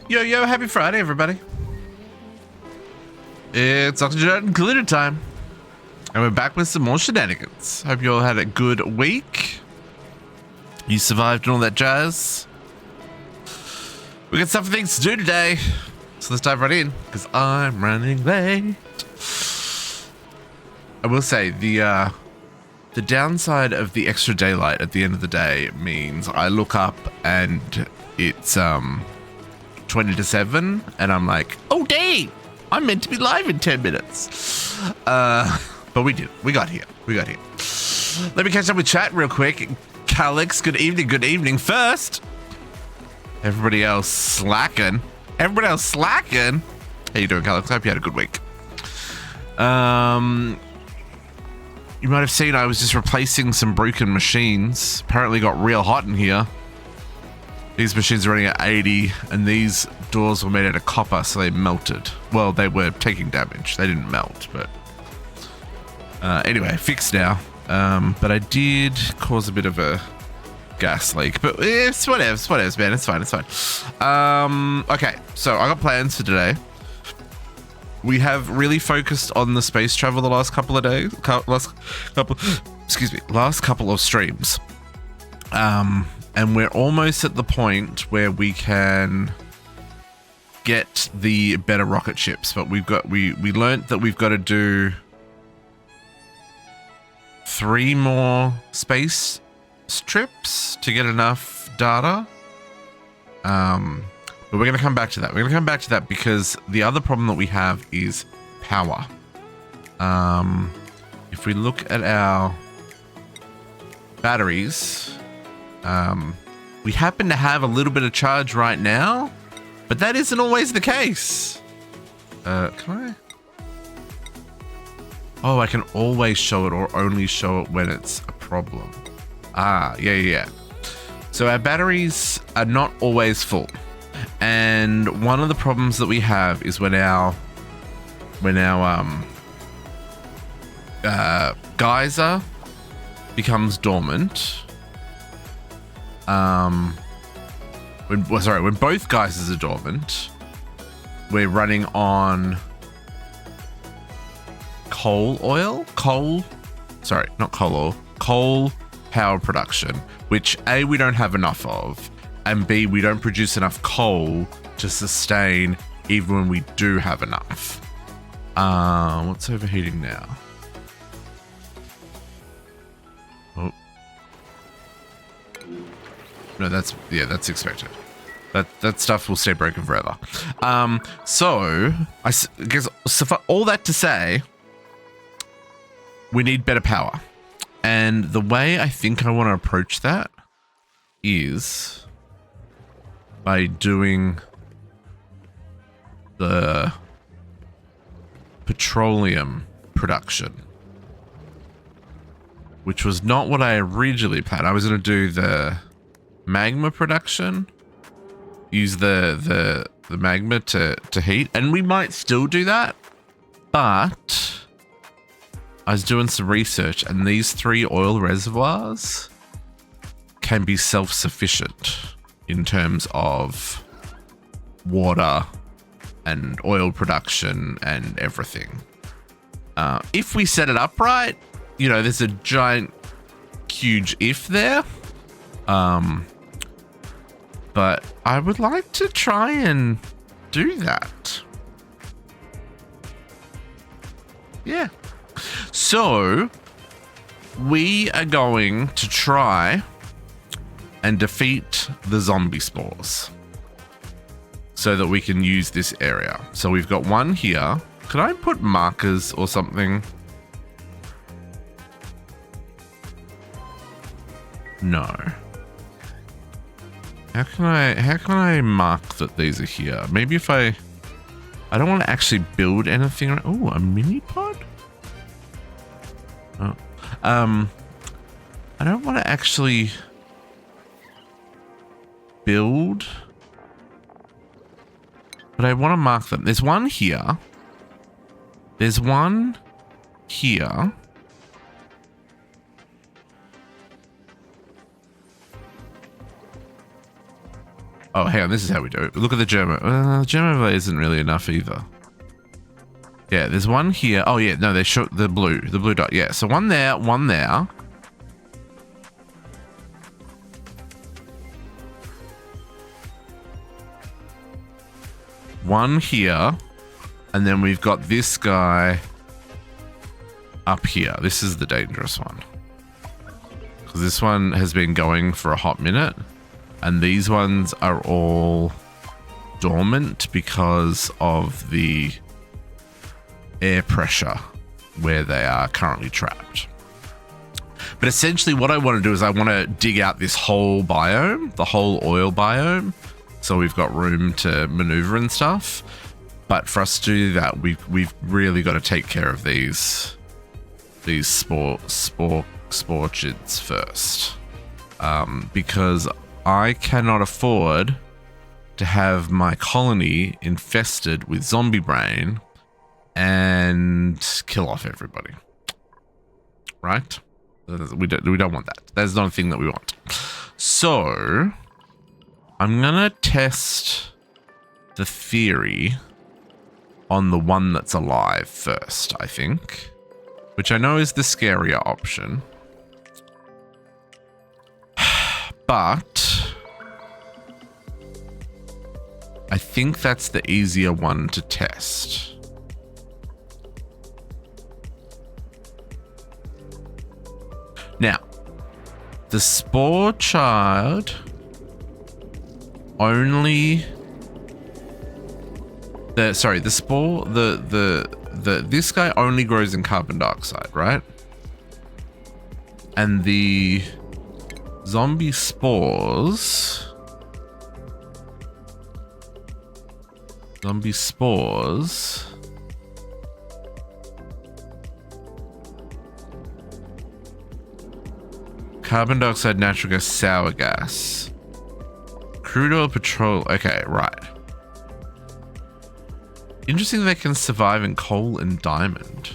Yo, yo, happy Friday, everybody. It's Oxygen Glitter time. And we're back with some more shenanigans. Hope you all had a good week. You survived and all that jazz. We got some things to do today. So let's dive right in, because I'm running late. I will say, the downside of the extra daylight at the end of the day means I look up and it's 20 to 7 and I'm like, oh dang, I'm meant to be live in 10 minutes. But we did. We got here. Let me catch up with chat real quick. Calix, good evening. First, everybody else slacking. How you doing, Calix? I hope you had a good week. You might have seen I was just replacing some broken machines. Apparently got real hot in here. These machines are running at 80, and these doors were made out of copper, so they melted. Well, they were taking damage. They didn't melt, but... anyway, fixed now. But I did cause a bit of a gas leak. But it's whatever, man. It's fine. Okay, so I got plans for today. We have really focused on the space travel the last couple of days. Last couple of streams. And we're almost at the point where we can get the better rocket ships, but we learnt that we've got to do 3 more space trips to get enough data. But we're going to come back to that. Because the other problem that we have is power. If we look at our batteries, we happen to have a little bit of charge right now, but that isn't always the case. Can I? Oh, I can always show it or only show it when it's a problem. Yeah. So our batteries are not always full. And one of the problems that we have is when our geyser becomes dormant. When both geysers are dormant, we're running on coal power production, which A, we don't have enough of, and B, we don't produce enough coal to sustain even when we do have enough. What's overheating now? Oh. No, that's expected. That stuff will stay broken forever. So I guess, so for all that to say, we need better power. And the way I think I want to approach that is by doing the petroleum production, which was not what I originally planned. I was going to do the magma production, use the magma to heat, and we might still do that, but I was doing some research, and these 3 oil reservoirs can be self-sufficient in terms of water and oil production and everything. If we set it up right, you know, there's a giant, huge if there. But I would like to try and do that. Yeah. So we are going to try and defeat the zombie spores so that we can use this area. So we've got one here. Could I put markers or something? No. How can I mark that these are here? Maybe if I don't want to actually build anything. Oh, a mini pod? Oh. I don't want to actually build, but I want to mark them. There's one here. There's one here. Oh, hang on. This is how we do it. Look at the germ. Germ overlay isn't really enough either. Yeah, there's one here. Oh, yeah. No, they show the blue dot. Yeah, so one there, one there. One here. And then we've got this guy up here. This is the dangerous one. Because this one has been going for a hot minute. And these ones are all dormant because of the air pressure where they are currently trapped. But essentially what I want to do is I want to dig out this whole biome, the whole oil biome. So we've got room to maneuver and stuff. But for us to do that, we've really got to take care of these sporchids first. Because I cannot afford to have my colony infested with zombie brain and kill off everybody. Right? We don't want that. That's not a thing that we want. So I'm gonna test the theory on the one that's alive first, I think. Which I know is the scarier option. But I think that's the easier one to test. Now, the spore child only this guy only grows in carbon dioxide, right? And the zombie spores carbon dioxide, natural gas, sour gas, crude oil, petrol. Okay, right. Interesting they can survive in coal and diamond.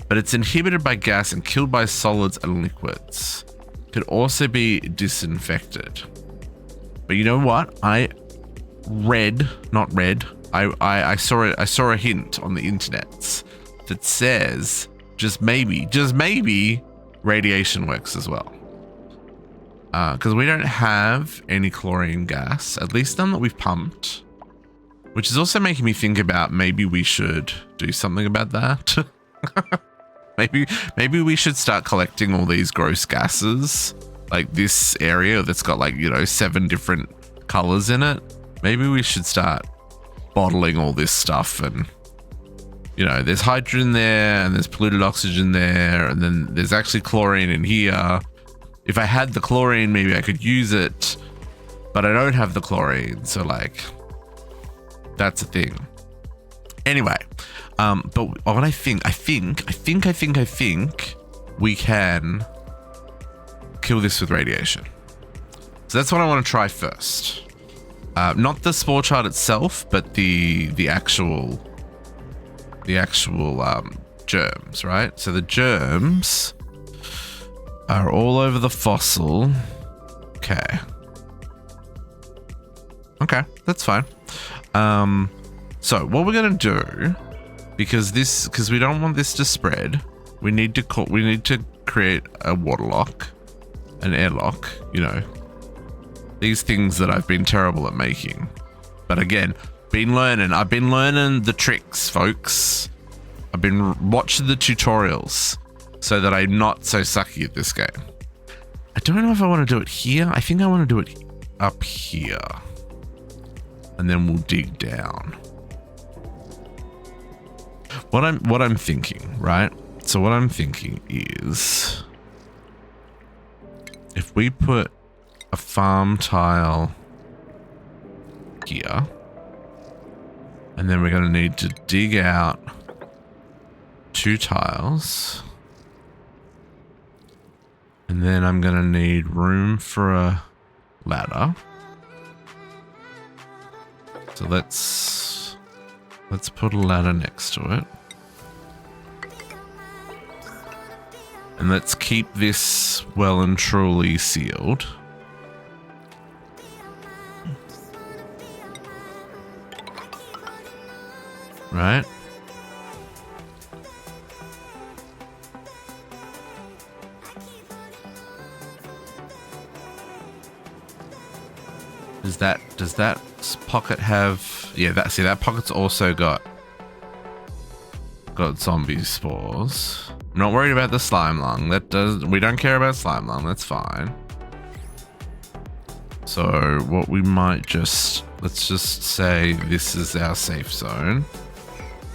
But it's inhibited by gas and killed by solids and liquids. Could also be disinfected. But you know what? I saw a hint on the internet that says just maybe radiation works as well. Because we don't have any chlorine gas, at least none that we've pumped. Which is also making me think about maybe we should do something about that. Maybe we should start collecting all these gross gases, like this area that's got like, 7 different colors in it. Maybe we should start bottling all this stuff, and there's hydrogen there and there's polluted oxygen there, and then there's actually chlorine in here. If I had the chlorine, maybe I could use it, but I don't have the chlorine, so like that's a thing. Anyway, but what I think we can kill this with radiation. So that's what I want to try first. Not the spore chart itself, but the actual germs, right? So the germs are all over the fossil. Okay, that's fine. So what we're gonna do, because we don't want this to spread, we need to create a waterlock, an airlock, these things that I've been terrible at making. But again, I've been learning the tricks, folks. I've been watching the tutorials so that I'm not so sucky at this game. I don't know if I want to do it here. I think I want to do it up here. And then we'll dig down. What I'm thinking, right? So what I'm thinking is, if we put a farm tile here, and then we're going to need to dig out 2 tiles, and then I'm going to need room for a ladder. So let's put a ladder next to it. And let's keep this well and truly sealed. right? Does that pocket have? Yeah, that pocket's also got zombie spores. I'm not worried about the slime lung. We don't care about slime lung. That's fine. So what we might let's just say this is our safe zone.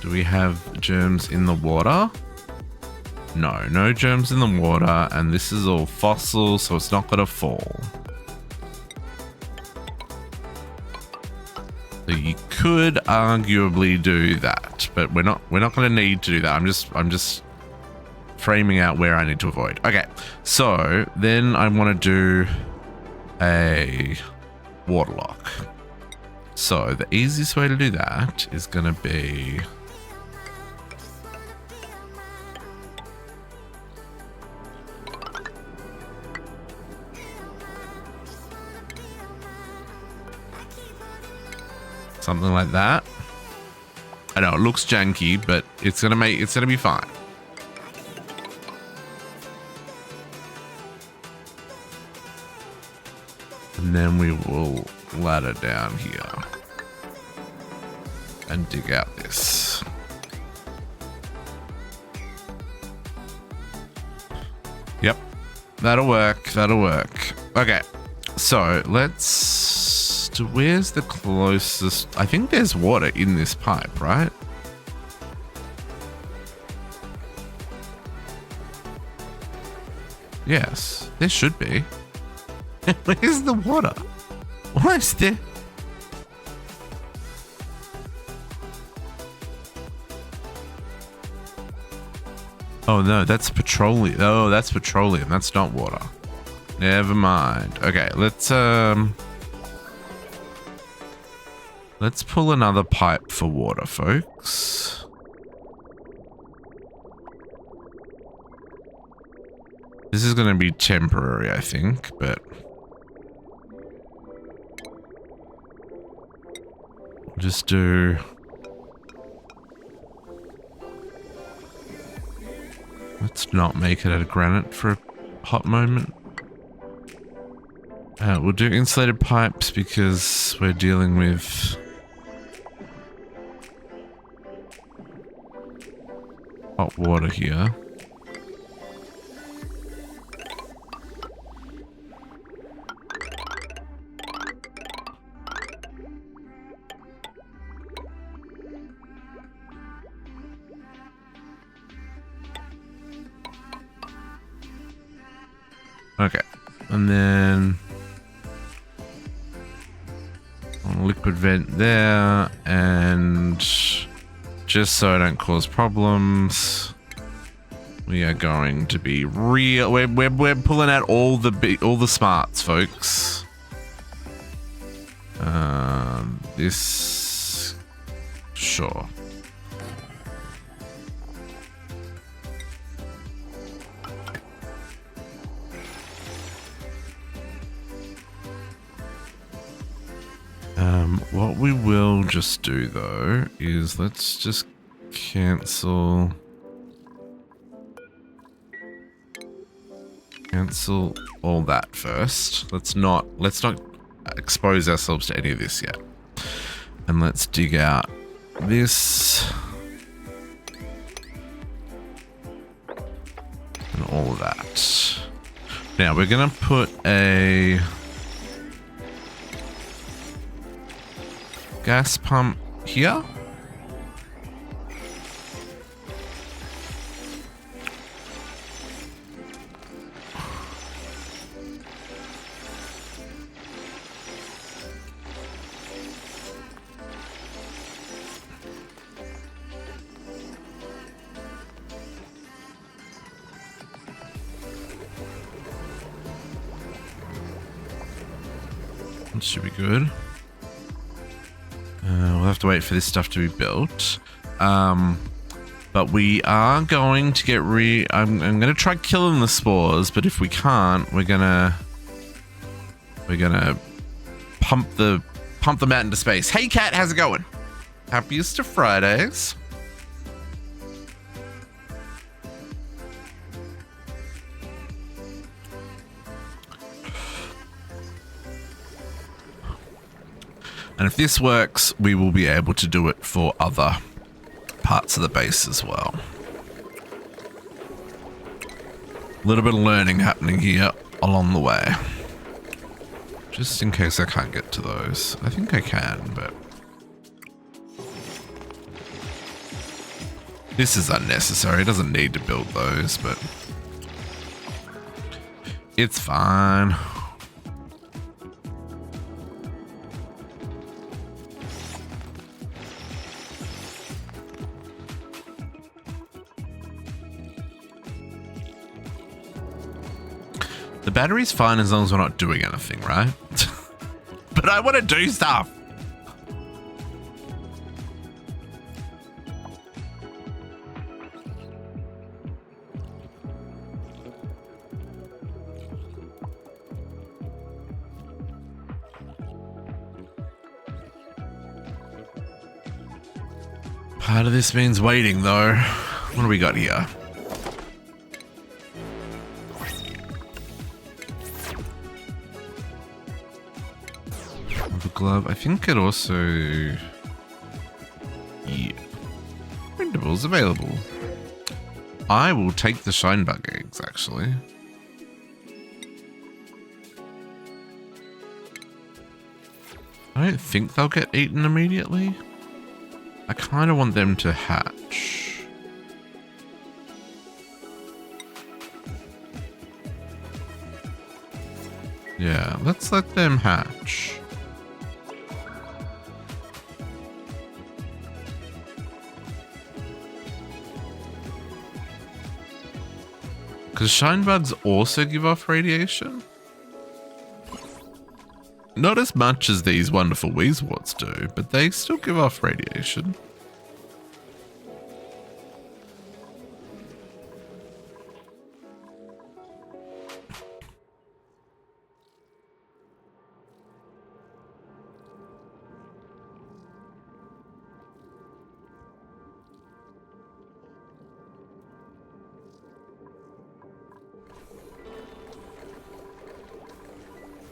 Do we have germs in the water? No germs in the water, and this is all fossil, so it's not gonna fall. So you could arguably do that, but we're not going to need to do that. I'm just framing out where I need to avoid. Okay, so then I want to do a water lock. So the easiest way to do that is going to be something like that. I know it looks janky, but it's gonna be fine. And then we will ladder down here and dig out this. Yep, that'll work. Okay, so where's the closest? I think there's water in this pipe, right? Yes, there should be. Where's the water? Why is there? Oh no, that's petroleum. Oh, that's petroleum. That's not water. Never mind. Okay, let's pull another pipe for water, folks. This is going to be temporary, I think, but we'll just do let's not make it out of granite for a hot moment. We'll do insulated pipes because we're dealing with hot water here. Okay, and then liquid vent there, and just so I don't cause problems, we are going to be real. We're pulling out all the smarts, folks. This sure. What we will just do though is let's just cancel all that first. Let's not expose ourselves to any of this yet. And let's dig out this and all of that. Now we're gonna put a gas pump here. That should be good. We'll have to wait for this stuff to be built. But we are going to get I'm going to try killing the spores, but if we can't, we're gonna pump them out into space. Hey cat, how's it going? Happiest of Fridays. And if this works, we will be able to do it for other parts of the base as well. A little bit of learning happening here along the way. Just in case I can't get to those. I think I can, but... this is unnecessary. It doesn't need to build those, but... it's fine. The battery's fine as long as we're not doing anything, right? But I want to do stuff. Part of this means waiting, though. What do we got here? Glove. I think it also... yeah. Printables available. I will take the shine bug eggs, actually. I don't think they'll get eaten immediately. I kind of want them to hatch. Yeah, let's let them hatch. Because shine bugs also give off radiation? Not as much as these wonderful Weezwarts do, but they still give off radiation.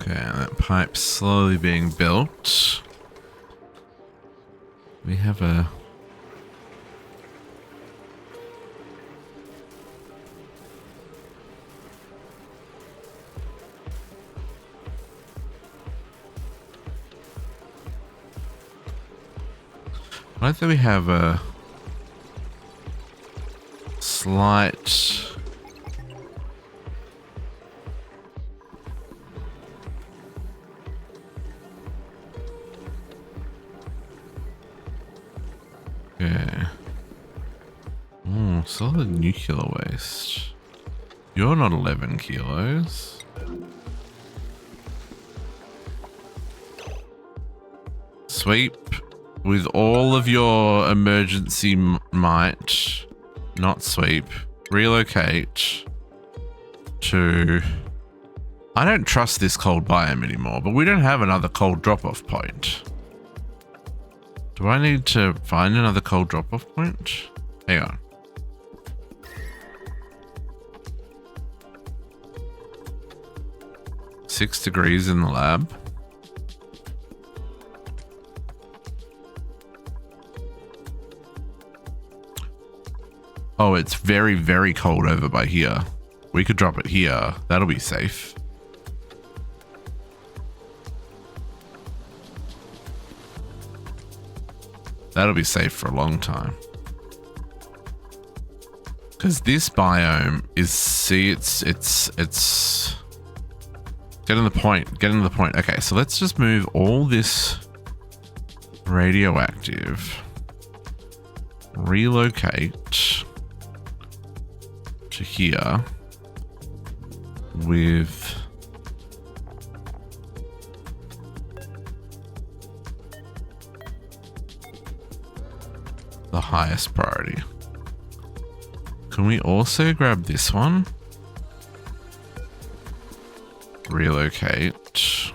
Okay, that pipe's slowly being built. We have a... I like that we have a slight... okay. Oh, solid nuclear waste. You're not 11 kilos. Sweep with all of your emergency might. Not sweep. Relocate to... I don't trust this cold biome anymore, but we don't have another cold drop-off point. Do I need to find another cold drop-off point? Hang on. Six degrees in the lab. Oh, it's very, very cold over by here. We could drop it here. That'll be safe. That'll be safe for a long time. Because this biome is, see, it's getting the point, getting the point. Okay, so let's just move all this radioactive, relocate to here with the highest priority. Can we also grab this one? Relocate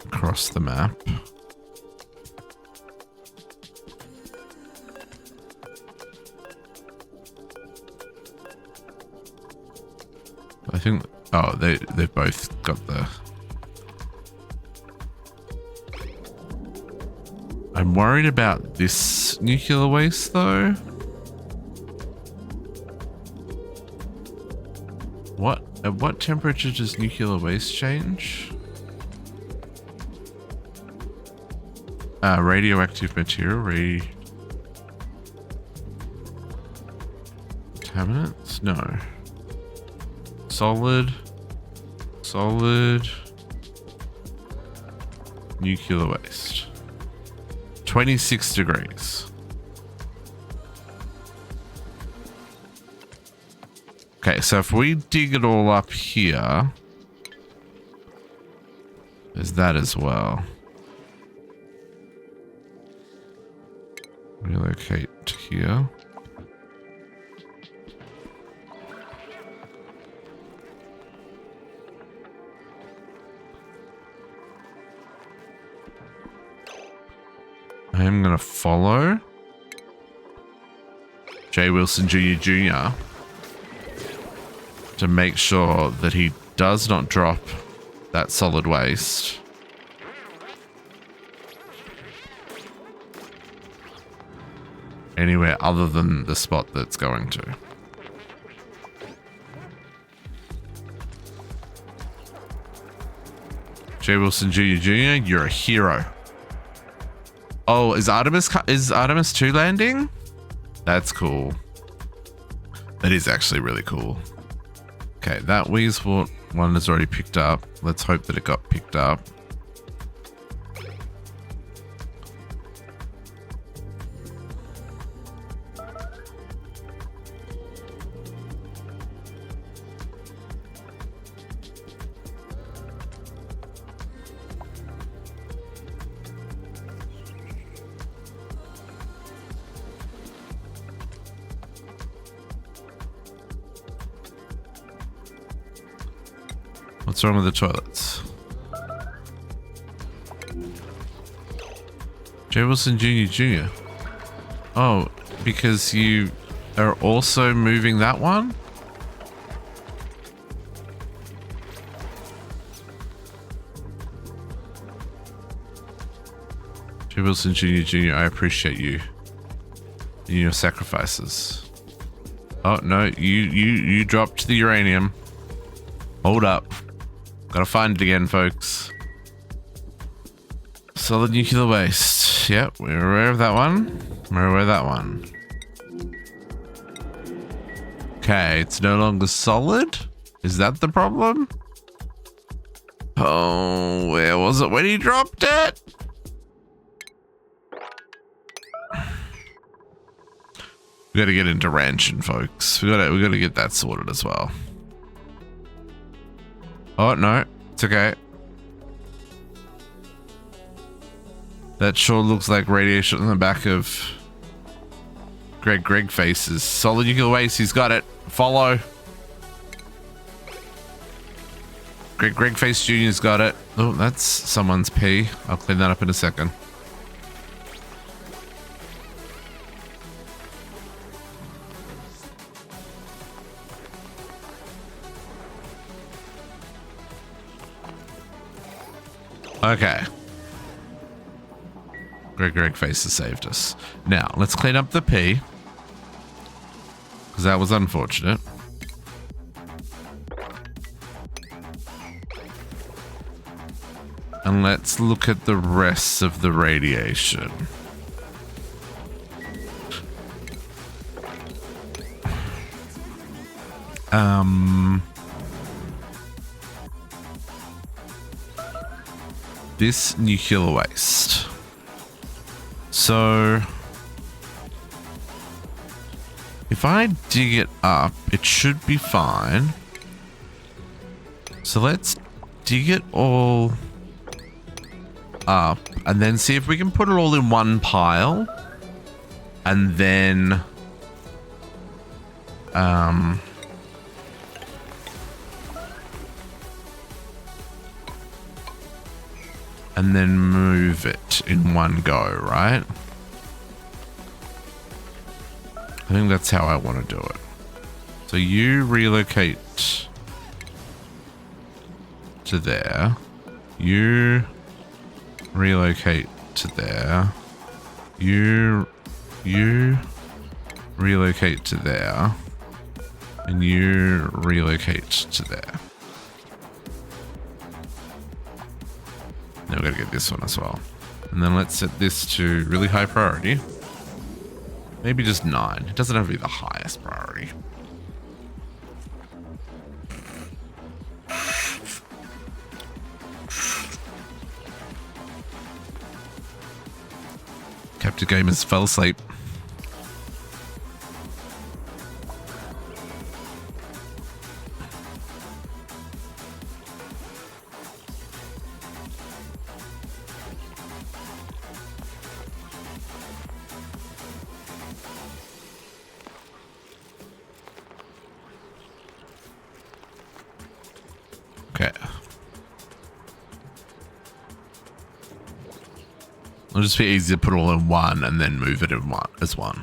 across the map. Oh, they've both got the... I'm worried about this nuclear waste though. At what temperature does nuclear waste change? Radioactive material, contaminants? No. Solid, nuclear waste. 26 degrees. Okay, so if we dig it all up here, there's that as well. Relocate to here. I am going to follow J. Wilson Jr. to make sure that he does not drop that solid waste. Anywhere other than the spot that's going to. J. Wilson Jr., you're a hero. Oh, is Artemis 2 landing? That's cool. That is actually really cool. Okay, that Weasewort one is already picked up. Let's hope that it got picked up. What's wrong with the toilets? J. Wilson Jr. Oh, because you are also moving that one? J. Wilson Jr., I appreciate you and your sacrifices. Oh, no, you dropped the uranium. Hold up. Gotta find it again, folks. Solid nuclear waste. Yep, we're aware of that one. We're aware of that one. Okay, it's no longer solid? Is that the problem? Oh, where was it when he dropped it? We gotta get into ranching, folks. We gotta get that sorted as well. Oh, no. It's okay. That sure looks like radiation on the back of Greg faces. Solid nuclear waste. He's got it. Follow. Greg Face Jr.'s got it. Oh, that's someone's pee. I'll clean that up in a second. Okay. Greg Face has saved us. Now, let's clean up the pee. Because that was unfortunate. And let's look at the rest of the radiation. This nuclear waste. So if I dig it up, it should be fine. So let's dig it all up and then see if we can put it all in one pile. And then move it in one go, right? I think that's how I want to do it. So you relocate to there. You relocate to there. You relocate to there. And you relocate to there. Now we've got to get this one as well. And then let's set this to really high priority. Maybe just 9. It doesn't have to be the highest priority. Captive Gamers fell asleep. Okay. It'll just be easy to put all in one and then move it in one as one.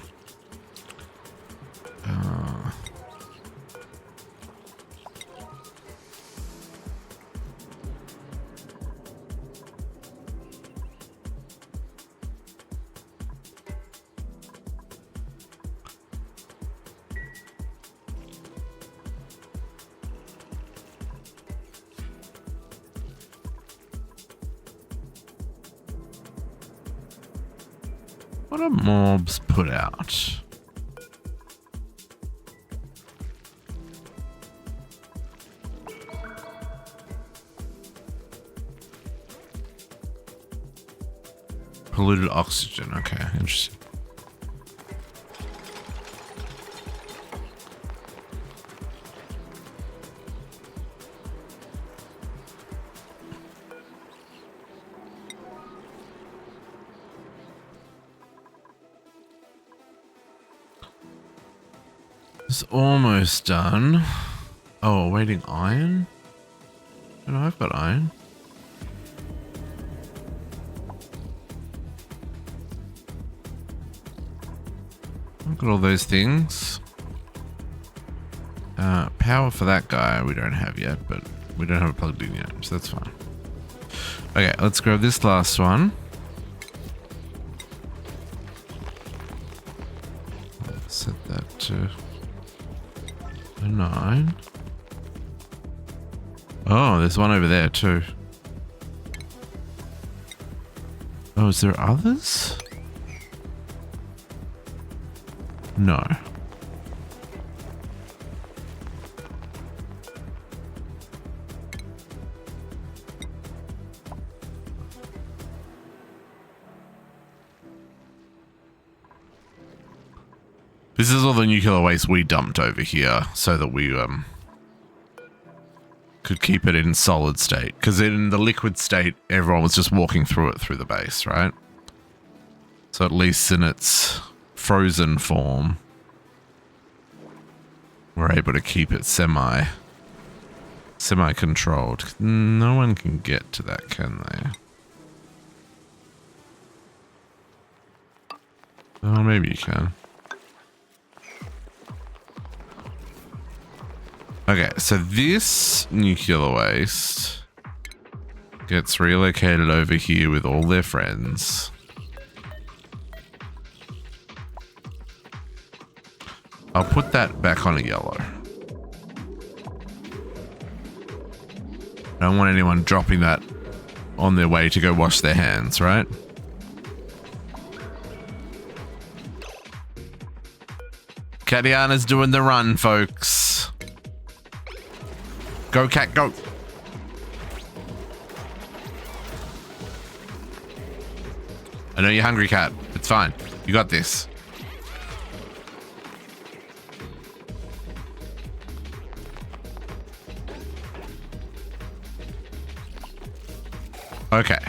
What are mobs put out? Polluted oxygen. Okay, interesting. It's almost done. Oh, awaiting iron? Oh, no, I've got iron. I've got all those things. Power for that guy we don't have yet, but we don't have it plugged in yet, so that's fine. Okay, let's grab this last one. Set that to 9. Oh, there's one over there too. Oh, is there others? No. This is all the nuclear waste we dumped over here so that we could keep it in solid state. Because in the liquid state, everyone was just walking through it through the base, right? So at least in its frozen form, we're able to keep it semi-controlled. No one can get to that, can they? Oh, maybe you can. Okay, so this nuclear waste gets relocated over here with all their friends. I'll put that back on a yellow. I don't want anyone dropping that on their way to go wash their hands, right? Katiana's doing the run, folks. Go, cat, go. I know you're hungry, cat. It's fine. You got this. Okay.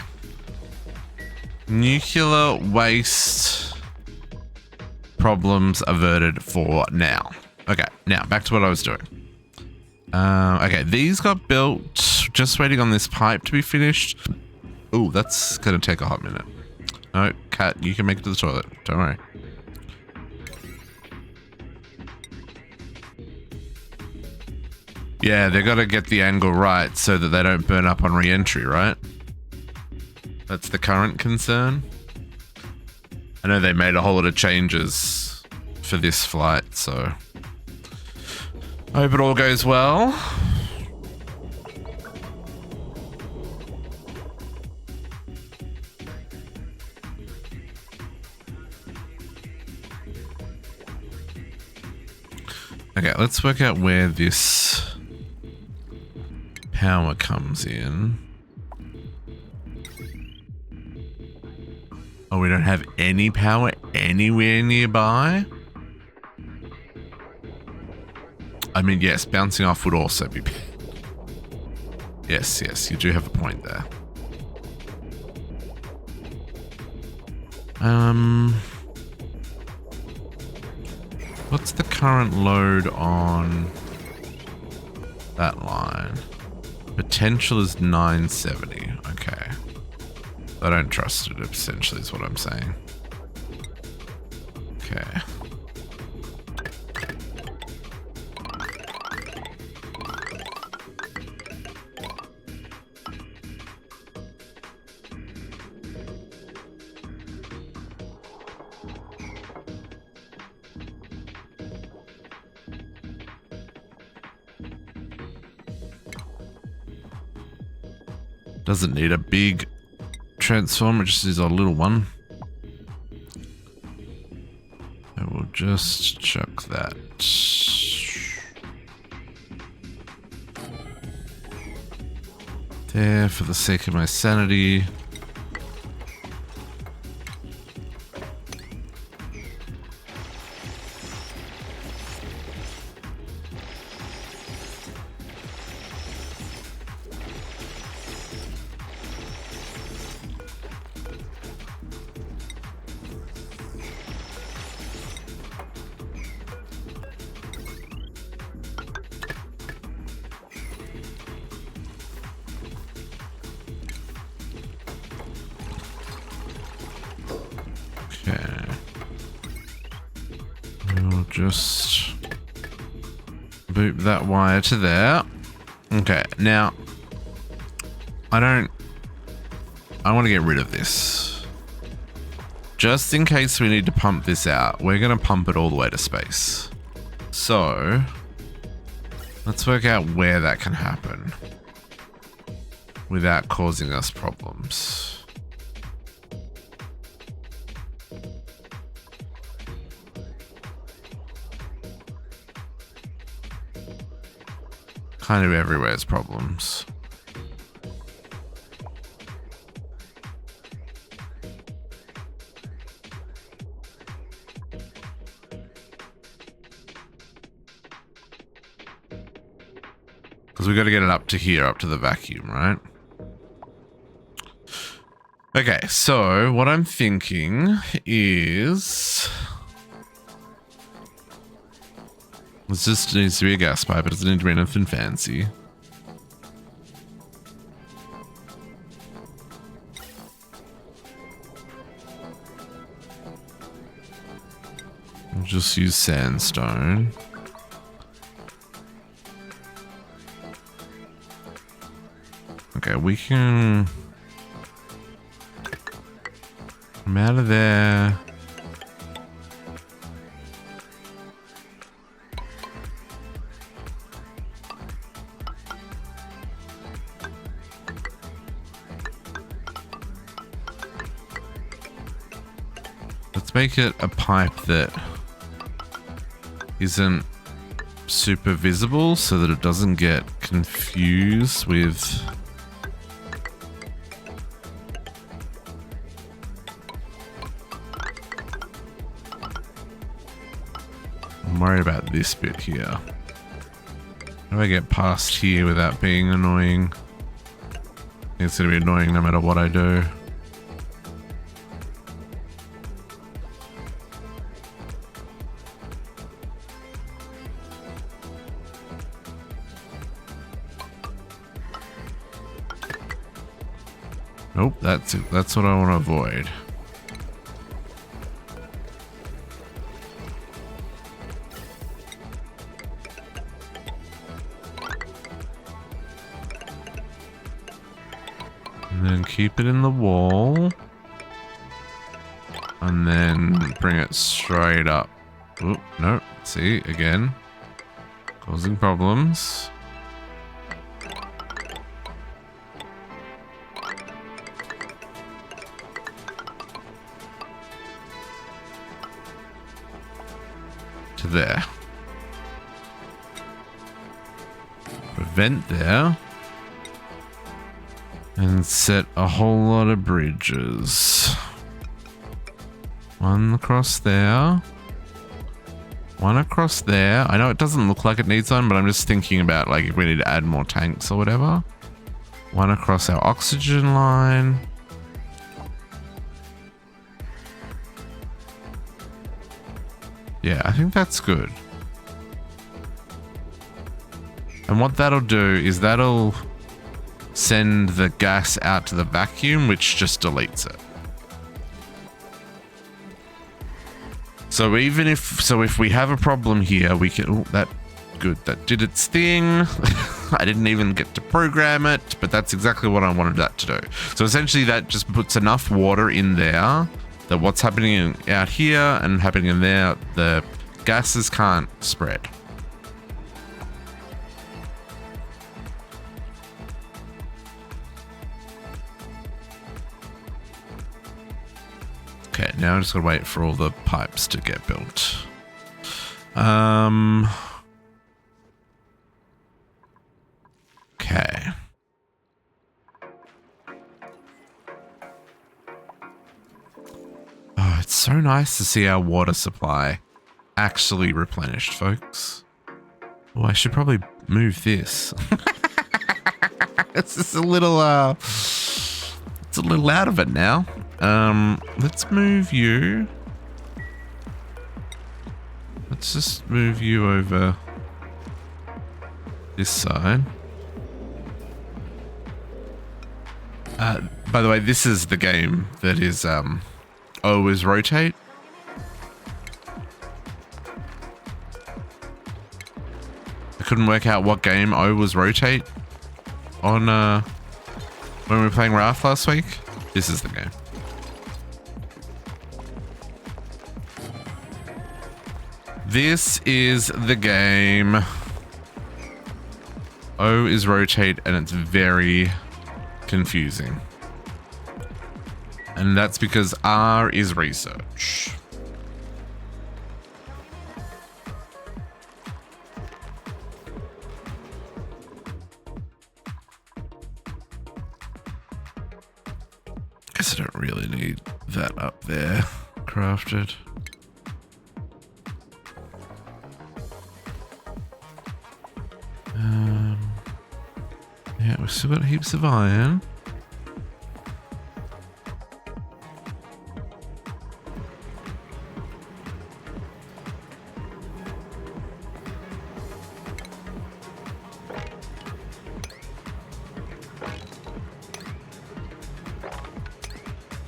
Nuclear waste problems averted for now. Okay, now back to what I was doing. Okay, these got built. Just waiting on this pipe to be finished. Oh, that's gonna take a hot minute. No, cat, you can make it to the toilet. Don't worry. Yeah, they got to get the angle right so that they don't burn up on re-entry, right? That's the current concern. I know they made a whole lot of changes for this flight, so I hope it all goes well. Okay, let's work out where this power comes in. Oh, we don't have any power anywhere nearby? I mean, yes, bouncing off would also be... Yes, yes, you do have a point there. What's the current load on that line? Potential is 970. Okay. I don't trust it, essentially, is what I'm saying. Okay. Doesn't need a big transformer, just needs a little one. I will just chuck that. There for the sake of my sanity. Just boop that wire to there. Okay, now I want to get rid of this. Just in case we need to pump this out, we're going to pump it all the way to space. So let's work out where that can happen without causing us problems. Kind of everywhere is problems. Because we got to get it up to here, up to the vacuum, right? Okay, so what I'm thinking is... This just needs to be a gas pipe, it doesn't need to be anything fancy. We'll just use sandstone. Okay, we can... I'm out of there. Make it a pipe that isn't super visible so that it doesn't get confused with I'm worried about this bit here. How do I get past here without being annoying? It's gonna be annoying no matter what I do. Nope, that's it. That's what I want to avoid. keep it in the wall. And then bring it straight up. Oh, no. See, again. Causing problems. To there. Vent there. And set a whole lot of bridges. One across there. One across there. I know it doesn't look like it needs one, but I'm just thinking about like if we need to add more tanks or whatever. One across our oxygen line. Yeah, I think that's good. And what that'll do is that'll send the gas out to the vacuum, which just deletes it. So even if we have a problem here, we can, oh, that did its thing. I didn't even get to program it, but that's exactly what I wanted that to do. So essentially that just puts enough water in there that what's happening out here and happening in there, the gases can't spread. Okay, now I just gotta wait for all the pipes to get built. Okay. Oh, it's so nice to see our water supply actually replenished, folks. Oh, I should probably move this. It's just a little, it's a little out of it now. Let's move you. Let's just move you over this side. By the way, this is the game that is, O is rotate. I couldn't work out what game O was rotate on, when we were playing Raft last week. This is the game. This is the game. O is rotate, and it's very confusing. And that's because R is research. Guess I don't really need that up there crafted. Yeah, we've still got heaps of iron.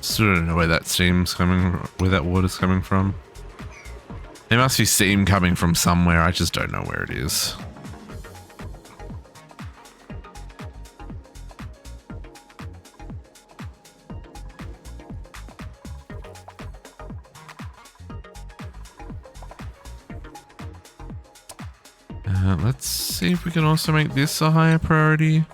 Still don't know where that steam's coming, where that water's coming from. There must be steam coming from somewhere. I just don't know where it is. Let's see if we can also make this a higher priority.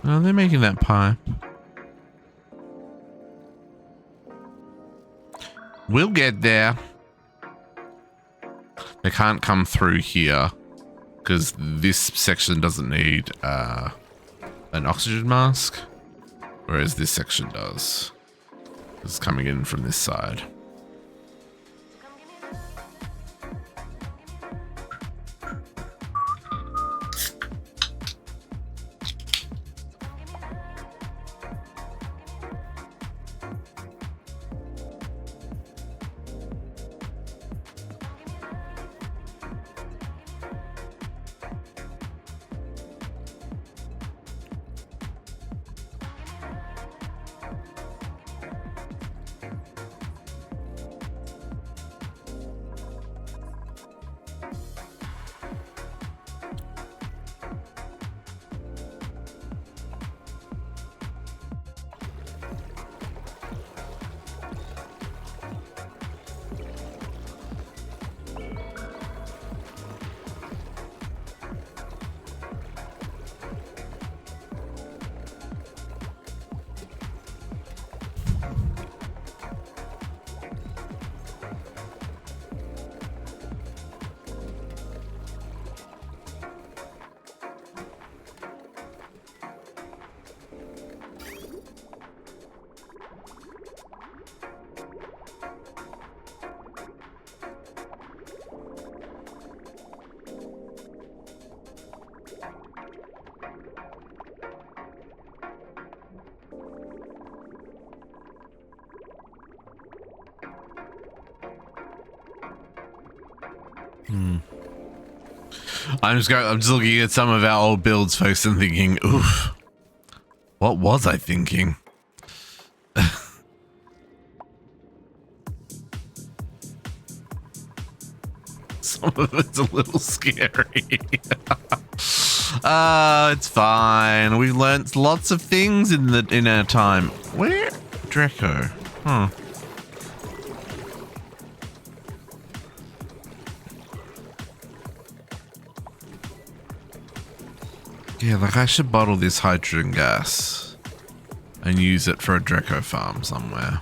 Oh, they're making that pipe. We'll get there. They can't come through here because this section doesn't need an oxygen mask, whereas this section does. It's coming in from this side. I'm just looking at some of our old builds, folks, and thinking, oof, what was I thinking? Some of it's a little scary. It's fine. We've learnt lots of things in our time. Where? Draco. Huh. Yeah, like I should bottle this hydrogen gas and use it for a Draco farm somewhere.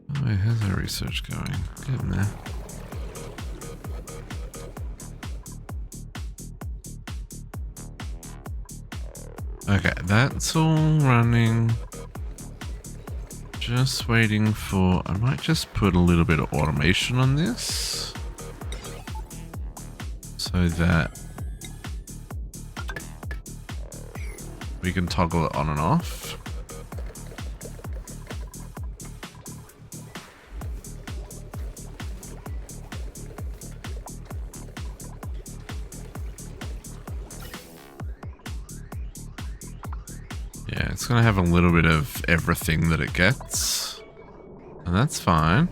Oh, wait, how's our research going? Getting there. Okay, that's all running. Just waiting for... I might just put a little bit of automation on this. So that we can toggle it on and off. Yeah, it's going to have a little bit of everything that it gets. And that's fine.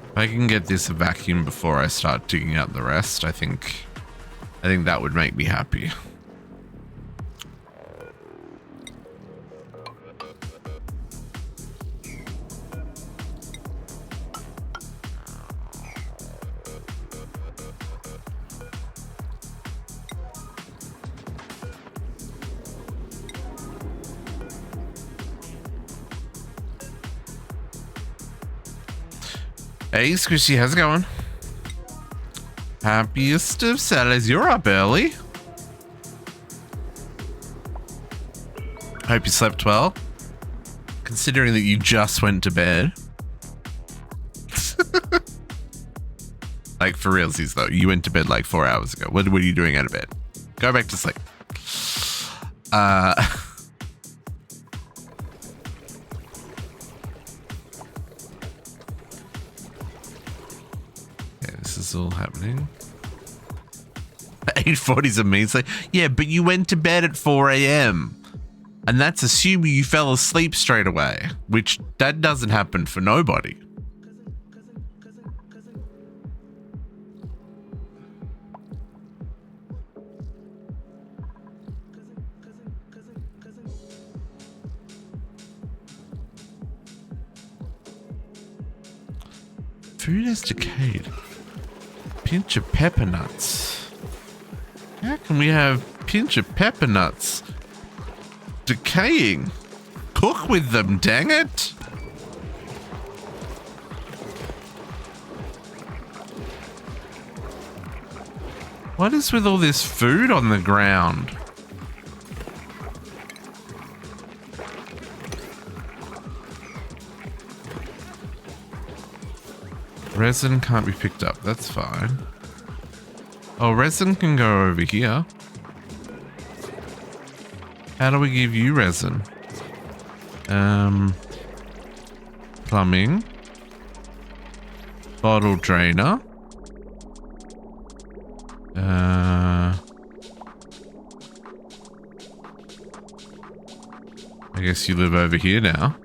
If I can get this a vacuum before I start digging out the rest, I think that would make me happy. Hey, Squishy, how's it going? Happiest of Saturdays. You're up early. Hope you slept well. Considering that you just went to bed. Like, for realsies, though. You went to bed like 4 hours ago. What were you doing out of bed? Go back to sleep. All happening. 8:40 is amazing. Yeah, but you went to bed at 4 a.m. and that's assuming you fell asleep straight away, which that doesn't happen for nobody. Food has decayed. Pinch of pepper nuts. How can we have pinch of pepper nuts decaying? Cook with them, dang it! What is with all this food on the ground? Resin can't be picked up. That's fine. Oh, resin can go over here. How do we give you resin? Plumbing. Bottle drainer. I guess you live over here now.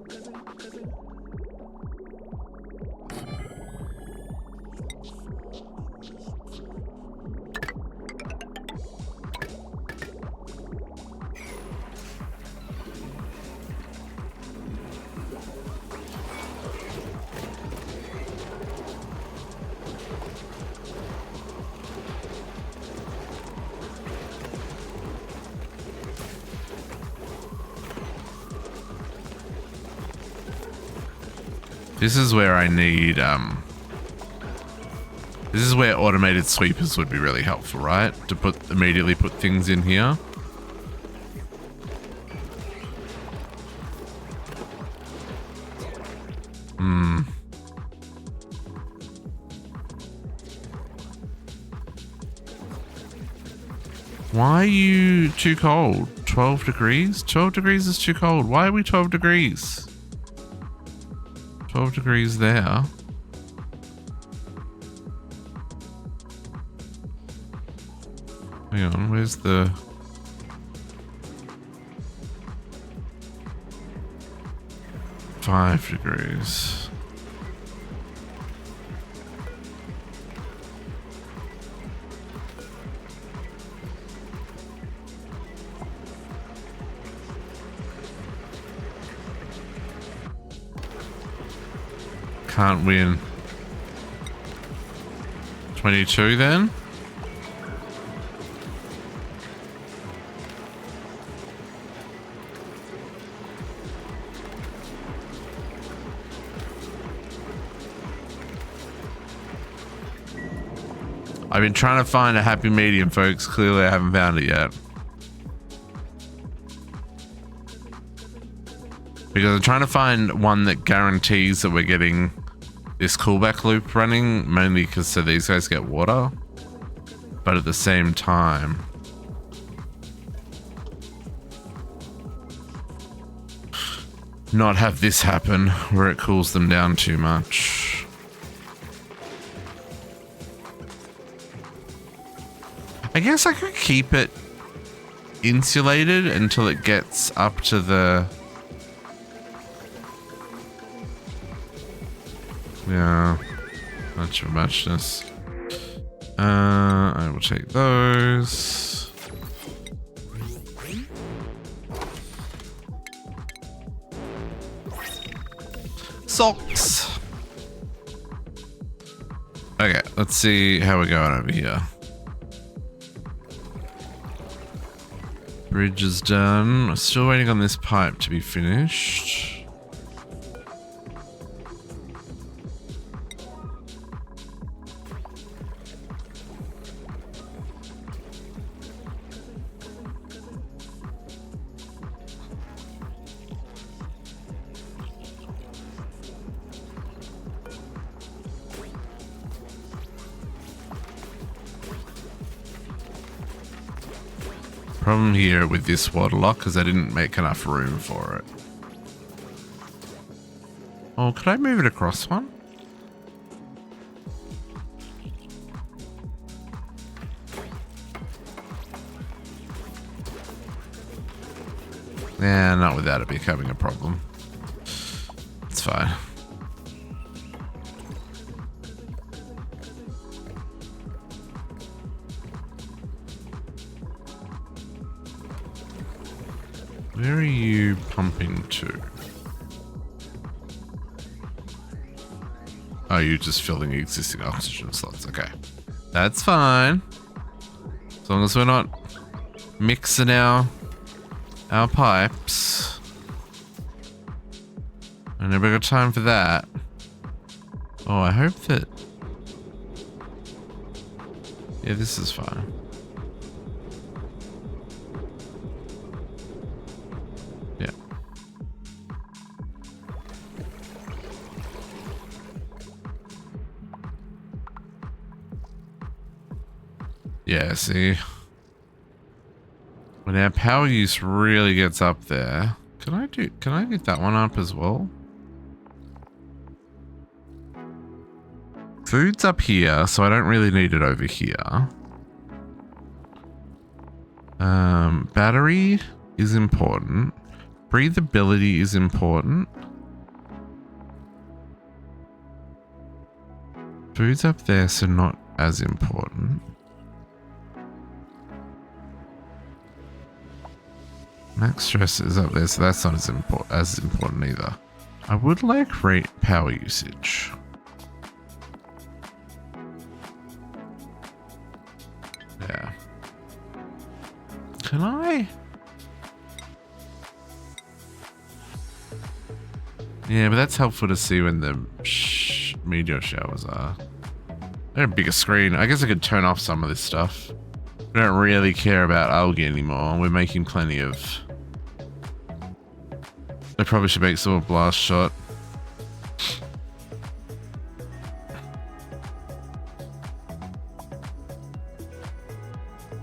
This is where I need, this is where automated sweepers would be really helpful, right? To immediately put things in here. Why are you too cold? 12 degrees? 12 degrees is too cold. Why are we 12 degrees? 12 degrees there. Hang on, where's the... $5 degrees. Can't win. 22 then? I've been trying to find a happy medium, folks. Clearly I haven't found it yet. Because I'm trying to find one that guarantees that we're getting this callback loop running, mainly because so these guys get water. But at the same time, not have this happen where it cools them down too much. I guess I could keep it insulated until it gets up to the... Yeah, much of muchness. I will take those. Socks. Okay, let's see how we're going over here. Bridge is done. Still waiting on this pipe to be finished. Problem here with this water lock is I didn't make enough room for it. Oh, could I move it across one? Yeah, not without it becoming a problem. It's fine. Where are you pumping to? Oh, you're just filling existing oxygen slots. Okay. That's fine. As long as we're not mixing our pipes. I never got time for that. Oh, I hope that... Yeah, this is fine. Yeah. Yeah, see? When our power use really gets up there, can I get that one up as well? Food's up here, so I don't really need it over here. Battery is important. Breathability is important. Food's up there, so not as important. Max stress is up there, so that's not as important either. I would like rate power usage. Yeah. Can I? Yeah, but that's helpful to see when the meteor showers are. They're a bigger screen. I guess I could turn off some of this stuff. We don't really care about algae anymore. We're making plenty of... I probably should make some more blast shot.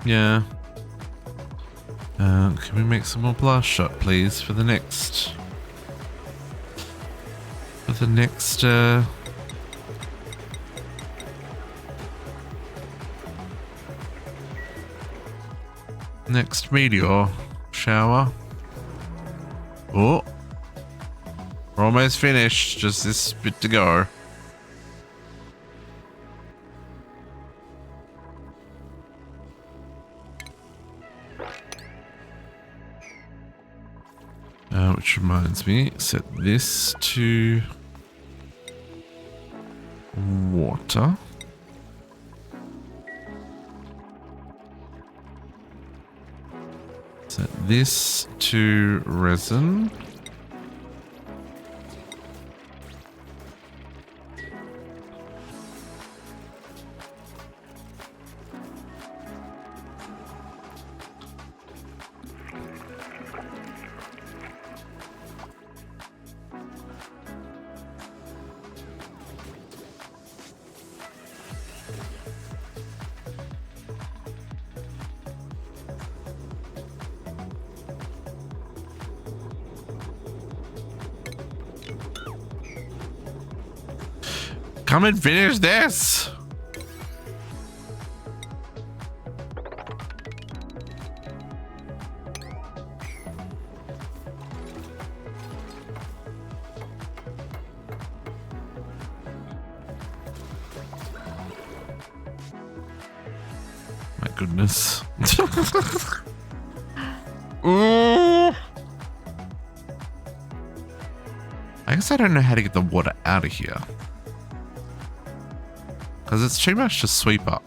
Yeah. Can we make some more blast shot, please, for the next... next meteor shower. Oh, we're almost finished. Just this bit to go. Which reminds me, set this to water. Set this to resin. Come and finish this. My goodness. I guess I don't know how to get the water out of here. Because it's too much to sweep up.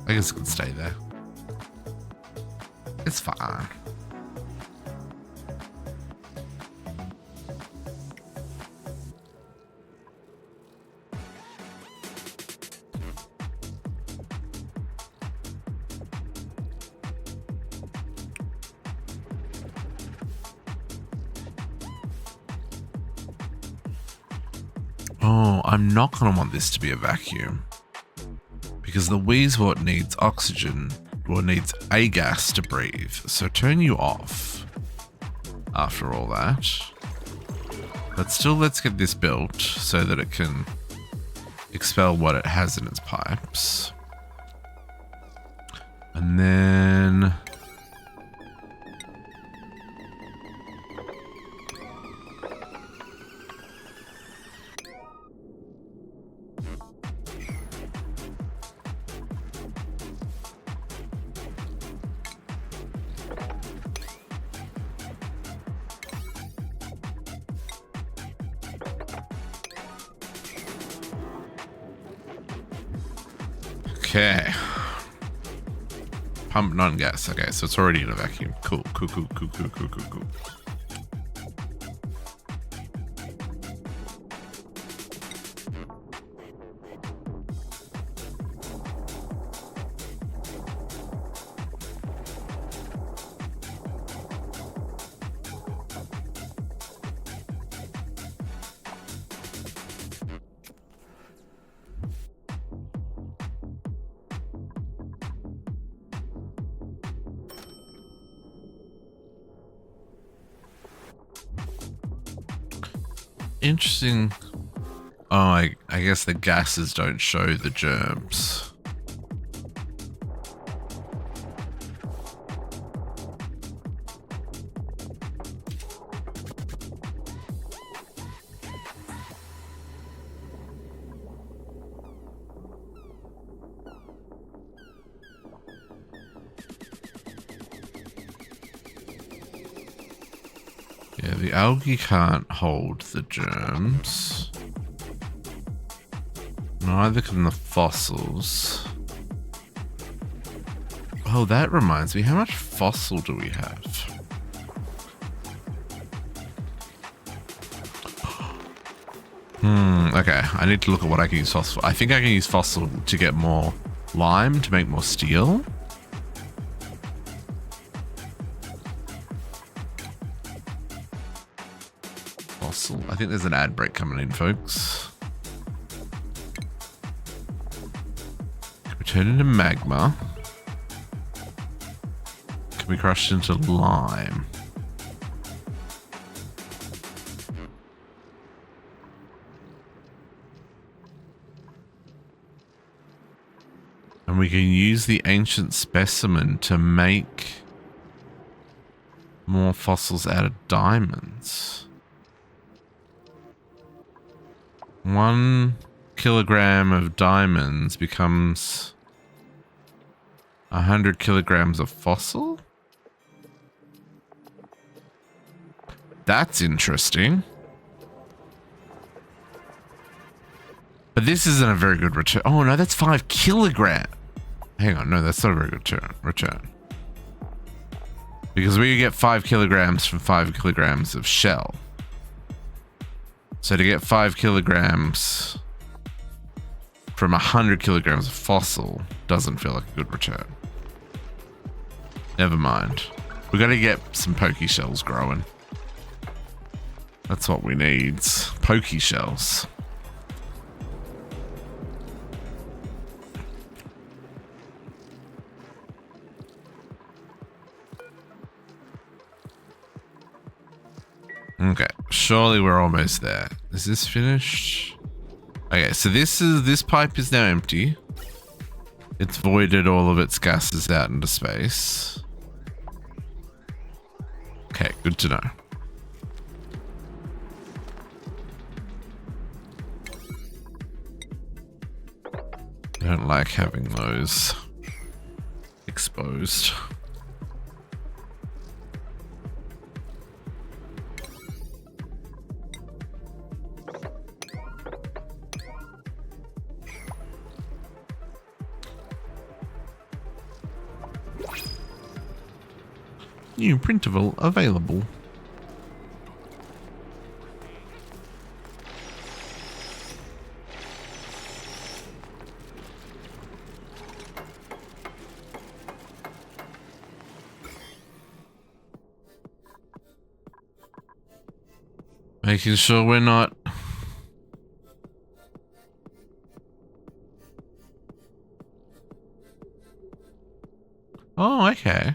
I guess it can stay there. It's fine. Oh, I'm not going to want this to be a vacuum. Because the Weezewort needs oxygen, or needs a gas to breathe. So turn you off after all that. But still, let's get this built so that it can expel what it has in its pipes. And then... Okay. Pump non-gas. Okay, so it's already in a vacuum. Cool. Interesting. Oh, I guess the gases don't show the germs. Yeah, the algae can't hold the germs. Neither can the fossils. Oh, that reminds me. How much fossil do we have? Okay. I need to look at what I can use fossil. I think I can use fossil to get more lime to make more steel. Fossil. I think there's an ad break coming in, folks. Can we turn into magma? Can be crushed into lime? And we can use the ancient specimen to make more fossils out of diamonds. 1 kilogram of diamonds becomes 100 kilograms of fossil? That's interesting. But this isn't a very good return. Oh no, that's 5 kilograms. Hang on, no, that's not a very good return. Because we get 5 kilograms from 5 kilograms of shell. So to get 5 kilograms from 100 kilograms of fossil doesn't feel like a good return. Never mind. We gotta get some pokey shells growing. That's what we need. Pokey shells. Okay, surely we're almost there. Is this finished? Okay, so this pipe is now empty. It's voided all of its gases out into space. Okay, good to know. I don't like having those exposed. New printable available. Making sure we're not... Oh, okay.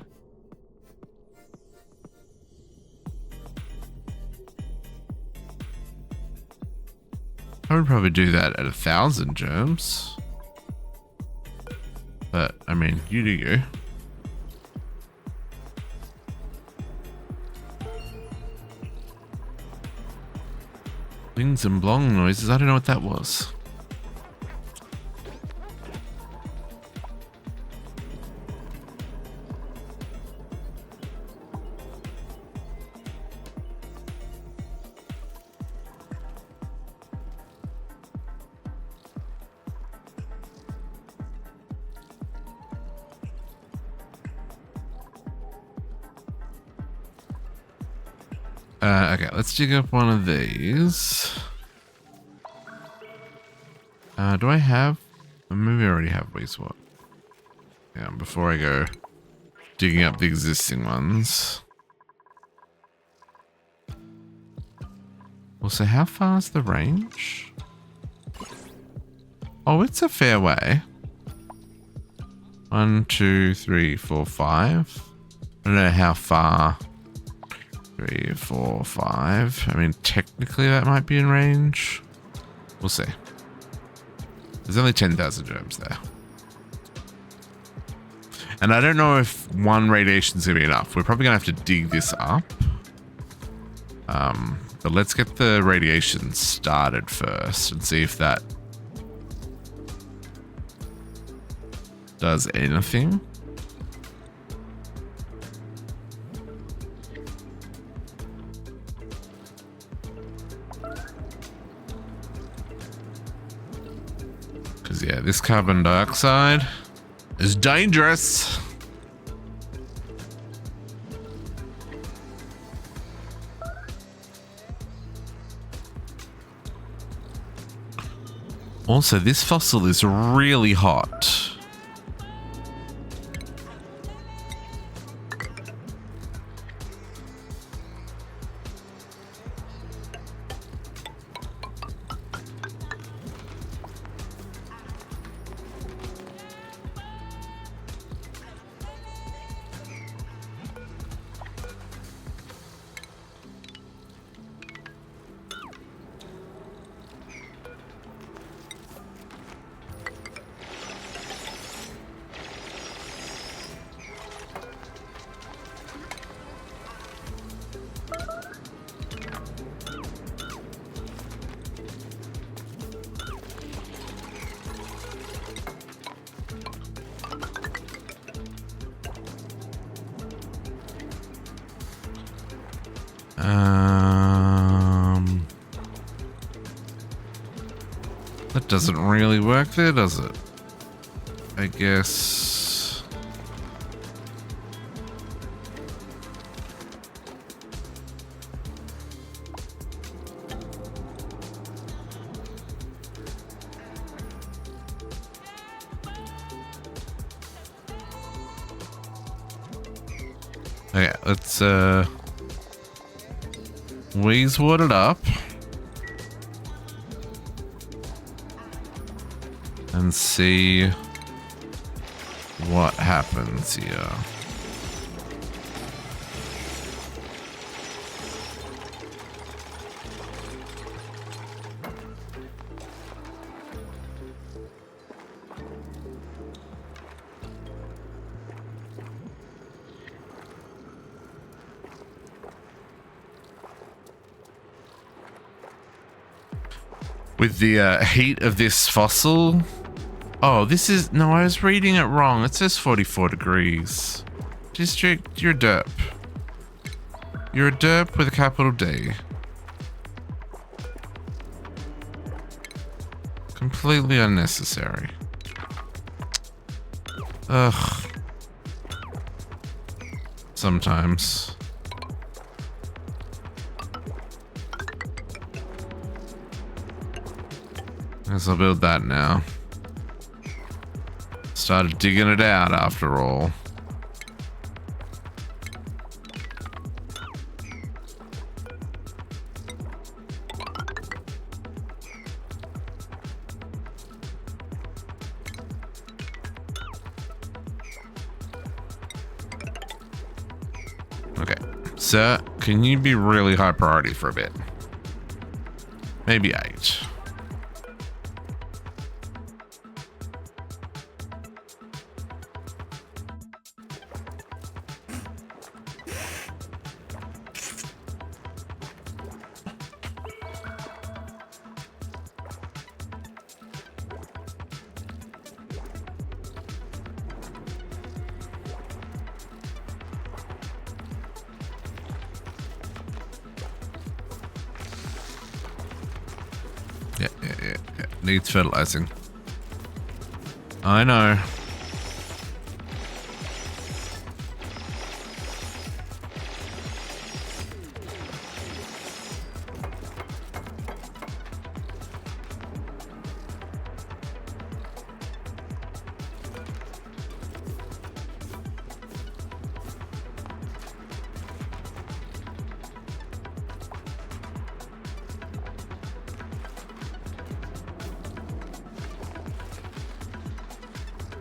I would probably do that at 1,000 germs. But, I mean, you do you. Blings and blong noises. I don't know what that was. Okay, let's dig up one of these. Do I have... Maybe I already have wastewater. Yeah, before I go digging up the existing ones. Also, how far is the range? Oh, it's a fair way. 1, 2, 3, 4, 5. I don't know how far... 3, 4, 5. I mean, technically that might be in range. We'll see. There's only 10,000 germs there. And I don't know if 1 radiation is going to be enough. We're probably going to have to dig this up. But let's get the radiation started first and see if that does anything. Because, yeah, this carbon dioxide is dangerous. Also, this fossil is really hot. That doesn't really work there, does it? I guess. Okay, let's Weezewood it up and see what happens here. With the heat of this fossil. Oh, this is... No, I was reading it wrong. It says 44 degrees. District, you're a derp. You're a derp with a capital D. Completely unnecessary. Ugh. Sometimes. Guess I'll build that now. Started digging it out after all. Okay, sir, can you be really high priority for a bit? Maybe 8. Yeah. Needs fertilizing. I know.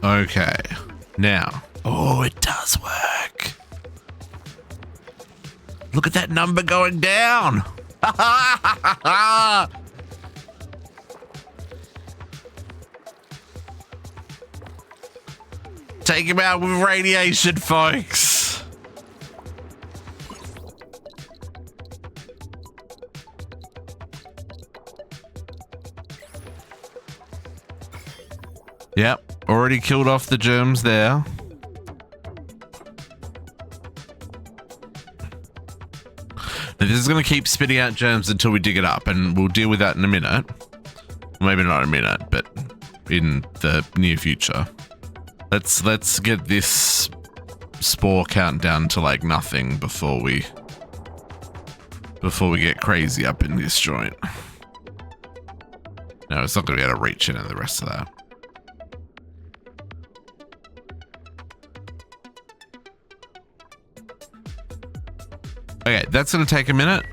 Okay, now. Oh, it does work. Look at that number going down. Take him out with radiation, folks. Yep. Already killed off the germs there. Now this is going to keep spitting out germs until we dig it up, and we'll deal with that in a minute. Maybe not in a minute, but in the near future. Let's get this spore count down to like nothing before we get crazy up in this joint. No, it's not going to be able to reach into the rest of that. Okay, that's going to take a minute.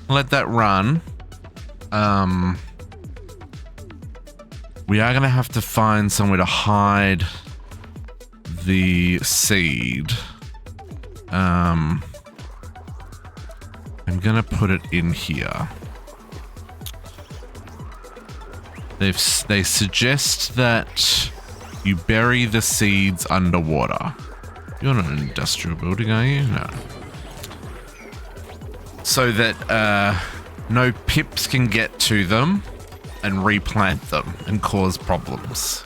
Let that run. We are going to have to find somewhere to hide the seed. I'm going to put it in here. They suggest that you bury the seeds underwater. You're not an industrial building, are you? No. So that no pips can get to them and replant them and cause problems.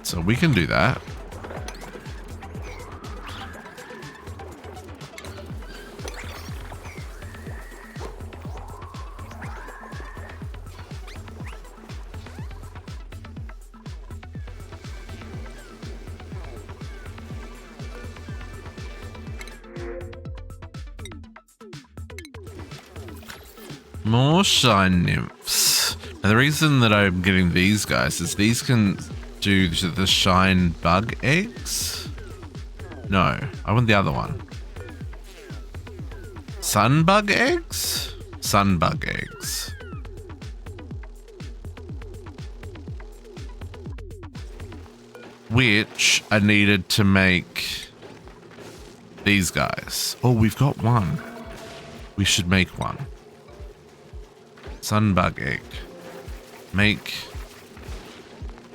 So we can do that. More shine nymphs. Now the reason that I'm getting these guys is these can do the shine bug eggs. No, I want the other one. Sun bug eggs? Sun bug eggs. Which are needed to make these guys. Oh, we've got one. We should make one. Sunbug egg. Make.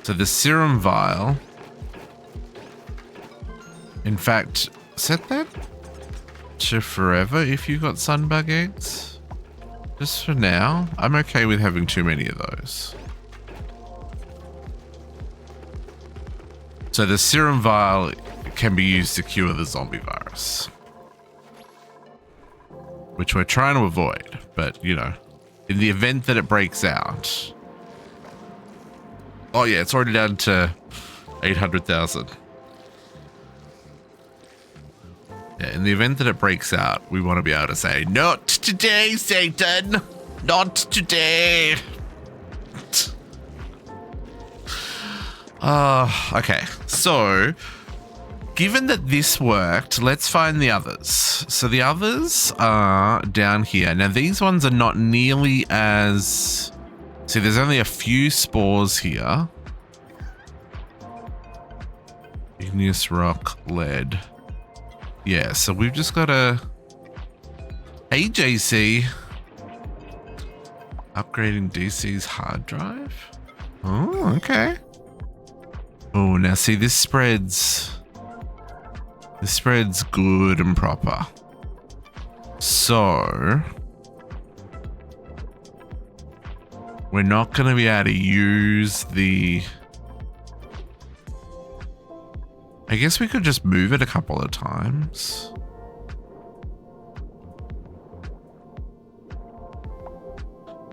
So the serum vial. In fact, set that to forever if you got sunbug eggs. Just for now. I'm okay with having too many of those. So the serum vial can be used to cure the zombie virus. Which we're trying to avoid, but you know. In the event that it breaks out. Oh yeah, it's already down to 800,000. Yeah, in the event that it breaks out, we want to be able to say, "Not today, Satan! Not today!" Okay. So, given that this worked, let's find the others. So the others are down here. Now these ones are not nearly as... See, there's only a few spores here. Igneous rock, lead. Yeah, so we've just got a... AJC. Upgrading DC's hard drive? Oh, okay. Oh, now see, this spreads good and proper. So we're not going to be able to use the... I guess we could just move it a couple of times.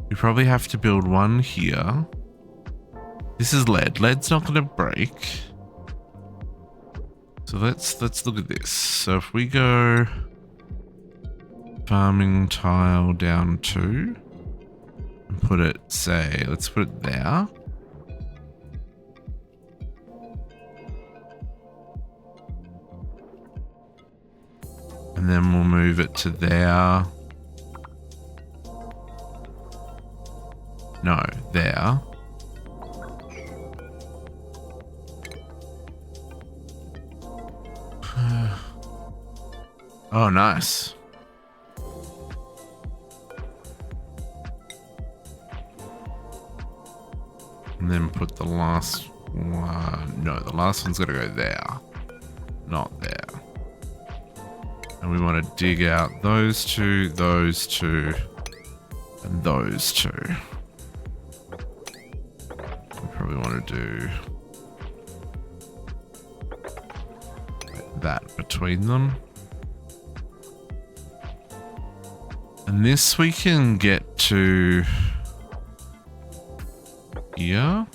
We probably have to build one here. This is lead. Lead's not going to break. So let's look at this. So if we go farming tile down 2 and put it, say, let's put it there. And then we'll move it to there. No, there. Oh, nice. And then put the last one. No, the last one's got to go there, not there. And we want to dig out those two, and those two. We probably want to do that between them. And this we can get to here.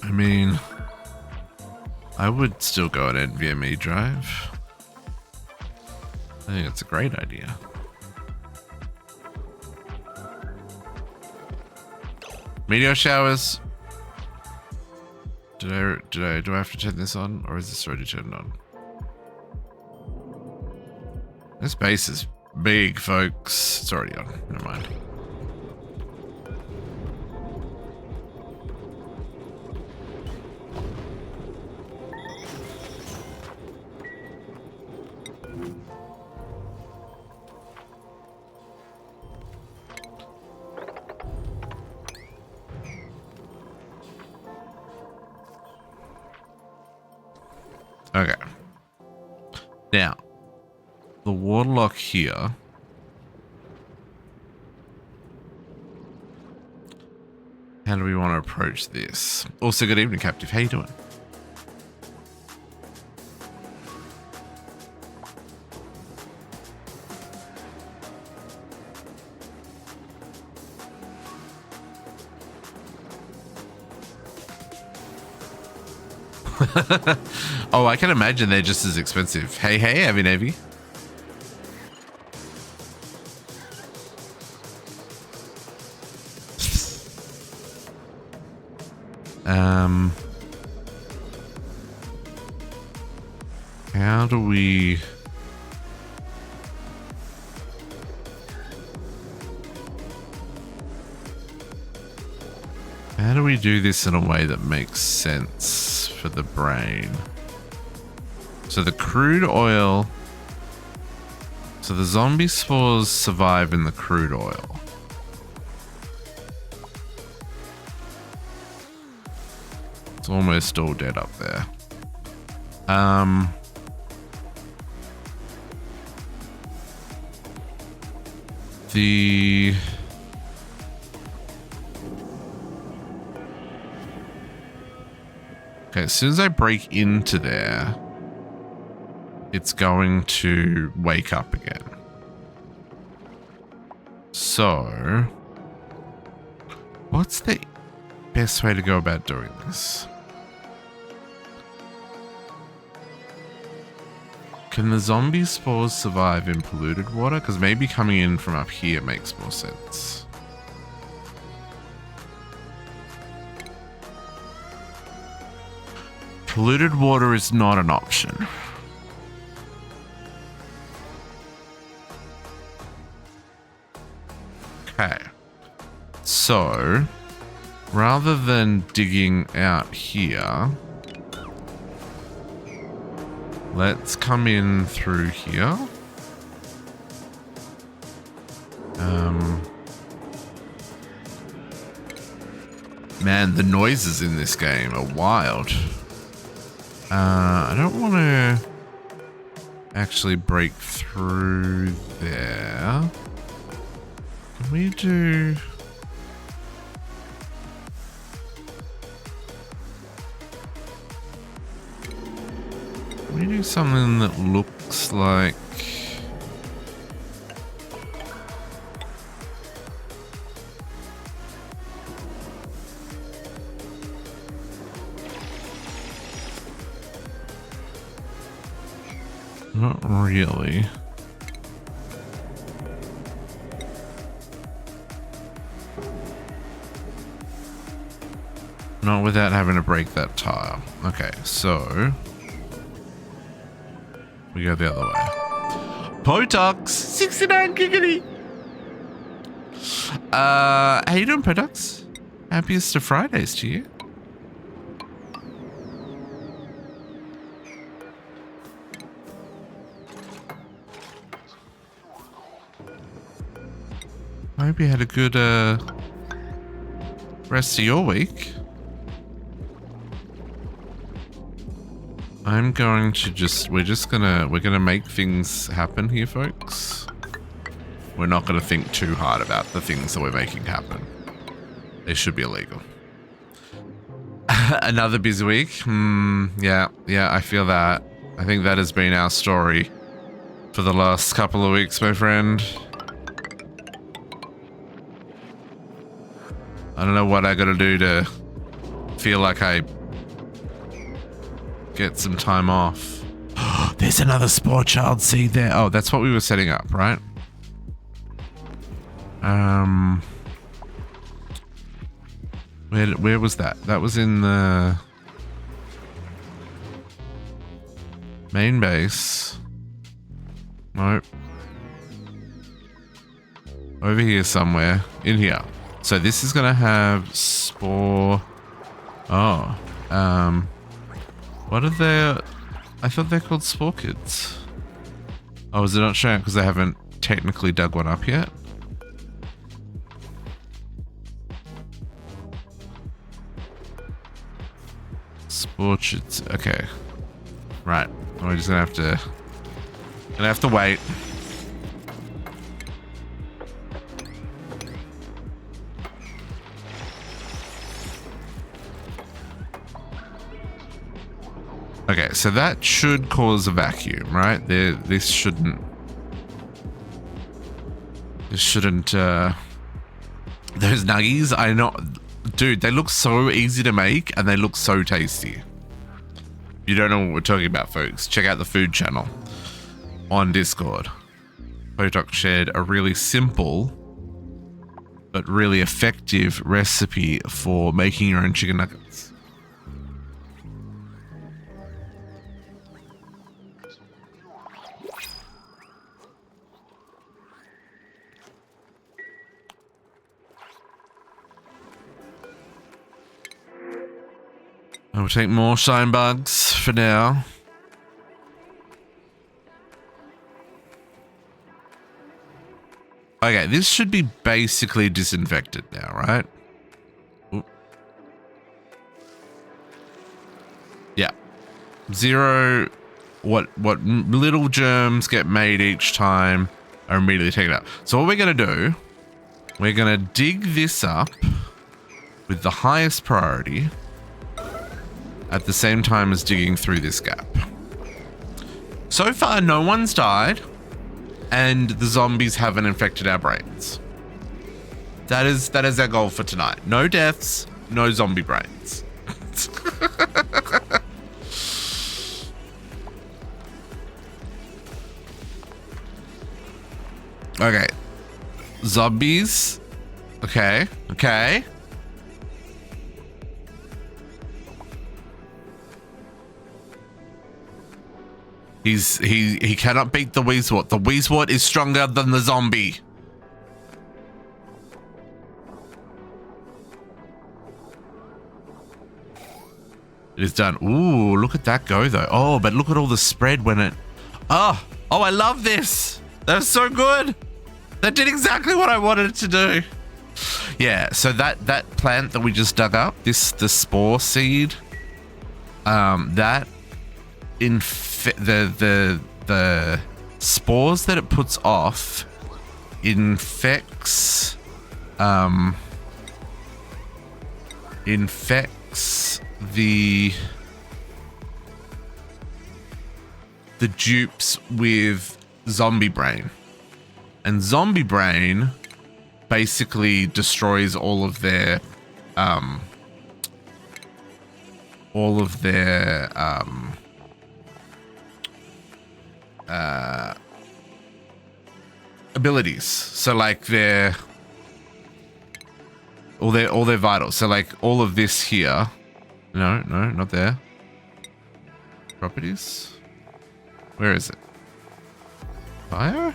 I mean, I would still go an NVMe drive. I think it's a great idea. Meteor showers. Do I have to turn this on, or is this already turned on? This base is big, folks. It's already on. Never mind. Okay. Now, the waterlock here. How do we want to approach this? Also, good evening, Captive. How you doing? Oh, I can imagine they're just as expensive. Hey, Avi Navy. How do we... How do we do this in a way that makes sense for the brain? So the crude oil... So the zombie spores survive in the crude oil. It's almost all dead up there. Okay, as soon as I break into there, it's going to wake up again. So, what's the best way to go about doing this? Can the zombie spores survive in polluted water? Because maybe coming in from up here makes more sense. Polluted water is not an option. Okay. So, rather than digging out here, let's come in through here. Man, the noises in this game are wild. I don't want to actually break through there. Can we do... Can we do something that looks like... Not really. Not without having to break that tile. Okay, so... we go the other way. Potox! 69 giggity! How you doing, Potox? Happiest of Fridays to you. I hope you had a good rest of your week. I'm going to just, we're gonna make things happen here, folks. We're not gonna think too hard about the things that we're making happen. They should be illegal. Another busy week. Yeah, I feel that. I think that has been our story for the last couple of weeks, my friend. I don't know what I gotta do to feel like I get some time off. There's another spore child seed there. Oh, that's what we were setting up, right? Where was that? That was in the main base. Nope. Over here somewhere. In here. So this is gonna have spore. Oh. What are they? I thought they're called spore kids. Oh, is it not showing because I haven't technically dug one up yet? Orchards. Okay. Right. We're just gonna have to wait. Okay, so that should cause a vacuum, right? This shouldn't those nuggies, I know, dude, they look so easy to make and they look so tasty. If you don't know what we're talking about, folks, check out the food channel on Discord. Potok shared a really simple but really effective recipe for making your own chicken nuggets. I will take more shine bugs for now. Okay, this should be basically disinfected now, right? Oop. Yeah. 0. What little germs get made each time are immediately taken out. So what we're going to do, we're going to dig this up with the highest priority at the same time as digging through this gap. So far, no one's died, and the zombies haven't infected our brains. That is our goal for tonight. No deaths, no zombie brains. Okay. Zombies. Okay. Okay. He cannot beat the Weezwort. The Weezwort is stronger than the zombie. It is done. Ooh, look at that go though. Oh, but look at all the spread when it... Oh, I love this. That was so good. That did exactly what I wanted it to do. Yeah, so that plant that we just dug up, the spore seed, that the spores that it puts off infects the dupes with zombie brain, and zombie brain basically destroys all of their abilities. So like all their vitals. So like all of this here. No, not there. Properties. Where is it? Bio?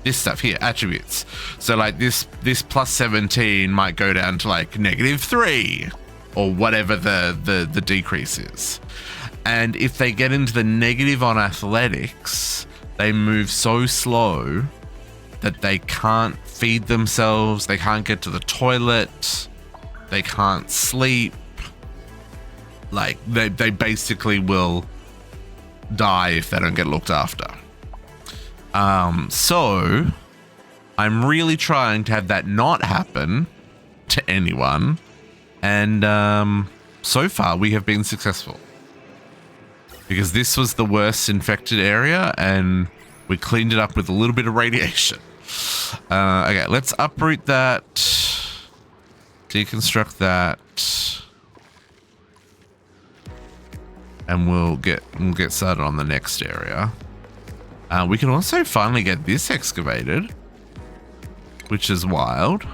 This stuff here, attributes. So like this plus 17 might go down to like -3 or whatever the decrease is. And if they get into the negative on athletics, they move so slow that they can't feed themselves, they can't get to the toilet, they can't sleep. Like they basically will die if they don't get looked after. So I'm really trying to have that not happen to anyone, and so far we have been successful because this was the worst infected area and we cleaned it up with a little bit of radiation. Okay, let's uproot that, deconstruct that, and we'll get started on the next area. We can also finally get this excavated, which is wild.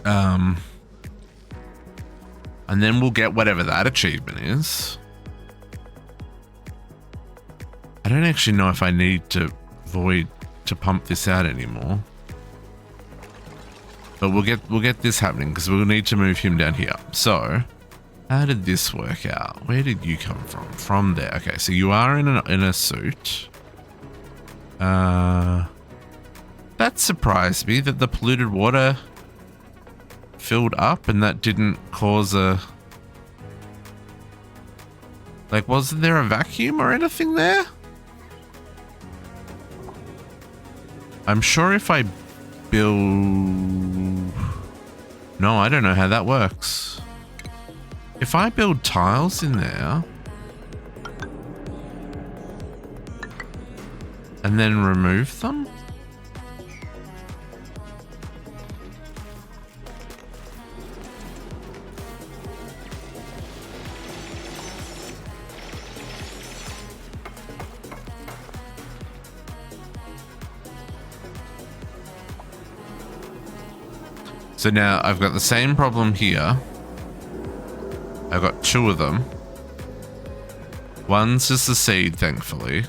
And then we'll get whatever that achievement is. I don't actually know if I need to void to pump this out anymore. But we'll get this happening because we'll need to move him down here. So, how did this work out? Where did you come from? From there. Okay, so you are in a suit. That surprised me that the polluted water filled up and that didn't cause a... Like, wasn't there a vacuum or anything there? I'm sure if I build... No, I don't know how that works. If I build tiles in there and then remove them, so now I've got the same problem here. I've got two of them. One's just a seed, thankfully.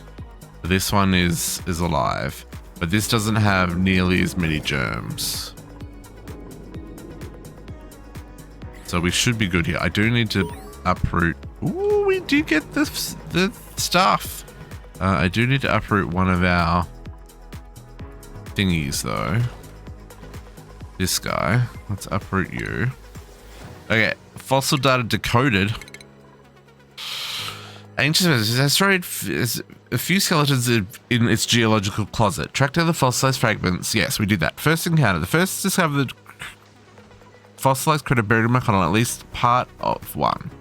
This one is alive, but this doesn't have nearly as many germs. So we should be good here. I do need to uproot. Ooh, we did get the stuff. I do need to uproot one of our thingies though. This guy. Let's uproot you. Okay, fossil data decoded. Ancient destroyed a few skeletons in its geological closet. Tracked down the fossilized fragments. Yes, we did that. First encounter. The first discovered fossilized critter buried in McConnell, at least part of one.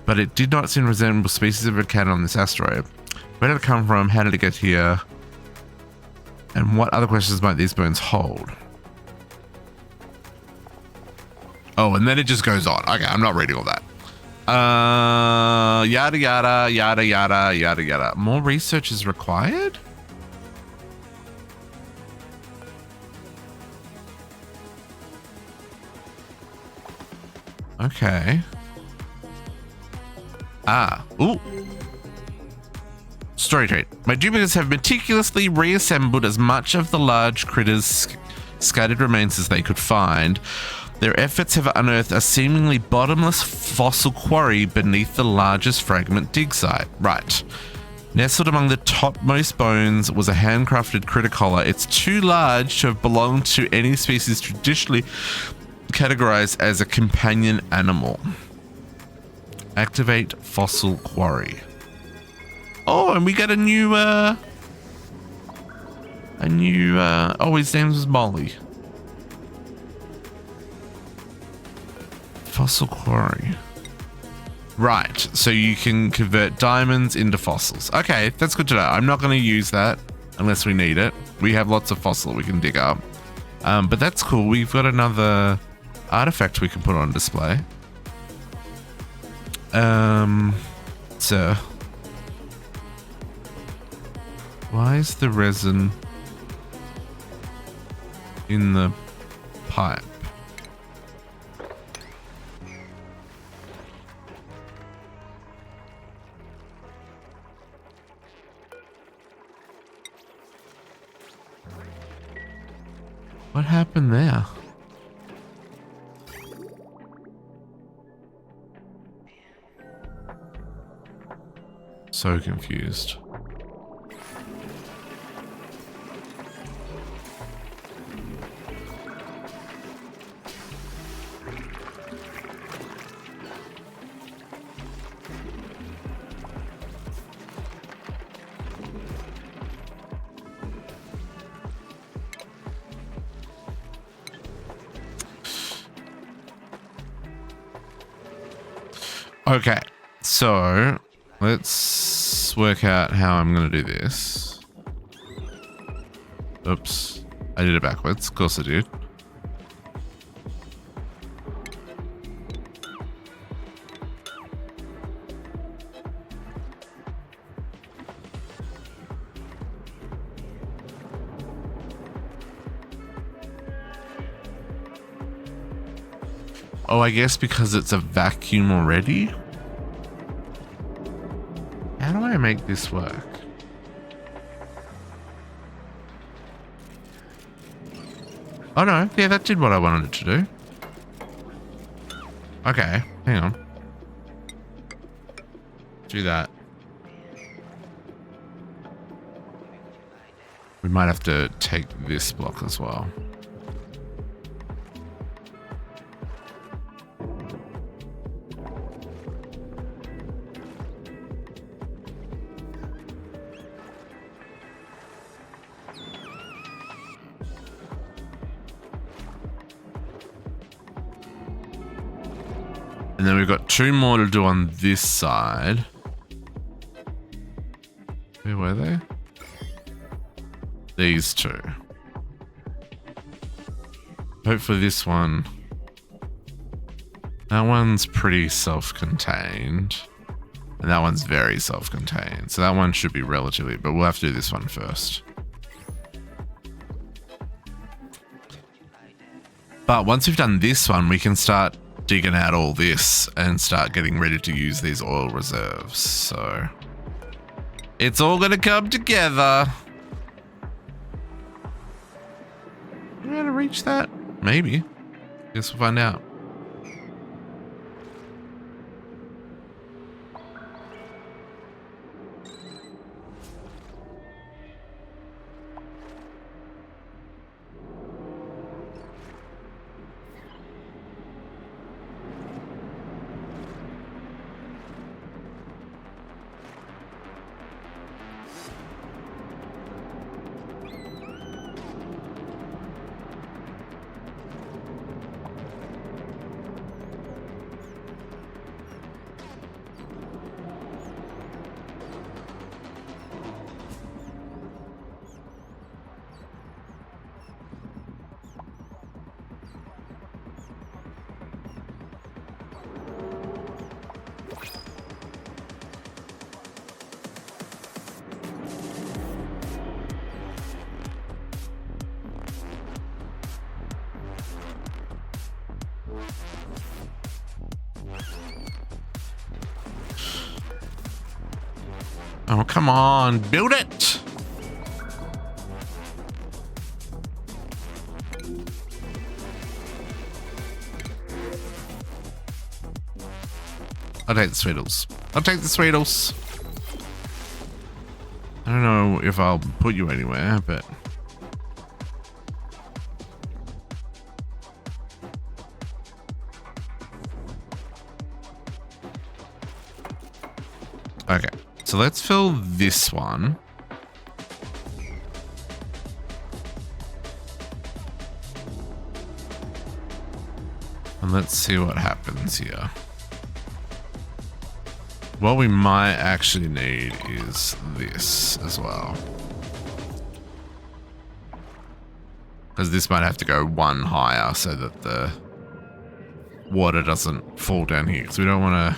But it did not seem to resemble species of a cat on this asteroid. Where did it come from? How did it get here? And what other questions might these bones hold? Oh, and then it just goes on. Okay, I'm not reading all that. Yada, yada, yada, yada, yada, yada. More research is required? Okay. Ooh. Story trait. My duplicates have meticulously reassembled as much of the large critters' scattered remains as they could find. Their efforts have unearthed a seemingly bottomless fossil quarry beneath the largest fragment dig site. Right. Nestled among the topmost bones was a handcrafted critter collar. It's too large to have belonged to any species traditionally categorized as a companion animal. Activate fossil quarry. Oh, and we get a new, oh, his name was Molly. Fossil quarry. Right, so you can convert diamonds into fossils. Okay, that's good to know. I'm not going to use that unless we need it. We have lots of fossil we can dig up. But that's cool. We've got another artifact we can put on display. So why is the resin in the pipe? What happened there? So confused. Okay, so let's work out how I'm going to do this. Oops, I did it backwards. Of course I did. Oh, I guess because it's a vacuum already? How do I make this work? Oh no, yeah, that did what I wanted it to do. Okay, hang on. Do that. We might have to take this block as well. And then we've got 2 more to do on this side. Where were they? These 2. Hopefully this one. That one's pretty self-contained. And that one's very self-contained. So that one should be relatively, but we'll have to do this one first. But once we've done this one, we can start digging out all this and start getting ready to use these oil reserves. So it's all gonna come together. Are we gonna reach that? Maybe. Guess we'll find out. Oh, come on, build it. I'll take the Sweetles. I'll take the Sweetles. I don't know if I'll put you anywhere, but... Okay, so let's fill this one. And let's see what happens here. What we might actually need is this as well. Because this might have to go one higher so that the water doesn't fall down here. Because we don't want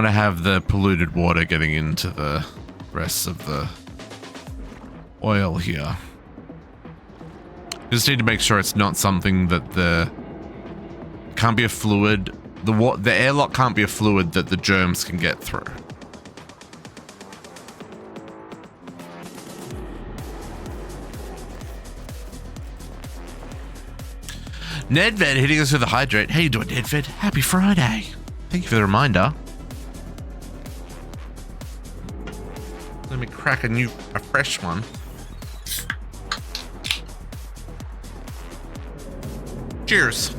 to have the polluted water getting into the rest of the oil here. Just need to make sure it's not something that can't be a fluid. The airlock can't be a fluid that the germs can get through. Nedved hitting us with a hydrate. How you doing, Nedved? Happy Friday. Thank you for the reminder. Let me crack a fresh one. Cheers.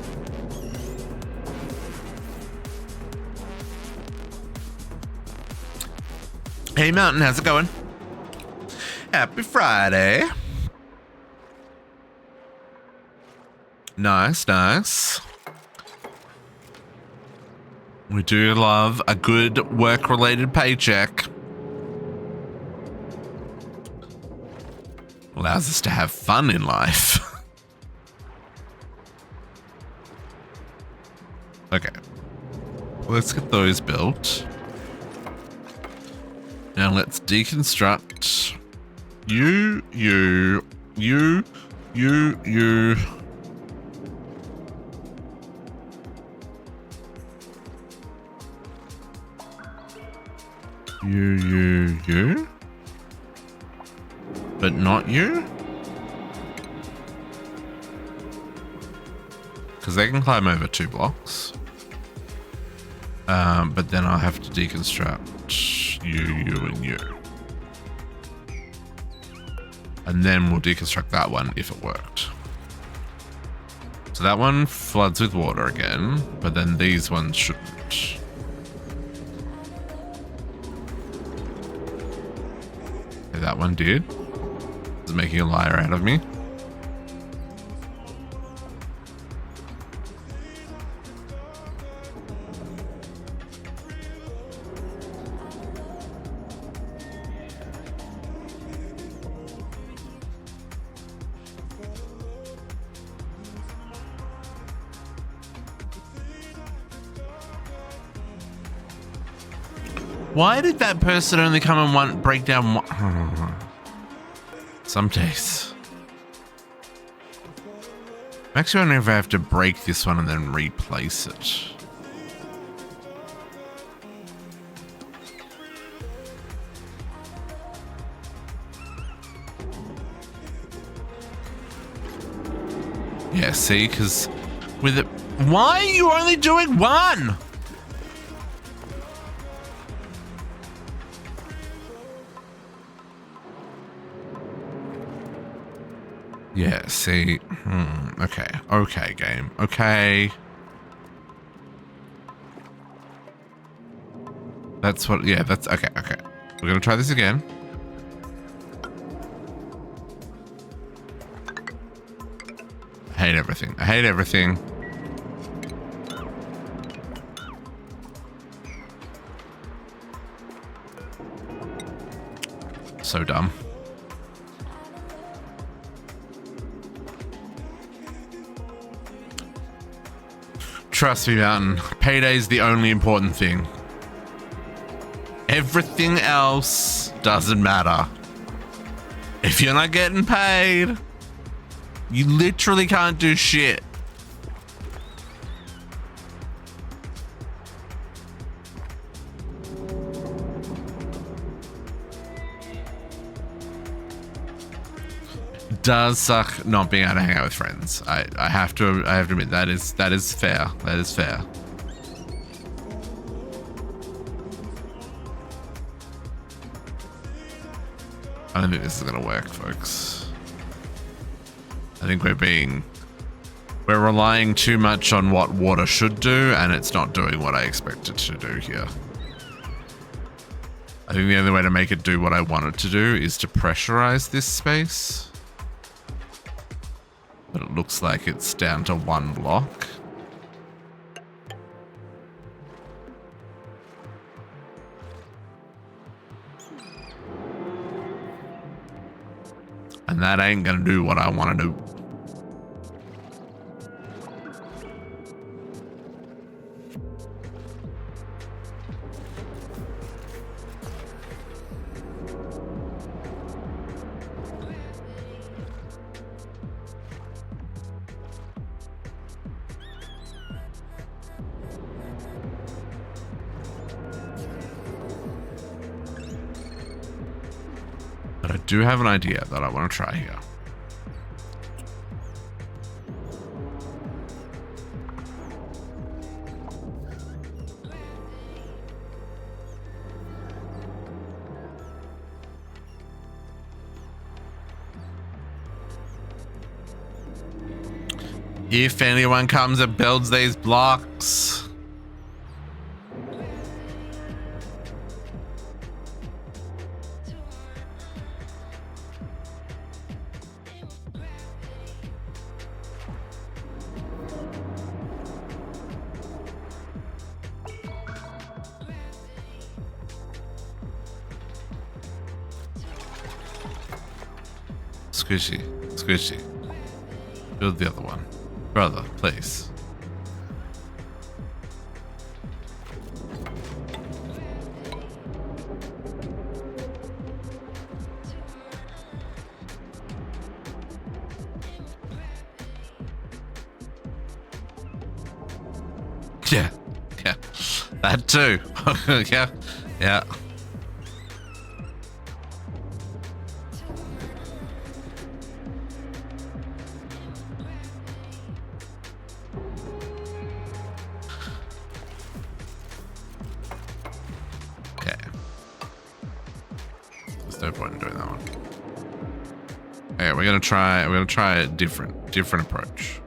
Hey Mountain, how's it going? Happy Friday. Nice, nice. We do love a good work-related paycheck. Allows us to have fun in life. Okay. Let's get those built. Now let's deconstruct you. You. But not you? Because they can climb over 2 blocks. But then I'll have to deconstruct you, and you. And then we'll deconstruct that one if it worked. So that one floods with water again, but then these ones shouldn't. Okay, that one did. Is making a liar out of me. Why did that person only come and break down one? Some days. I'm actually wondering if I have to break this one and then replace it. Yeah, see, because with it... Why are you only doing one? Yeah, see. Okay. Okay, game. Okay. That's what... Yeah, that's... Okay, okay. We're going to try this again. I hate everything. I hate everything. So dumb. Trust me, Mountain. Payday's the only important thing. Everything else doesn't matter. If you're not getting paid, you literally can't do shit. Does suck not being able to hang out with friends. I have to admit that is fair. That is fair. I don't think this is gonna work, folks. I think we're relying too much on what water should do, and it's not doing what I expect it to do here. I think the only way to make it do what I want it to do is to pressurize this space. But it looks like it's down to 1 block. And that ain't gonna do what I want to do. But I do have an idea that I want to try here. If anyone comes and builds these blocks. Squishy, squishy. Build the other one. Brother, please. Yeah, yeah. That too. Yeah, yeah. no point in doing that one. Okay, we're gonna try a different approach.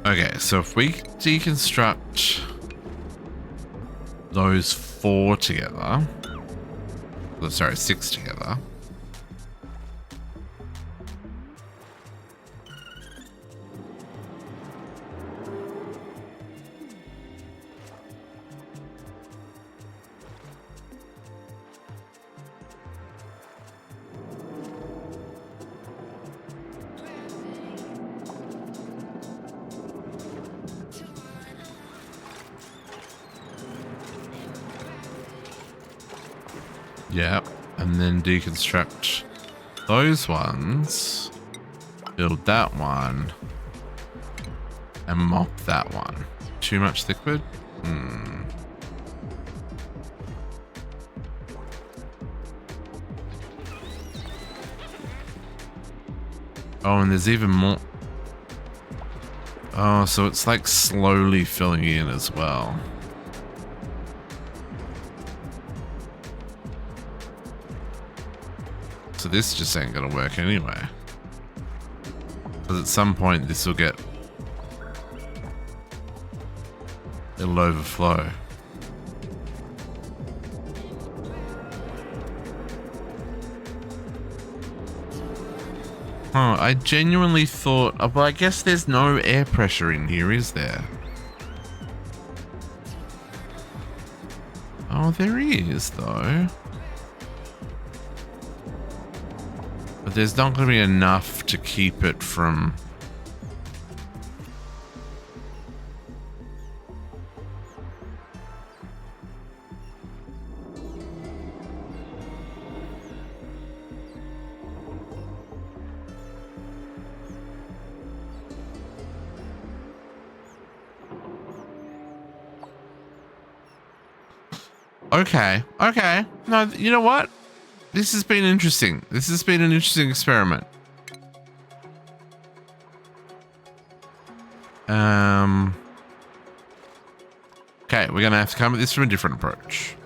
Okay, so if we deconstruct those 4 together, oh, sorry, 6 together. Yep, and then deconstruct those ones, build that one, and mop that one. Too much liquid? Oh, and there's even more. Oh, so it's like slowly filling in as well. So this just ain't gonna work anyway. Because at some point this will get... it'll overflow. Huh, I genuinely thought... well, I guess there's no air pressure in here, is there? Oh, there is, though. But there's not going to be enough to keep it from... Okay, okay. No, you know what? This has been interesting. This has been an interesting experiment. Okay, we're gonna have to come at this from a different approach.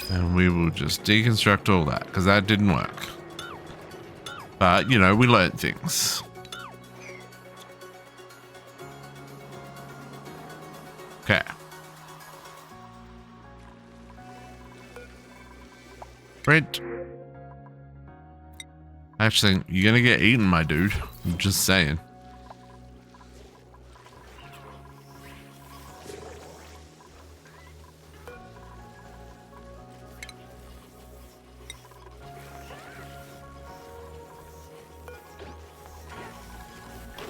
And we will just deconstruct all that, because that didn't work. But, you know, we learned things. Okay. Brent. Actually, you're gonna get eaten, my dude. I'm just saying.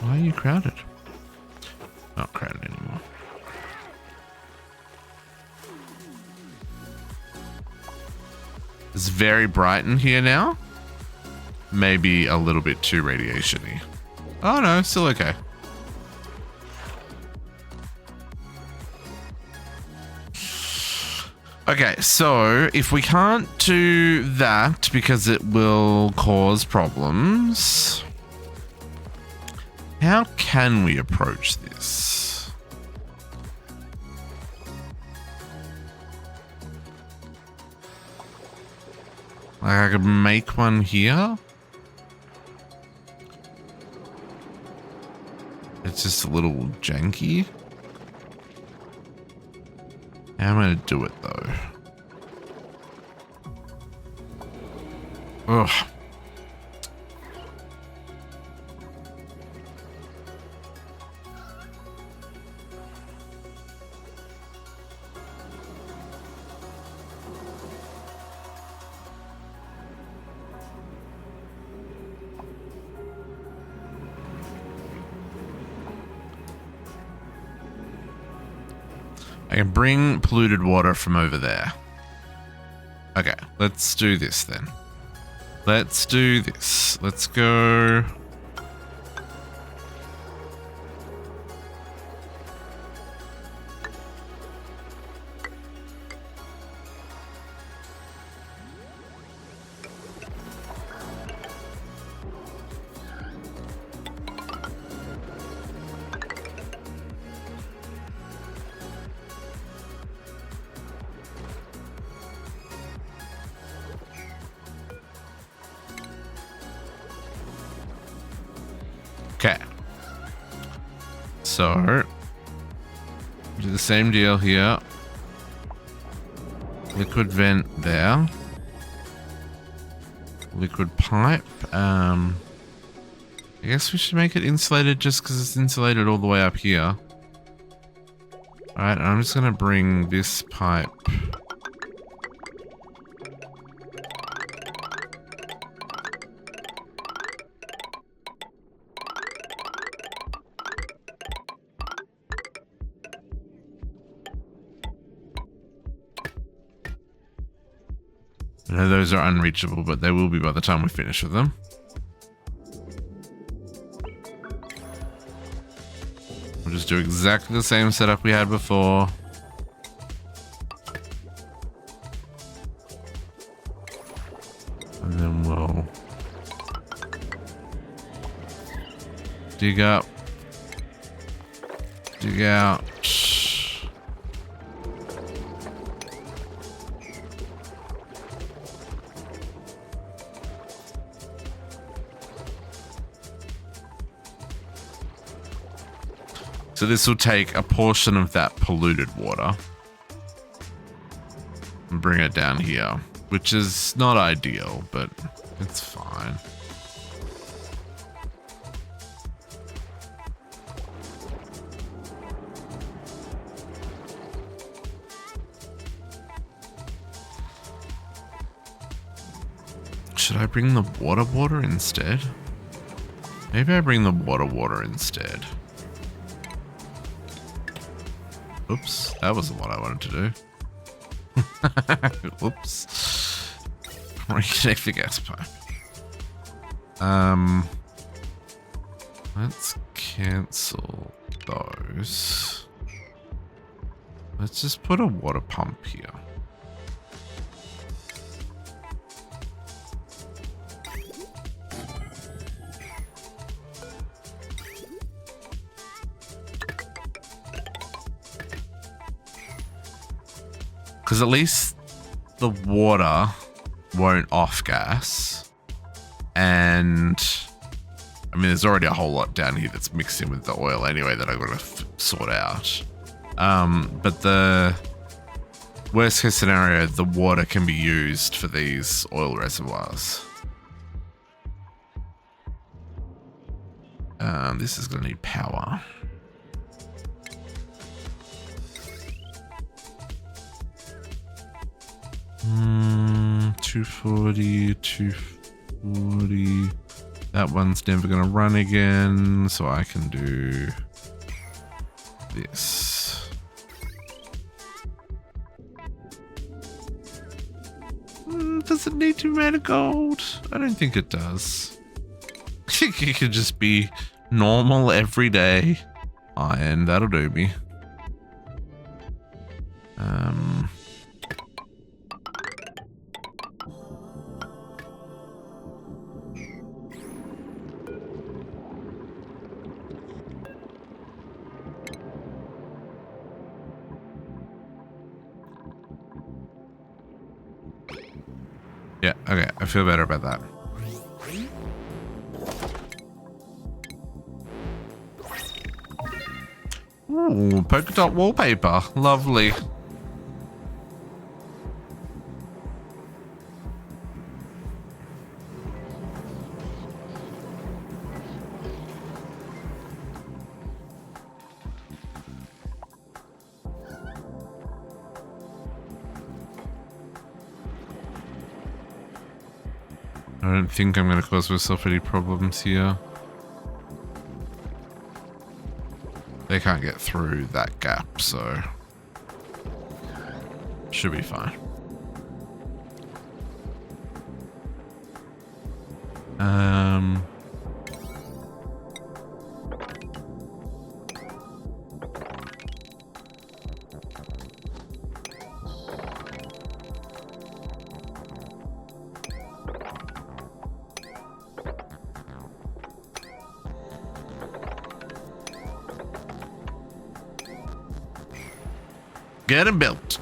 Why are you crowded? Not crowded anymore. It's very bright in here now. Maybe a little bit too radiation-y. Oh no, still okay. Okay, so if we can't do that because it will cause problems, how can we approach this? Like I could make one here. It's just a little janky. How am I going to do it though? Ugh. I can bring polluted water from over there. Okay, let's do this then. Let's do this. Let's go. So, do the same deal here. Liquid vent there. Liquid pipe. I guess we should make it insulated just because it's insulated all the way up here. Alright, I'm just going to bring this pipe. I know those are unreachable, but they will be by the time we finish with them. We'll just do exactly the same setup we had before. And then we'll dig up, dig out. So this will take a portion of that polluted water and bring it down here, which is not ideal, but it's fine. Should I bring the water instead? Maybe I bring the water instead. Oops, that wasn't what I wanted to do. Oops. Reconnect the gas pipe. Let's cancel those. Let's just put a water pump here. Because at least the water won't off gas. And I mean, there's already a whole lot down here that's mixed in with the oil anyway that I've got to sort out. But the worst case scenario, the water can be used for these oil reservoirs. This is going to need power. Hmm, 240, 240. That one's never going to run again, so I can do this. Does it need to be made of gold? I don't think it does. I think it could just be normal, everyday iron. That'll do me. Yeah, okay, I feel better about that. Ooh, polka dot wallpaper. Lovely. I don't think I'm going to cause myself any problems here. They can't get through that gap, so should be fine. Get it built.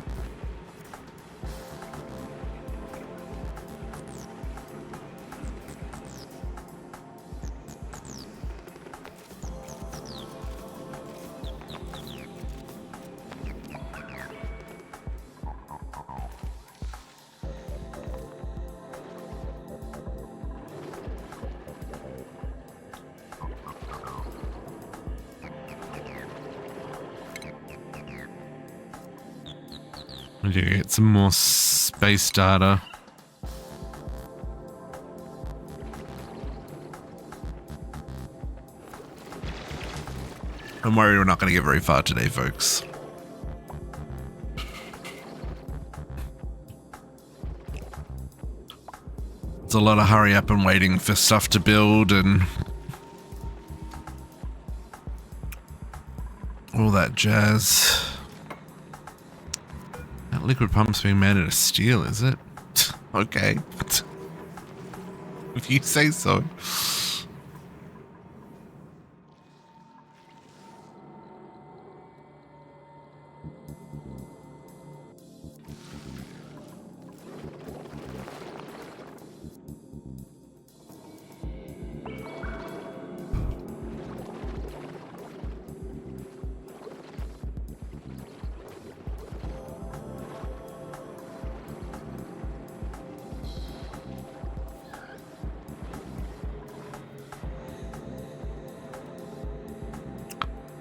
We need to get some more space data. I'm worried we're not going to get very far today, folks. It's a lot of hurry up and waiting for stuff to build and all that jazz. That liquid pump's being made out of steel, is it? Okay. If you say so.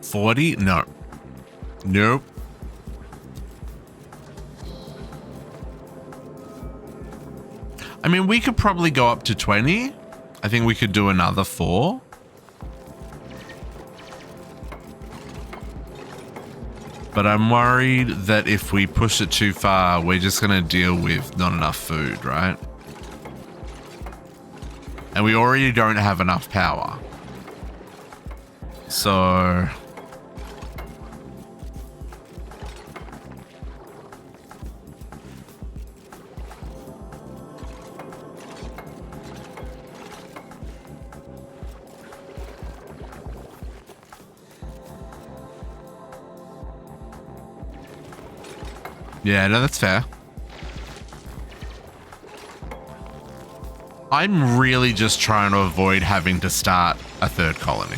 $40? No. Nope. I mean, we could probably go up to 20. I think we could do another 4. But I'm worried that if we push it too far, we're just going to deal with not enough food, right? And we already don't have enough power. So... yeah, no, that's fair. I'm really just trying to avoid having to start a third colony.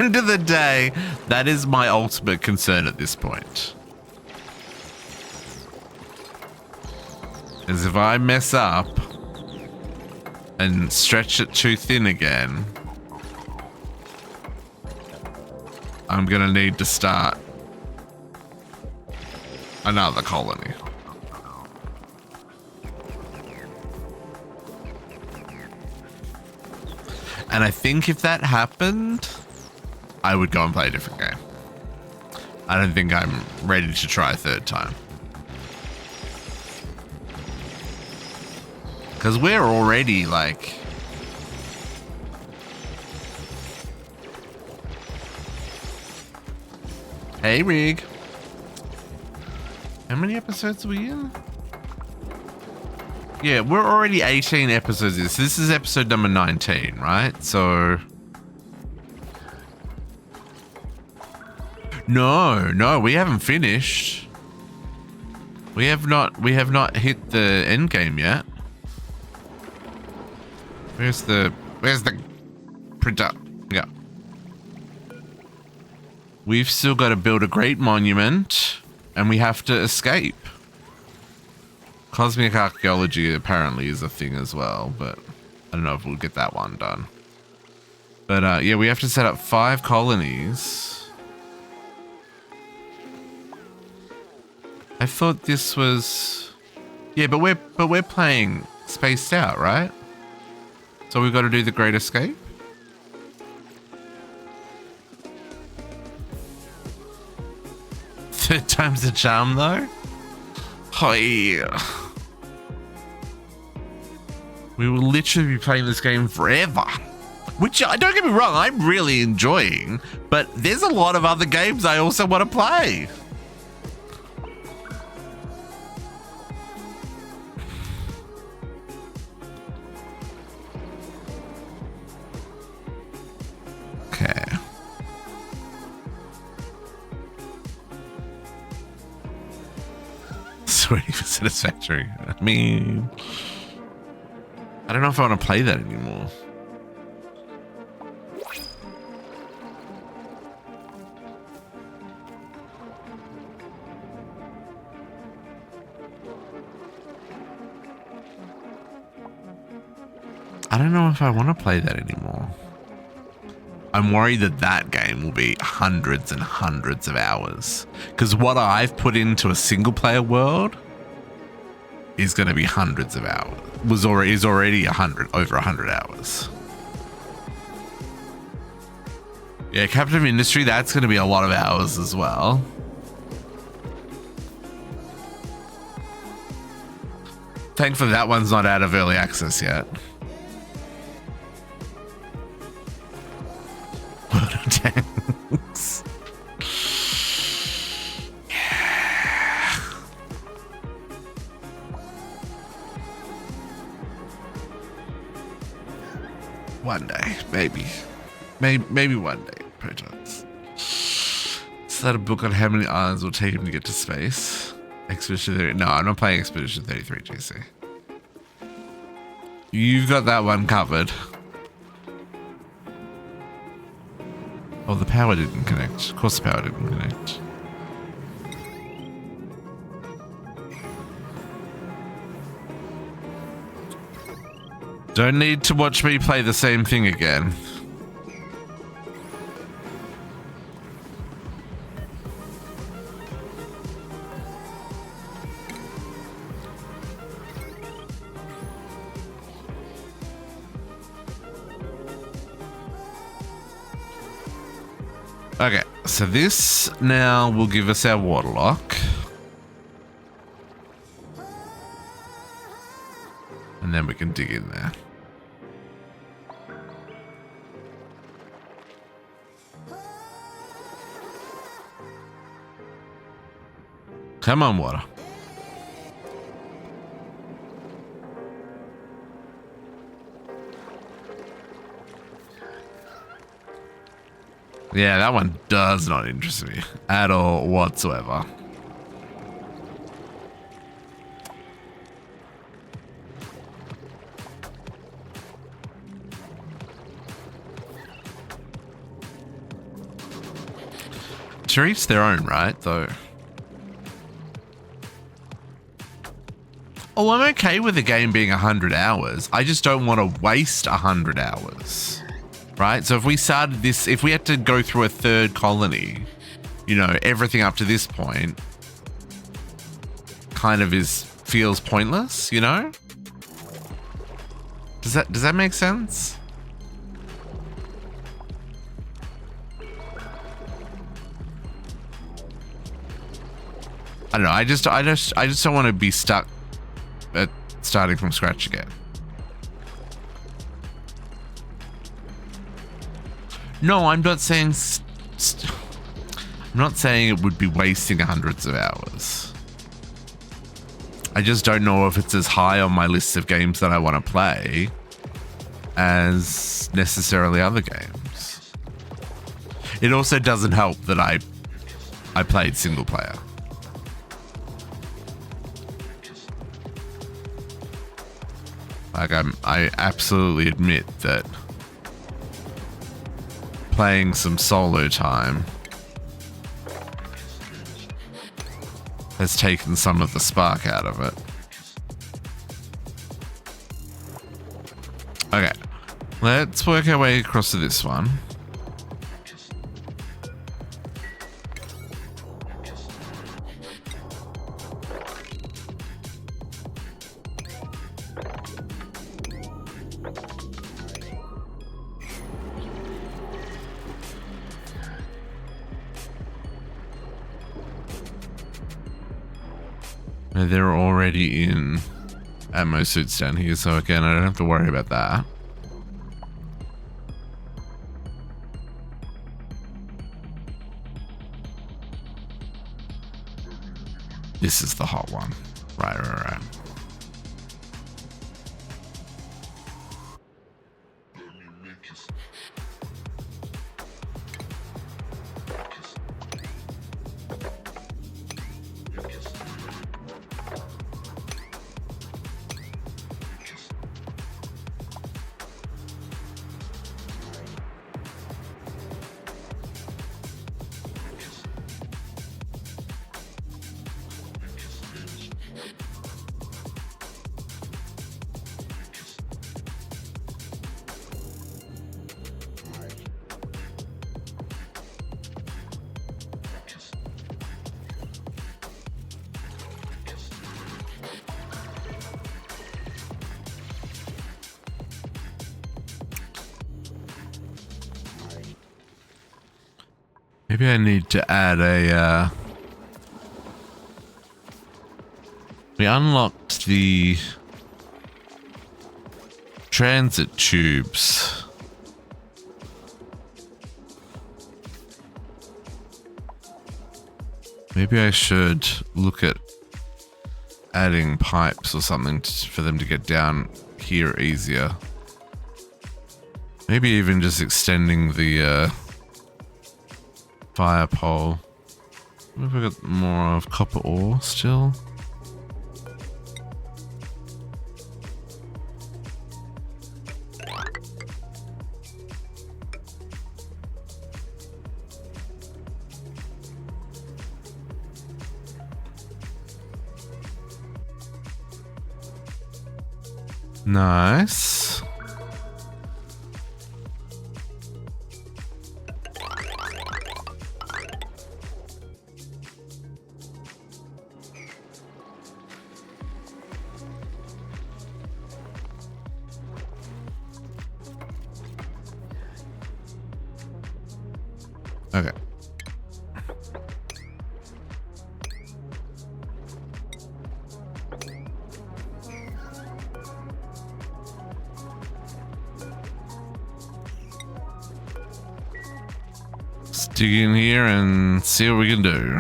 End of the day, that is my ultimate concern at this point. Is if I mess up and stretch it too thin again, I'm gonna need to start another colony. And I think if that happened, I would go and play a different game. I don't think I'm ready to try a third time. Because we're already like... Hey, Rig. How many episodes are we in? Yeah, we're already 18 episodes in. This is episode number 19, right? So... No, we haven't finished. We have not hit the end game yet. Where's the product? Yeah. We've still got to build a great monument, and we have to escape. Cosmic archaeology apparently is a thing as well, but I don't know if we'll get that one done. But yeah, we have to set up 5 colonies. I thought this was... yeah, but we're playing spaced out, right? So we've got to do the Great Escape? Third time's the charm, though? Oh, yeah. We will literally be playing this game forever. Which, don't get me wrong, I'm really enjoying. But there's a lot of other games I also want to play. Okay. Waiting for satisfactory. I mean, I don't know if I want to play that anymore. I don't know if I want to play that anymore. I'm worried that that game will be hundreds and hundreds of hours. Because what I've put into a single player world is going to be hundreds of hours. Is already over 100 hours. Yeah, Captain Industry, that's going to be a lot of hours as well. Thankfully, that one's not out of early access yet. World of Tanks. Yeah. One day, maybe. Maybe one day, perchance. Is that a book on how many islands will take him to get to space? Expedition 30. No, I'm not playing Expedition 33, GC. You've got that one covered. Oh, the power didn't connect. Of course the power didn't connect. Don't need to watch me play the same thing again. Okay, so this now will give us our water lock. And then we can dig in there. Come on, water. Yeah, that one does not interest me at all whatsoever. To each their own, right, though. Oh, I'm okay with the game being 100 hours. I just don't want to waste 100 hours. Right? So if we started this, if we had to go through a third colony, you know, everything up to this point kind of feels pointless, you know? Does that make sense? I don't know. I just don't want to be stuck at starting from scratch again. No, I'm not saying. I'm not saying it would be wasting hundreds of hours. I just don't know if it's as high on my list of games that I want to play as necessarily other games. It also doesn't help that I played single player. Like I absolutely admit that playing some solo time has taken some of the spark out of it. Okay, let's work our way across to this one. They're already in ammo suits down here, so again, I don't have to worry about that. This is the hot one. Right. Maybe I need to add a, we unlocked the transit tubes. Maybe I should look at adding pipes or something for them to get down here easier. Maybe even just extending the fire pole. What if I got more of copper ore still? Nice. Okay. Let's dig in here and see what we can do.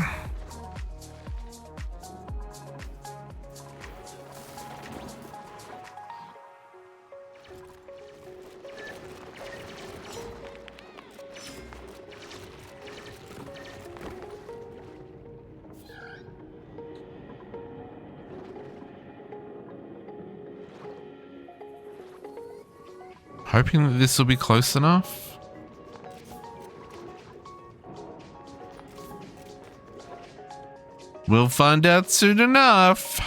Hoping that this will be close enough. We'll find out soon enough.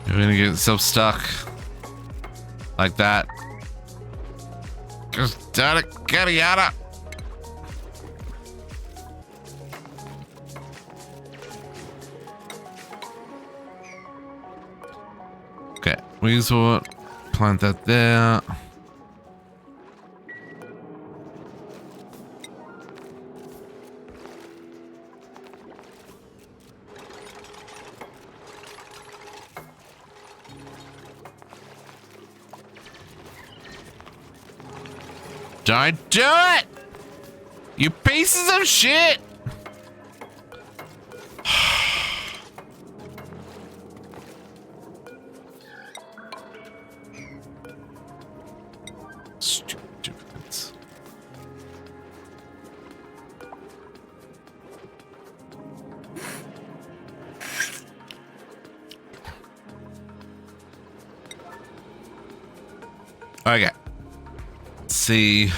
You're gonna get yourself stuck like that. Just get it out. Okay, weasel, plant that there. Don't do it! You pieces of shit! Stupids. Okay. See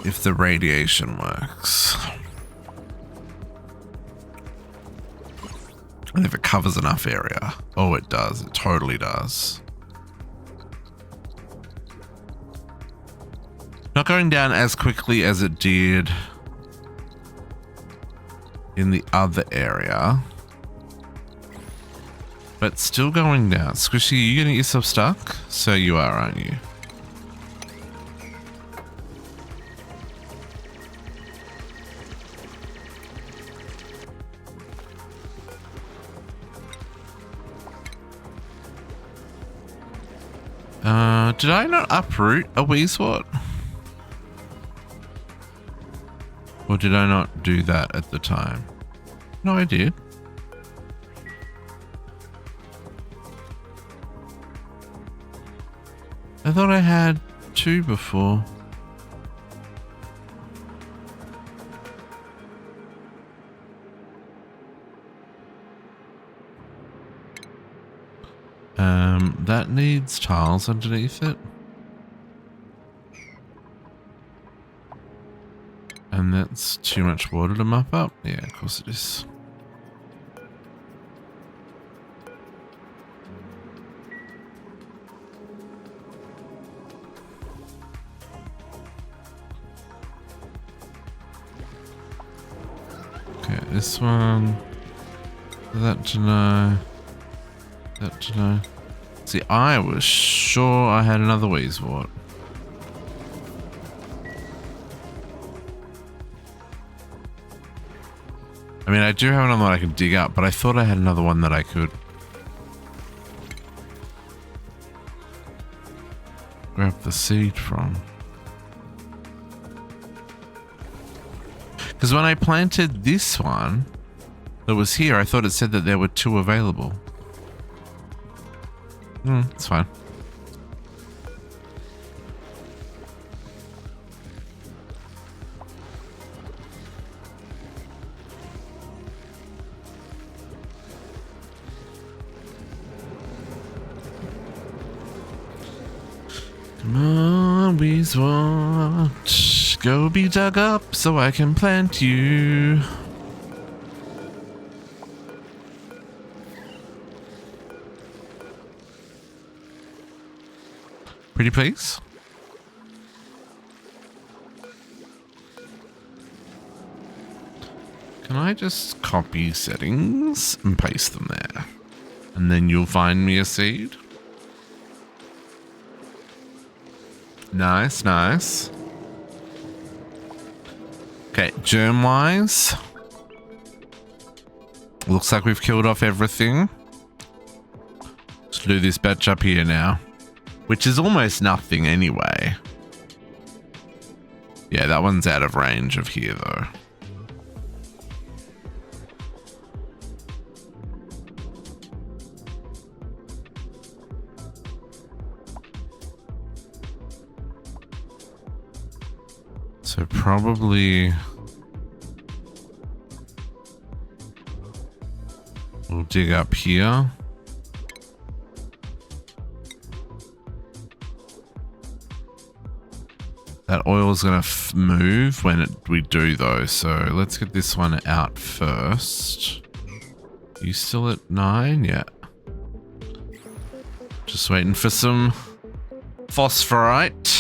if the radiation works and if it covers enough area. Oh, it does. It totally does. Not going down as quickly as it did in the other area, but still going down. Squishy, you gonna get yourself stuck? So you are, aren't you? Did I not uproot a Weezwort? Or did I not do that at the time? No, I did. I thought I had 2 before. That needs tiles underneath it. And that's too much water to mop up. Yeah, of course it is. Okay, this one. That to know. That to know. See, I was sure I had another Weezewort. I mean, I do have another one I can dig up, but I thought I had another one that I could grab the seed from. Because when I planted this one that was here, I thought it said that there were 2 available. It's fine. Come on, Weezewort, go be dug up so I can plant you. Pretty please. Can I just copy settings and paste them there? And then you'll find me a seed. Nice, nice. Okay, germ-wise. Looks like we've killed off everything. Let's do this batch up here now. Which is almost nothing anyway. Yeah, that one's out of range of here though. So probably we'll dig up here. That oil is going to move when we do though, so let's get this one out first. You still at 9? Yeah. Just waiting for some phosphorite.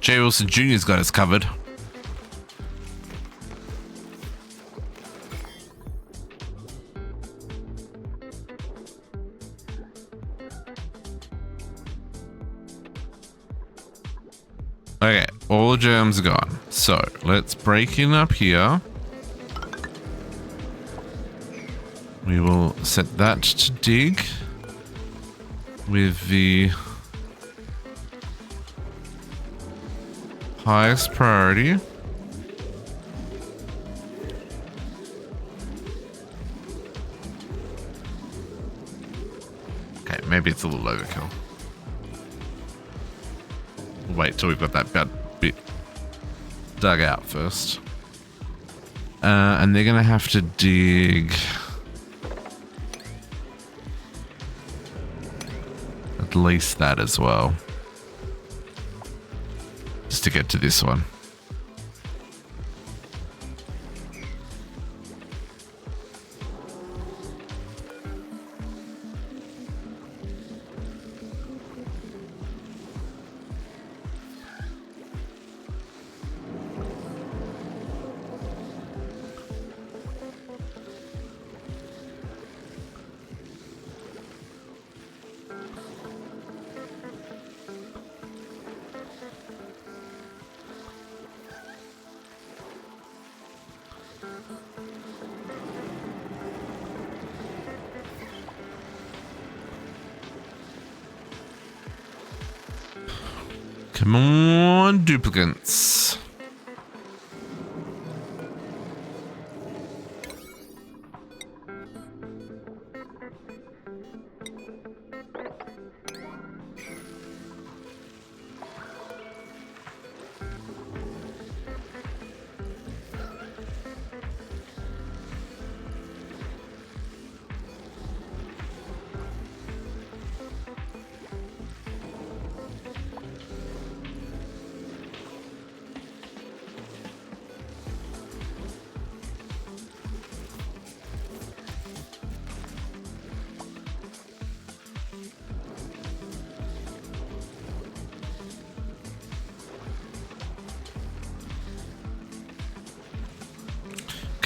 J. Wilson Jr.'s got us covered. Okay, all the germs are gone. So let's break in up here. We will set that to dig with the highest priority. Okay, maybe it's a little overkill. We'll wait till we've got that bit dug out first. And they're gonna have to dig at least that as well. Just to get to this one. Come on, duplicates.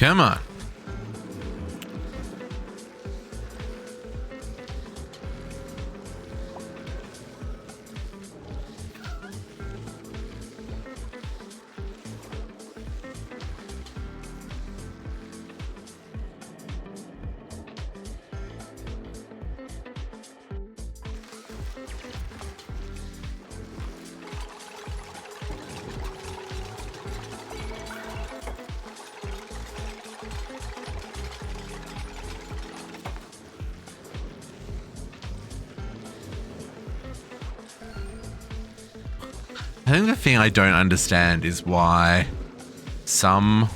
Come on. I think the thing I don't understand is why some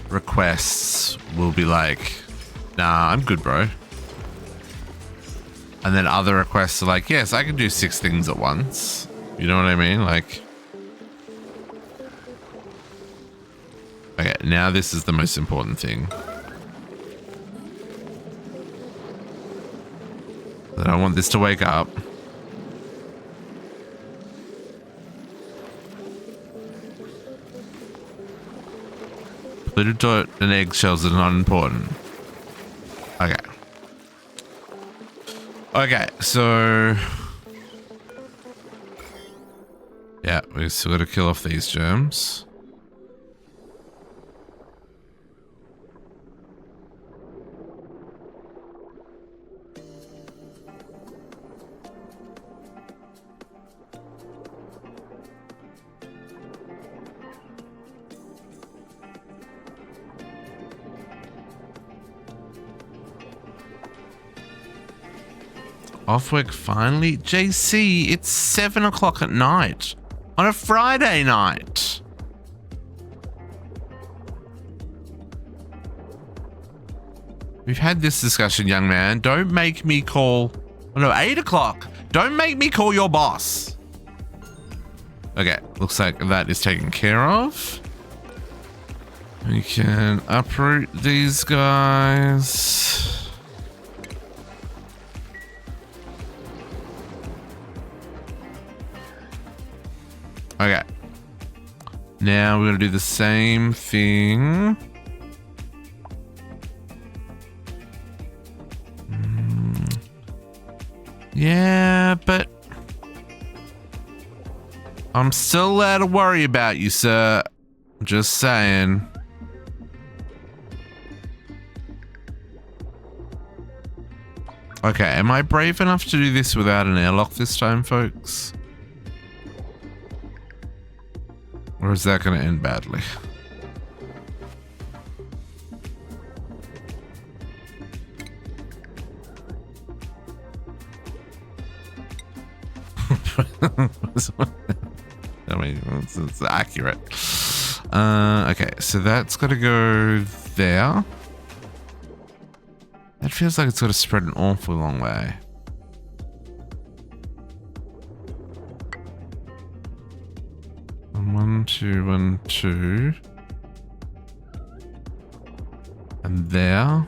requests will be like, nah, I'm good, bro. And then other requests are like, yes, I can do 6 things at once. You know what I mean? Like, okay, now this is the most important thing. That I want this to wake up. Little dirt and eggshells are not important. Okay. Okay, so... yeah, we still got to kill off these germs. Off work finally? JC, it's 7 o'clock at night on a Friday night. We've had this discussion, young man. Don't make me call... oh no, 8 o'clock. Don't make me call your boss. Okay, looks like that is taken care of. We can uproot these guys. Okay. Now we're going to do the same thing. Yeah, but I'm still allowed to worry about you, sir. Just saying. Okay, am I brave enough to do this without an airlock this time, folks? Or is that going to end badly? I mean, it's accurate. Okay, so that's got to go there. That feels like it's got to spread an awful long way. One, two, 1, 2. And there.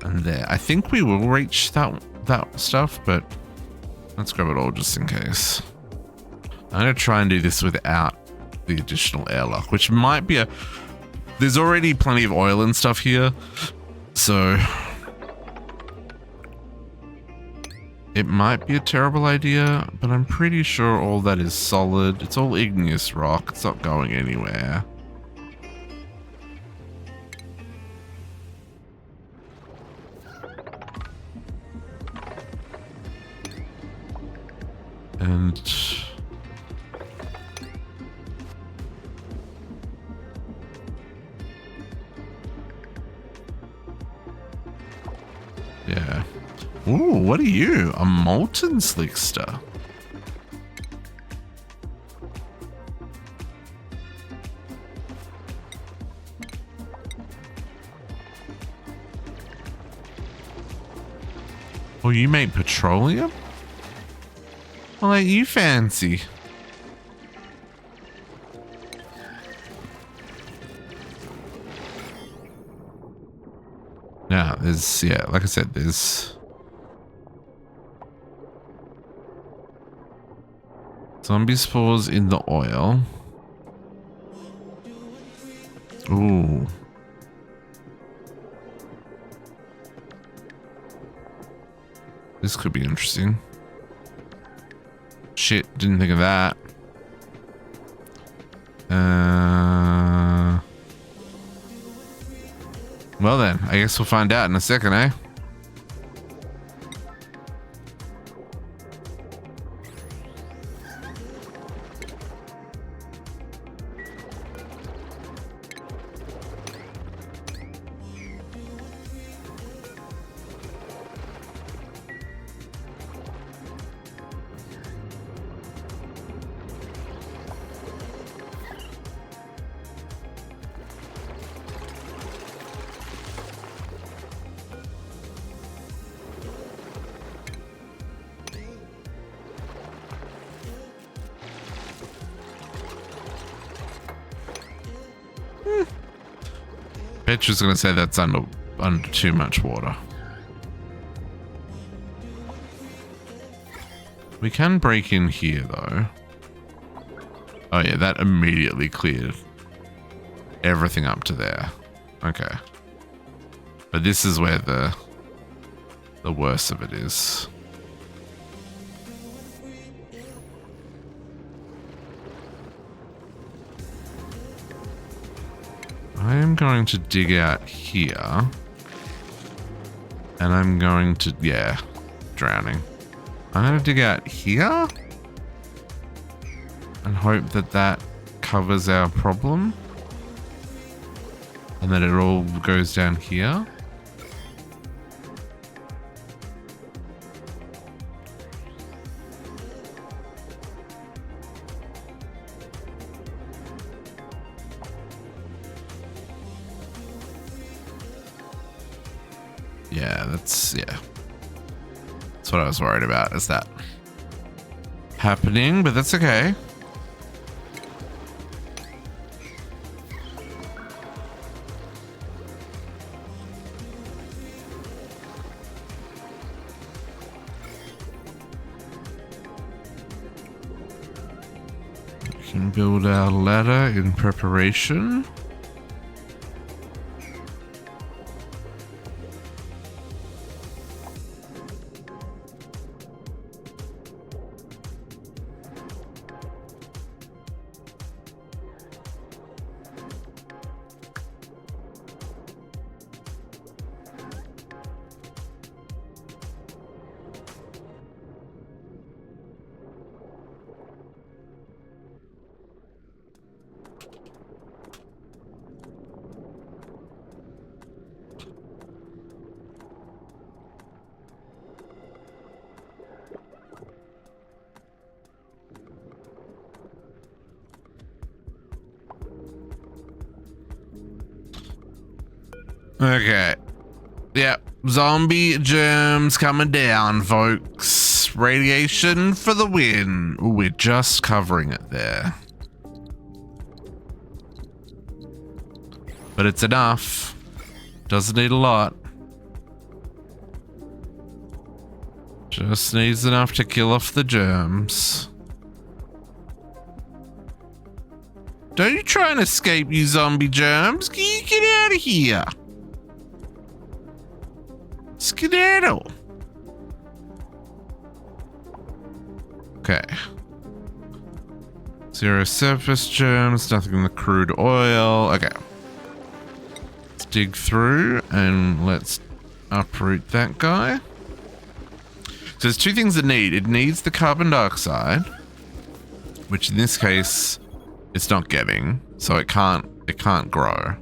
And there. I think we will reach that stuff, but let's grab it all just in case. I'm going to try and do this without the additional airlock, which might be there's already plenty of oil and stuff here, so it might be a terrible idea, but I'm pretty sure all that is solid. It's all igneous rock. It's not going anywhere. And yeah. Ooh, what are you? A molten slickster. Oh, you make petroleum? Well, ain't you fancy? Now, there's, yeah, like I said, there's... Zombie spores in the oil. Ooh. This could be interesting. Shit, didn't think of that. Well then, I guess we'll find out in a second, eh? Petra's gonna say that's under too much water. We can break in here though. Oh yeah, that immediately cleared everything up to there. Okay. But this is where the worst of it is. I am going to dig out here. And I'm going to, yeah, drowning. I'm going to dig out here. And hope that that covers our problem. And that it all goes down here. Yeah, that's what I was worried about, is that happening, but that's okay. We can build our ladder in preparation. Okay. Yep. Zombie germs coming down, folks. Radiation for the win. Ooh, we're just covering it there. But it's enough. Doesn't need a lot. Just needs enough to kill off the germs. Don't you try and escape, you zombie germs. Can you get out of here? Skedaddle. Okay. 0 surface germs, nothing in the crude oil. Okay. Let's dig through and let's uproot that guy. So there's two things it needs. It needs the carbon dioxide, which in this case it's not getting, so it can't grow.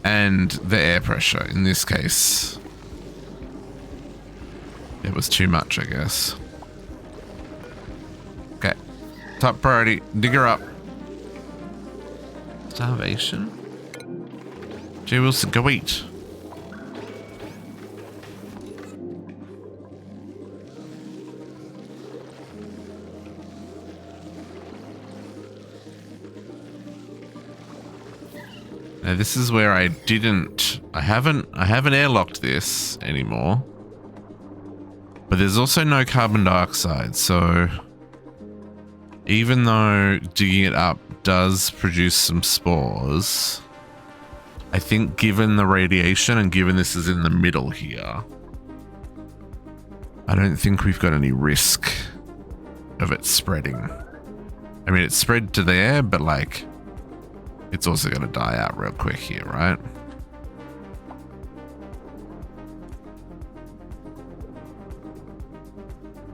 And the air pressure, in this case, it was too much, I guess. Okay, top priority, dig her up. Starvation? Jay Wilson, go eat. Now this is where I haven't airlocked this anymore. But there's also no carbon dioxide, so even though digging it up does produce some spores, I think given the radiation and given this is in the middle here, I don't think we've got any risk of it spreading. I mean, it's spread to there, but like, it's also going to die out real quick here, right?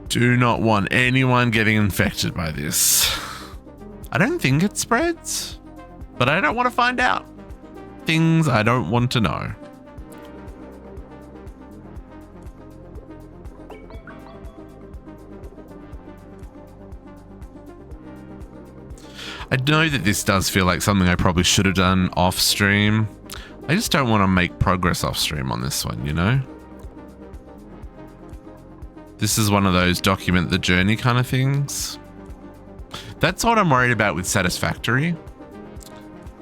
Do not want anyone getting infected by this. I don't think it spreads, but I don't want to find out. Things I don't want to know. I know that this does feel like something I probably should have done off stream. I just don't want to make progress off stream on this one, you know? This is one of those document the journey kind of things. That's what I'm worried about with Satisfactory.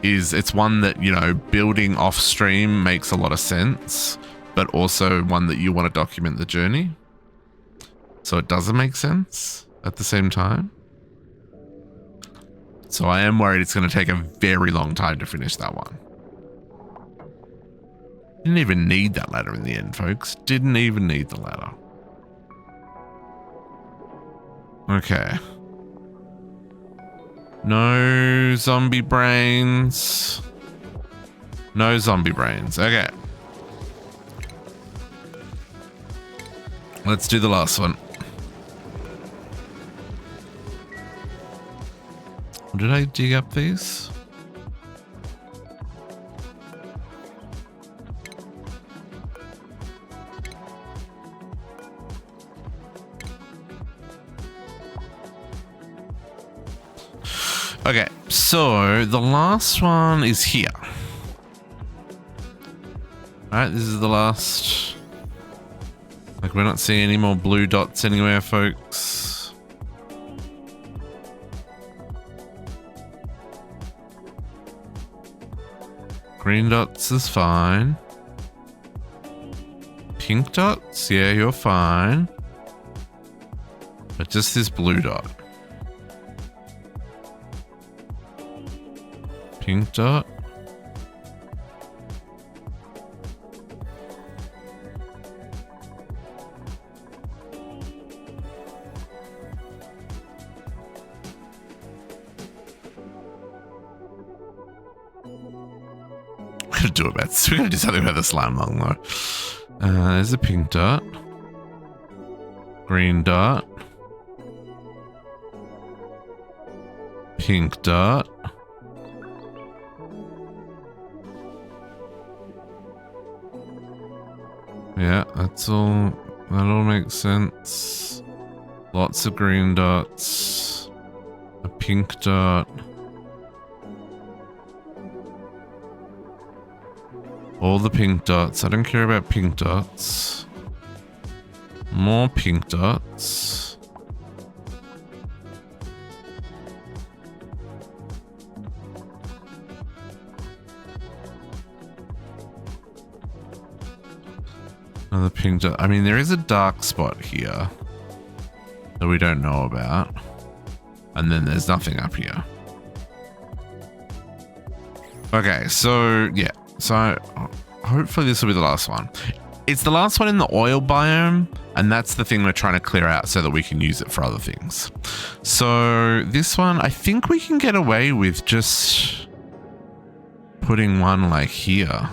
Is it's one that, you know, building off stream makes a lot of sense, but also one that you want to document the journey. So it doesn't make sense at the same time. So I am worried it's going to take a very long time to finish that one. Didn't even need that ladder in the end, folks. Didn't even need the ladder. Okay. No zombie brains. No zombie brains. Okay. Let's do the last one. Did I dig up these? Okay, so the last one is here. Alright, this is the last. Like, we're not seeing any more blue dots anywhere, folks. Green dots is fine. Pink dots, yeah, you're fine. But just this blue dot. Pink dot. We're gonna do something about the slime lung though. There's a pink dot. Green dot. Pink dot. Yeah, that all makes sense. Lots of green dots. A pink dot. All the pink dots. I don't care about pink dots. More pink dots. Another pink dot. I mean, there is a dark spot here that we don't know about. And then there's nothing up here. Okay, so yeah. So hopefully this will be the last one. It's the last one in the oil biome, and that's the thing we're trying to clear out so that we can use it for other things. So this one, I think we can get away with just putting one like here.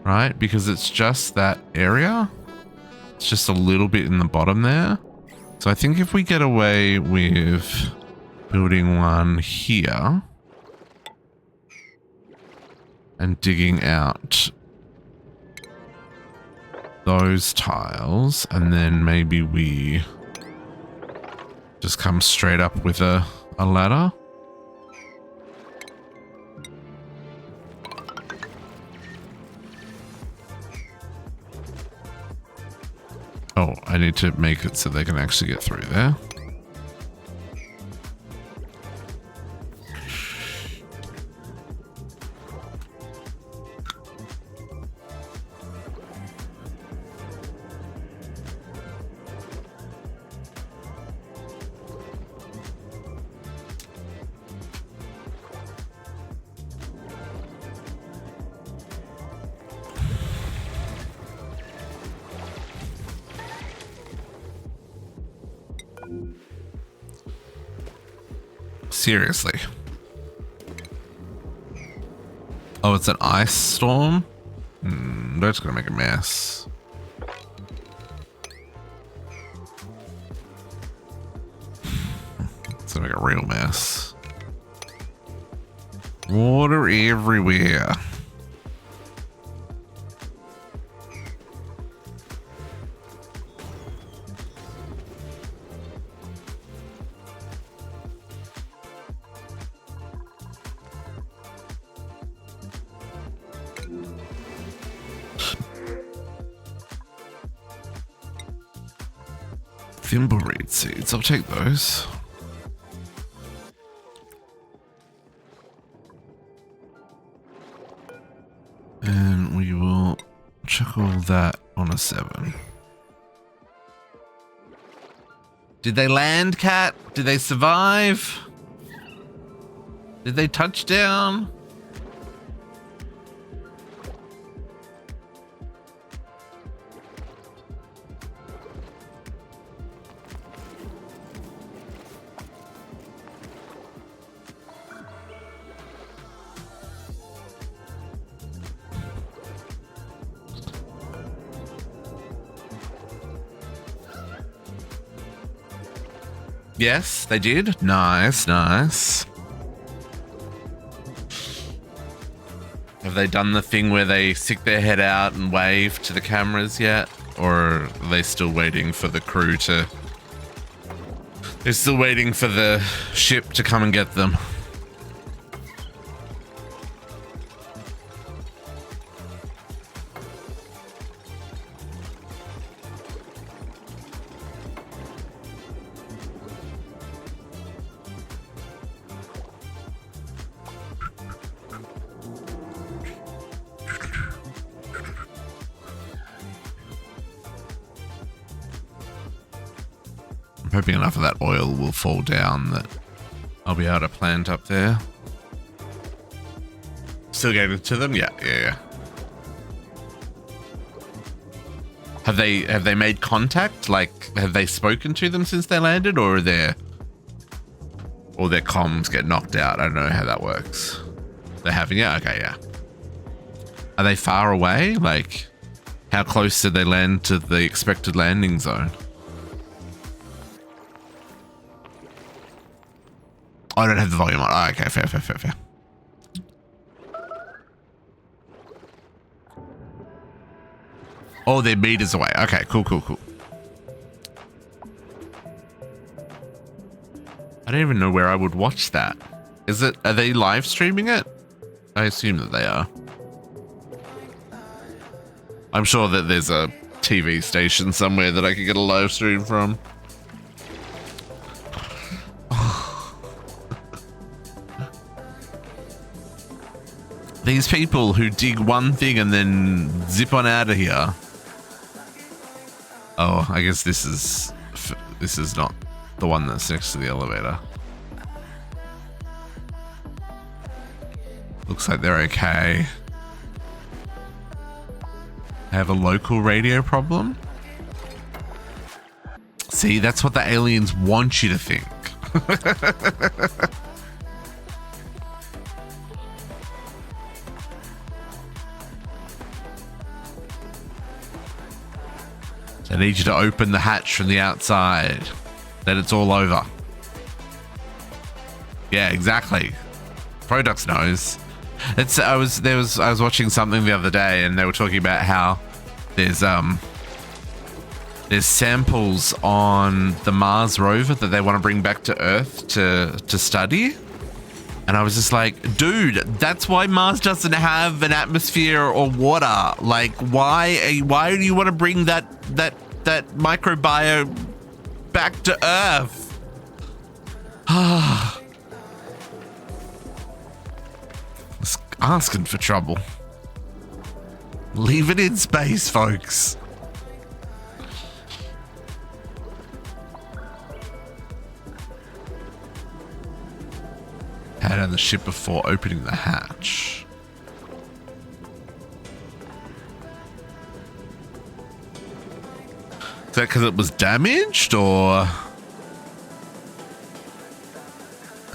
Right? Because it's just that area. It's just a little bit in the bottom there. So I think if we get away with building one here and digging out those tiles, and then maybe we just come straight up with a ladder. Oh, I need to make it so they can actually get through there. Seriously. Oh, it's an ice storm? That's gonna make a mess. It's gonna make a real mess. Water everywhere. Thimbleweed seeds, I'll take those. And we will chuckle that on a 7. Did they land, Cat? Did they survive? Did they touch down? Yes, they did. Nice, nice. Have they done the thing where they stick their head out and wave to the cameras yet? Or are they still waiting for the crew to... They're still waiting for the ship to come and get them. I'm hoping enough of that oil will fall down that I'll be able to plant up there. Still getting to them? Yeah. Have they made contact? Like, have they spoken to them since they landed, or their comms get knocked out? I don't know how that works. They're having it? Okay, yeah. Are they far away? Like, how close did they land to the expected landing zone? I don't have the volume on. Oh, okay, fair. Oh, they're meters away. Okay, cool. I don't even know where I would watch that. Are they live streaming it? I assume that they are. I'm sure that there's a TV station somewhere that I could get a live stream from. These people who dig one thing and then zip on out of here. Oh, I guess this is not the one that's next to the elevator. Looks like they're okay. I have a local radio problem. See, that's what the aliens want you to think. I need you to open the hatch from the outside. Then it's all over. Yeah, exactly. Produx knows. I was watching something the other day, and they were talking about how there's samples on the Mars rover that they want to bring back to Earth to study. And I was just like, dude, that's why Mars doesn't have an atmosphere or water. Like, why do you want to bring that microbiome back to Earth? It's asking for trouble. Leave it in space, folks. Had on the ship before opening the hatch. Is that because it was damaged, or?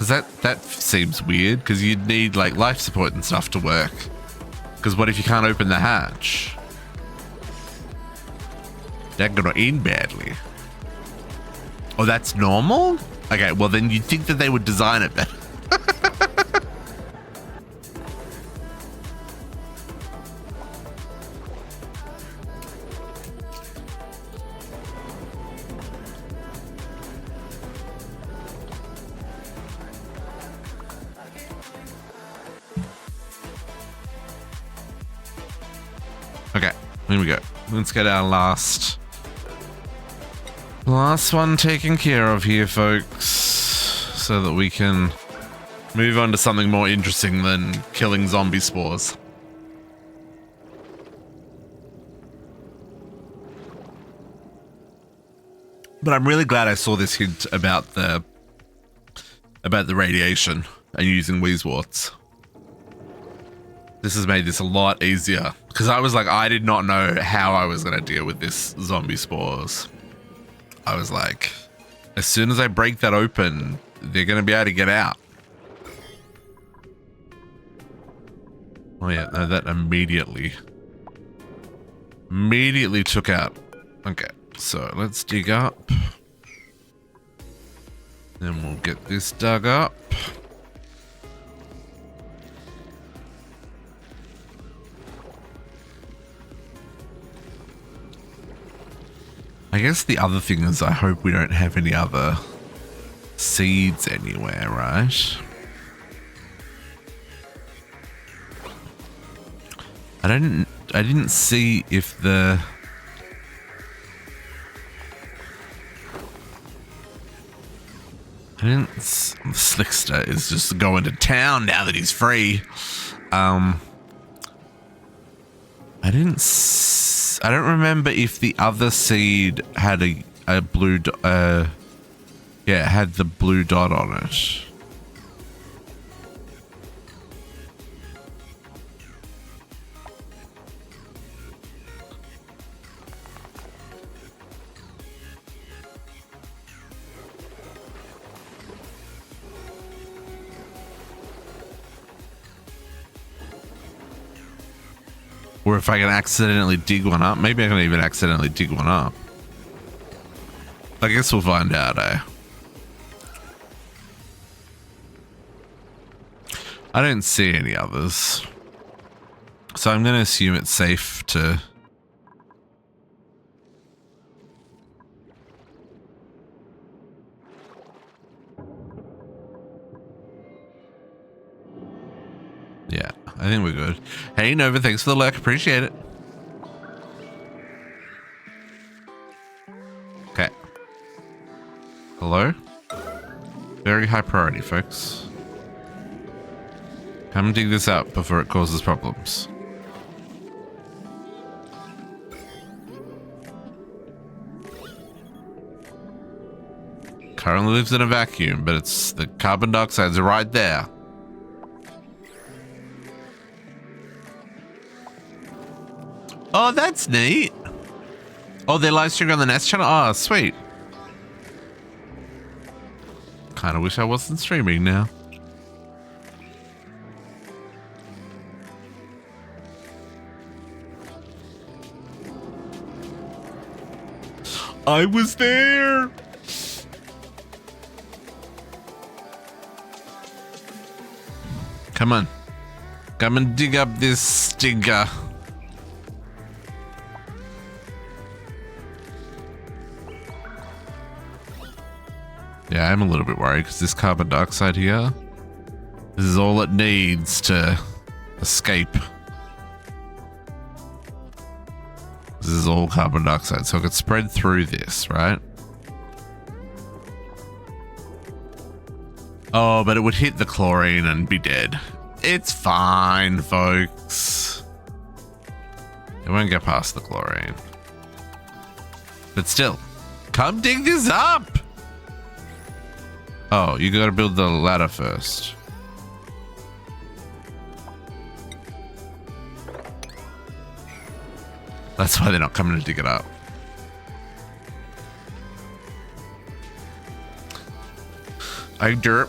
Because that seems weird, because you'd need like life support and stuff to work. Because what if you can't open the hatch? They're gonna end badly. Oh, that's normal? Okay, well then you'd think that they would design it better. Okay, here we go. Let's get our last one taken care of here, folks, so that we can move on to something more interesting than killing zombie spores. But I'm really glad I saw this hint about the radiation and using Weezewarts. This has made this a lot easier, because I was like, I did not know how I was going to deal with this zombie spores. I was like, as soon as I break that open, they're going to be able to get out. Oh yeah, no, that immediately took out. Okay, so let's dig up. Then we'll get this dug up. I guess the other thing is I hope we don't have any other seeds anywhere, right? I didn't see if the Slickster is just going to town now that he's free. I don't remember if the other seed had a blue yeah, it had the blue dot on it. Or if I can accidentally dig one up. Maybe I can even accidentally dig one up. I guess we'll find out, eh? I don't see any others. So I'm going to assume it's safe to... Yeah, I think we're good. Hey, Nova, thanks for the lurk. Appreciate it. Okay. Hello? Very high priority, folks. Come and dig this up before it causes problems. Currently lives in a vacuum, but it's the carbon dioxide's right there. Oh, that's neat. Oh, they're live streaming on the Nest channel? Oh, sweet. Kind of wish I wasn't streaming now. I was there. Come on. Come and dig up this stinker. Yeah, I'm a little bit worried because this carbon dioxide here, this is all it needs to escape. This is all carbon dioxide, so it could spread through this, right? Oh, but it would hit the chlorine and be dead. It's fine, folks. It won't get past the chlorine. But still, come dig this up! Oh, you gotta build the ladder first. That's why they're not coming to dig it up. I derp.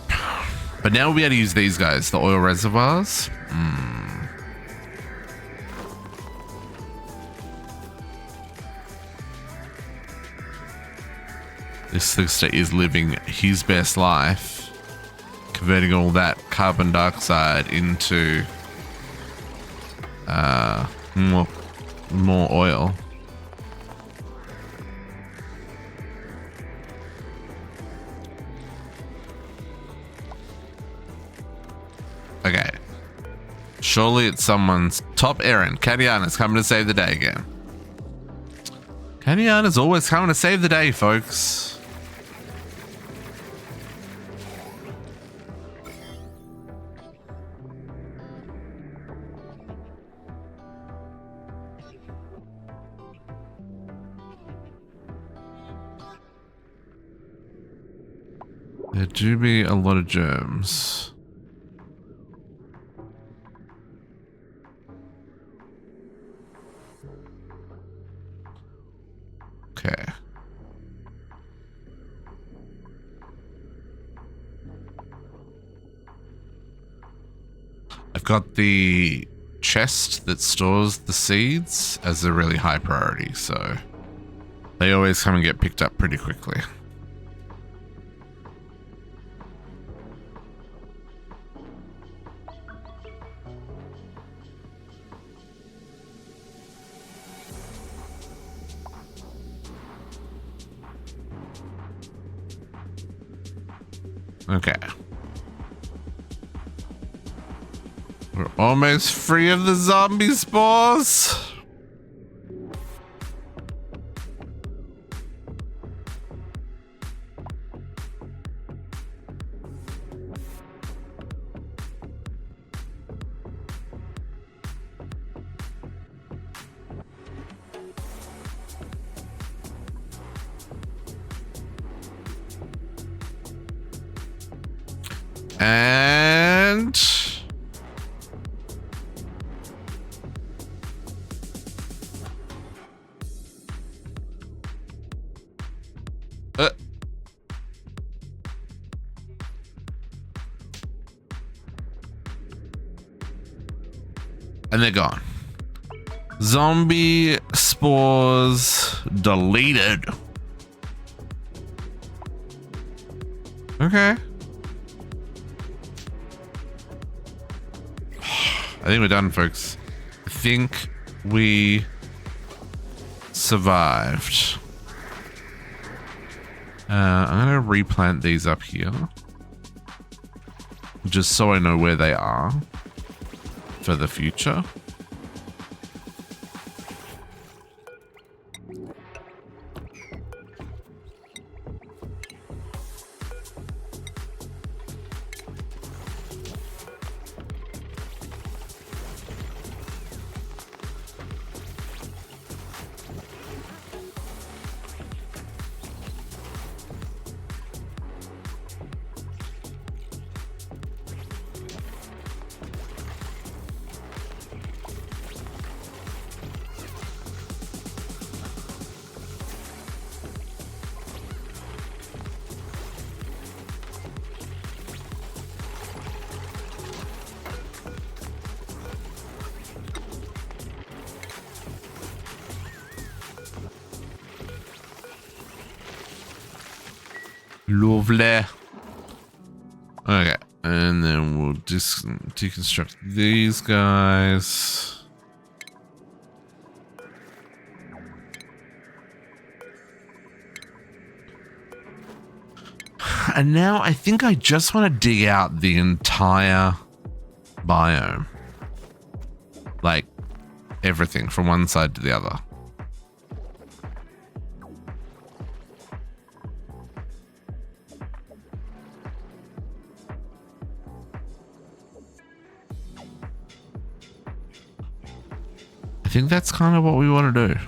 But now we'll be able to use these guys, the oil reservoirs. This sister is living his best life, converting all that carbon dioxide into more oil. Okay. Surely it's someone's top errand. Katiana's coming to save the day again. Katiana's always coming to save the day, folks. There do be a lot of germs. Okay. I've got the chest that stores the seeds as a really high priority, so they always come and get picked up pretty quickly. Okay. We're almost free of the zombie spores. And they're gone. Zombie spores deleted. Okay. I think we're done, folks. I think we survived. I'm going to replant these up here, just so I know where they are for the future. Lovely. Okay, and then we'll deconstruct these guys. And now I think I just want to dig out the entire biome. Like everything from one side to the other. I think that's kind of what we want to do.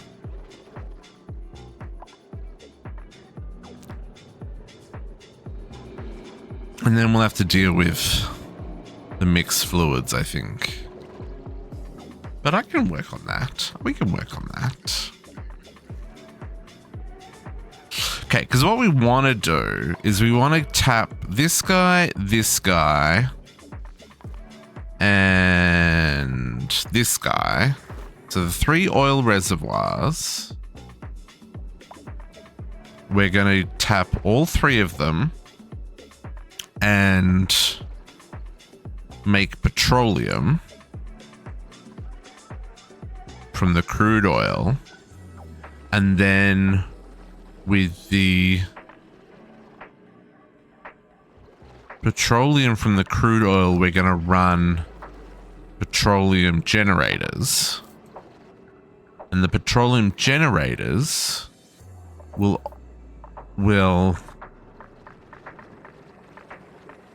And then we'll have to deal with the mixed fluids, I think. But I can work on that. We can work on that. Okay, because what we want to do is we want to tap this guy, and this guy. So the 3 oil reservoirs. We're going to tap all 3 of them and make petroleum from the crude oil. And then with the petroleum from the crude oil, we're going to run petroleum generators. And the petroleum generators will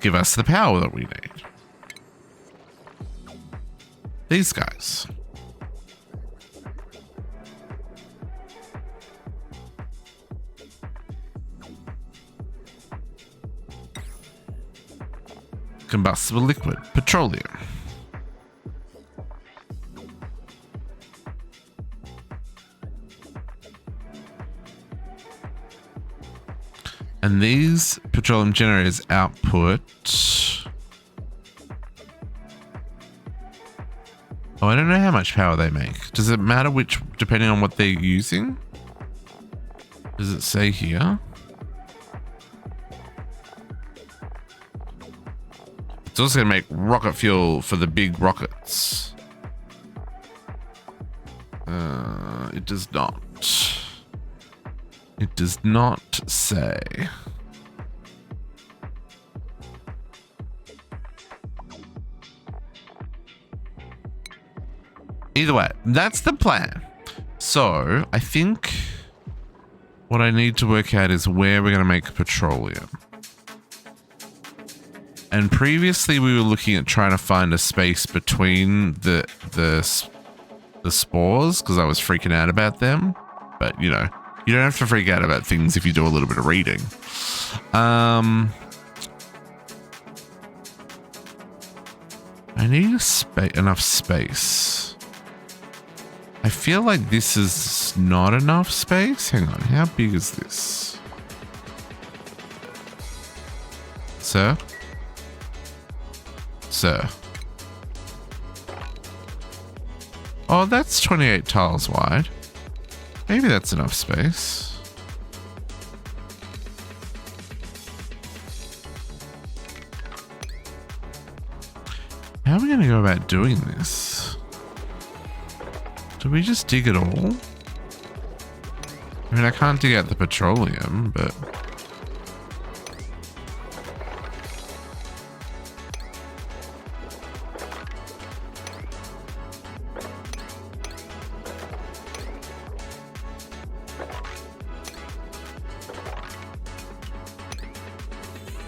give us the power that we need. These guys. Combustible liquid, petroleum. And these petroleum generators output... Oh, I don't know how much power they make. Does it matter which, depending on what they're using? Does it say here? It's also going to make rocket fuel for the big rockets. It does not. It does not say. Either way, that's the plan. So I think what I need to work out is where we're going to make petroleum. And previously we were looking at trying to find a space between the spores, because I was freaking out about them. But, you know, you don't have to freak out about things if you do a little bit of reading. I need enough space. I feel like this is not enough space. Hang on, how big is this? Sir? Sir. Oh, that's 28 tiles wide. Maybe that's enough space. How are we going to go about doing this? Do we just dig it all? I mean, I can't dig out the petroleum, but...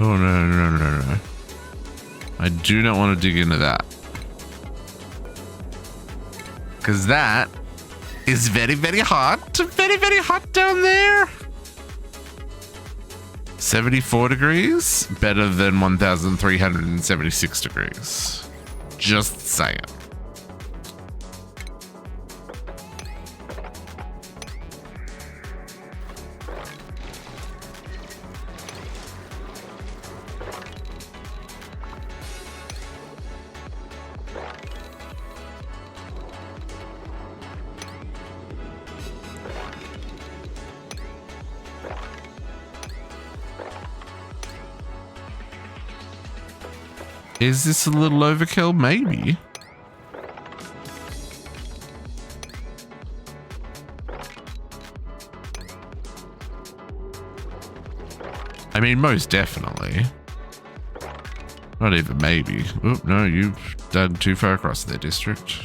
Oh, no. I do not want to dig into that. Because that is very, very hot. Very, very hot down there. 74 degrees. Better than 1,376 degrees. Just saying. Is this a little overkill? Maybe. I mean, most definitely. Not even maybe. Oh, no, you've done too far across their district.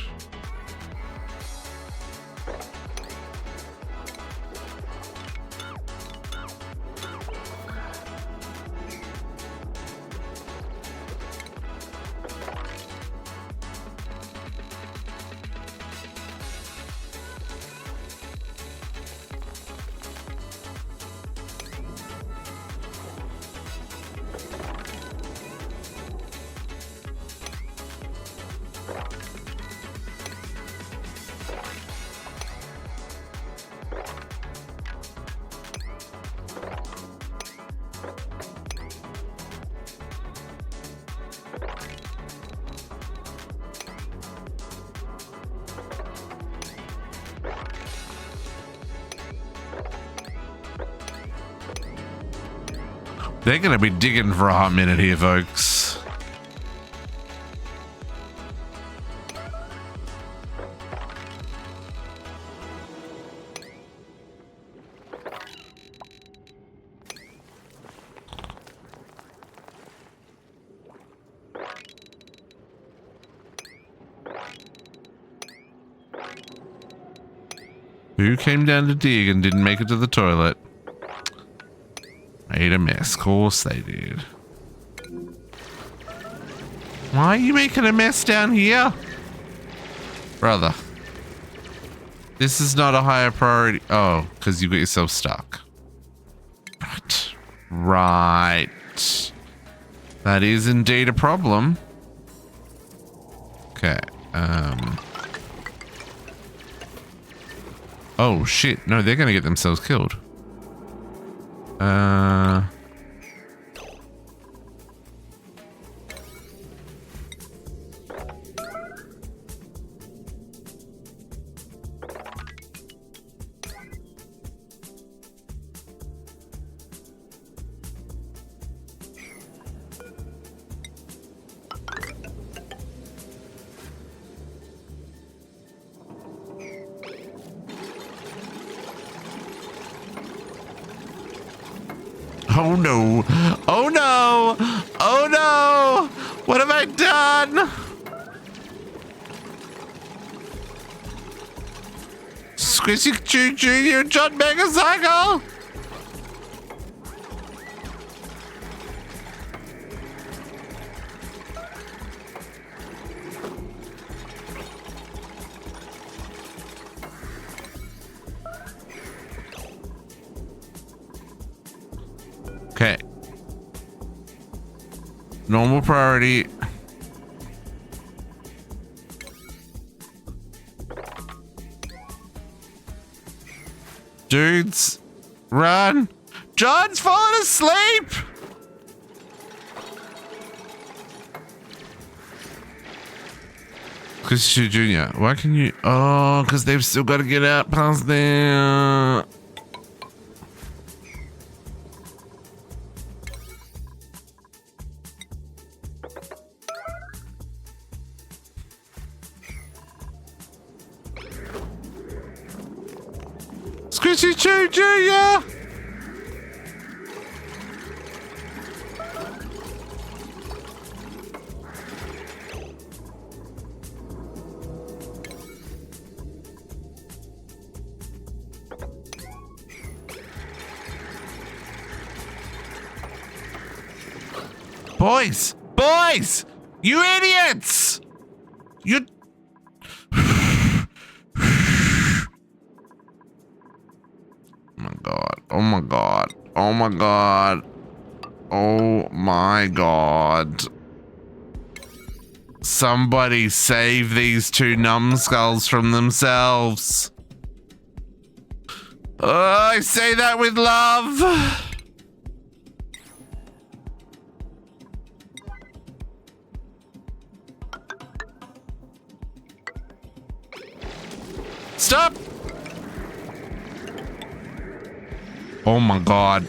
They're going to be digging for a hot minute here, folks. Who came down to dig and didn't make it to the toilet? Made a mess. Of course they did. Why are you making a mess down here? Brother. This is not a higher priority. Oh, because you got yourself stuck. Right. Right. That is indeed a problem. Okay. Oh, shit. No, they're going to get themselves killed. Oh no! Oh no! Oh no! What have I done? Squishy Choo Jr. John Megacycle! Okay. Normal priority. Dudes, run. John's falling asleep. Chris Jr. Why can you? Oh, because they've still got to get out past there. Squishy Choo Jr. Boys! Boys! You idiots! You... Oh my god. Oh my god. Oh my god. Somebody save these two numbskulls from themselves. Oh, I say that with love. Stop! Oh my god.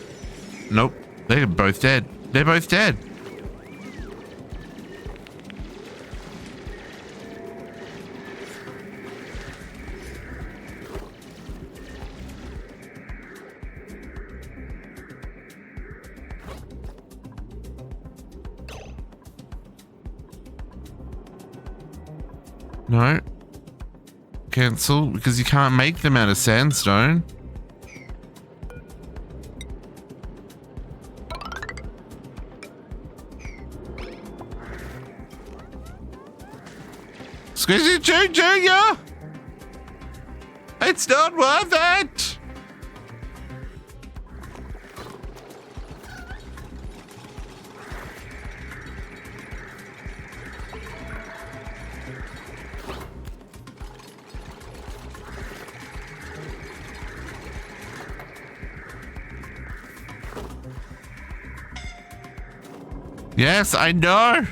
Nope. They're both dead. They're both dead. No. Cancel, because you can't make them out of sandstone. Squishy Choo Jr. It's not worth it. Yes, I know.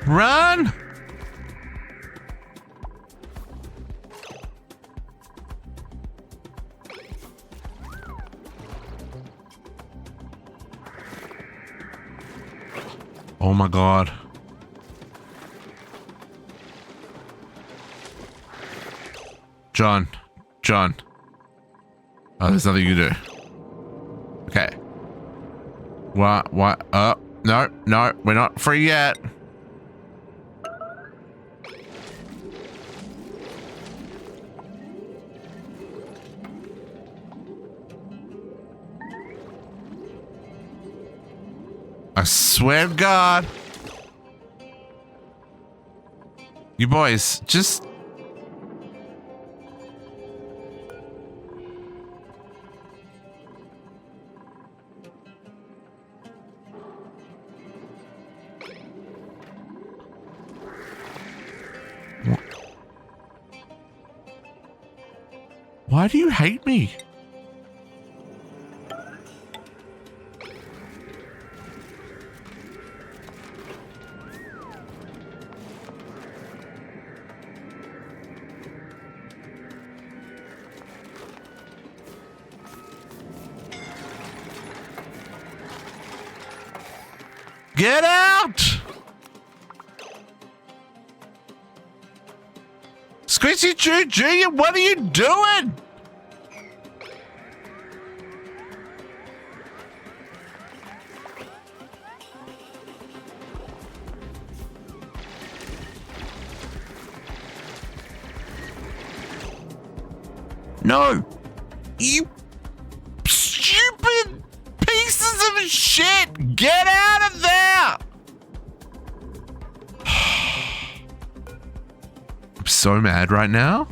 Run! Oh my god. John. John. Oh, there's nothing you can do. Okay. What? What? No, no, we're not free yet. I swear to God. You boys, just... Why do you hate me? Get out! Squishy Chew Jr., what are you doing? No! You stupid pieces of shit! Get out of there! I'm so mad right now.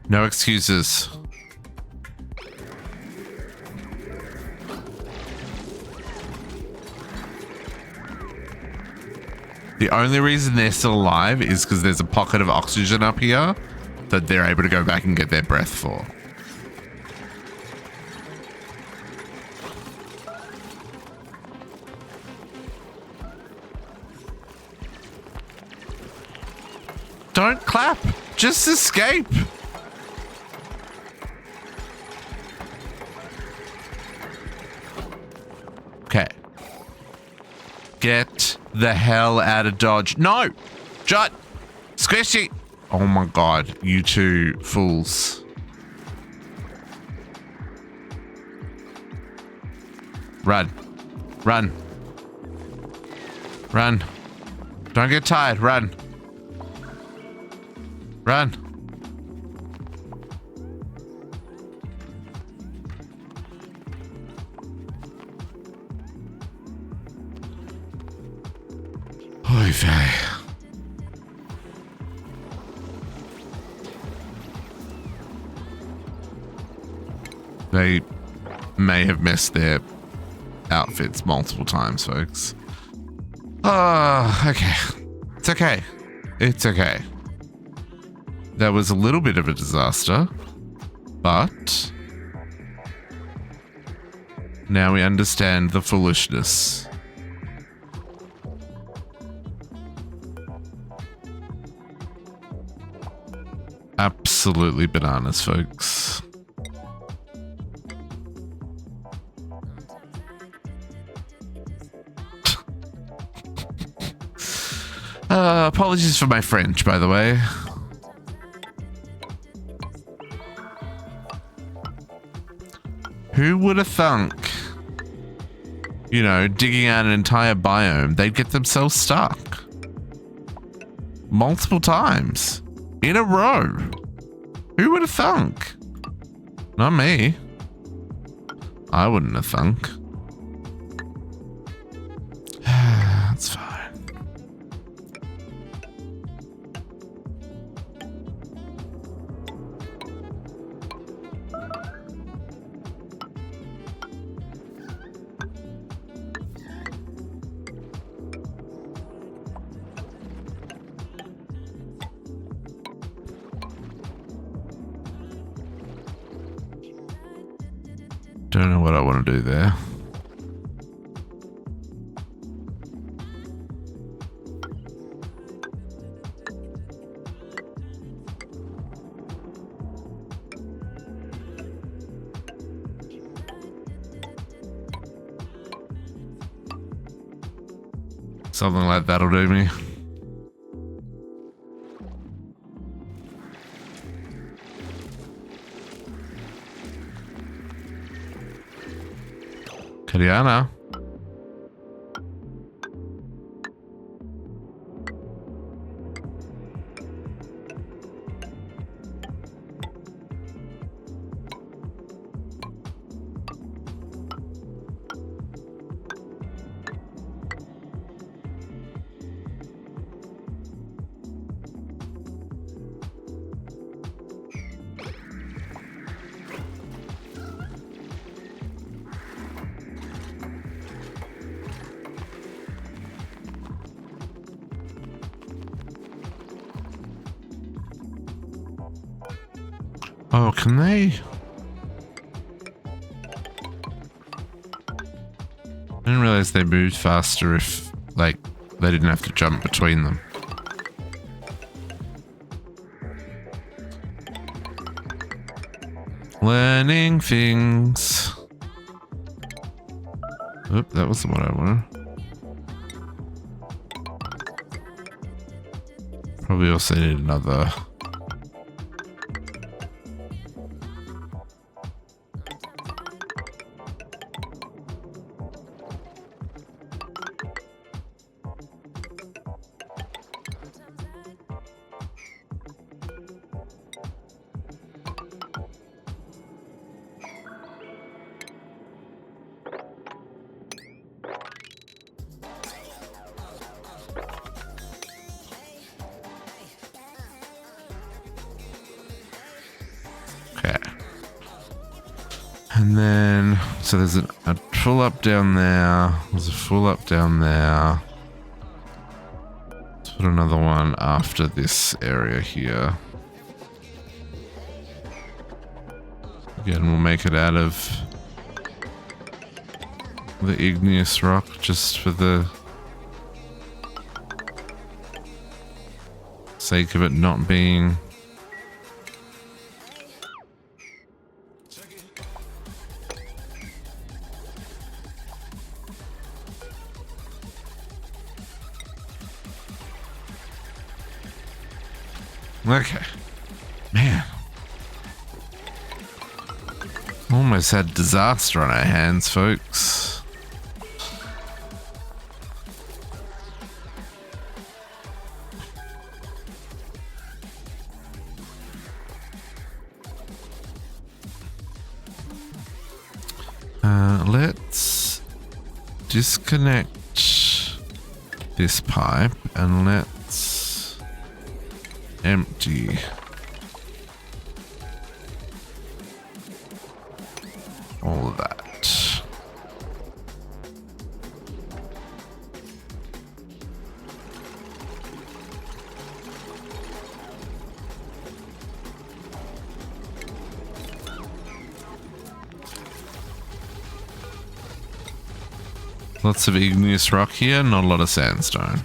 No excuses. The only reason they're still alive is because there's a pocket of oxygen up here that they're able to go back and get their breath for. Don't clap. Just escape. Okay. Get the hell out of Dodge. No! Jut! Squishy! Oh my god, you two fools. Run. Run. Run. Don't get tired. Run. Run. Oy vey. They may have missed their outfits multiple times, folks. Okay. It's okay. It's okay. That was a little bit of a disaster, but now we understand the foolishness. Absolutely bananas, folks. Apologies for my French, by the way. Who would have thunk, you know, digging out an entire biome, they'd get themselves stuck multiple times in a row? Who would have thunk? Not me. I wouldn't have thunk. That's fine. Don't know what I want to do there. Something like that'll do me. Kadiana. Oh, can they? I didn't realize they moved faster if, like, they didn't have to jump between them. Learning things. Oop, that wasn't what I wanted. Probably also need another. And then, so there's a full up down there. There's a full up down there. Let's put another one after this area here. Again, we'll make it out of the igneous rock just for the sake of it not being okay. Man. Almost had disaster on our hands, folks. Let's disconnect this pipe and let's empty all of that. Lots of igneous rock here, not a lot of sandstone.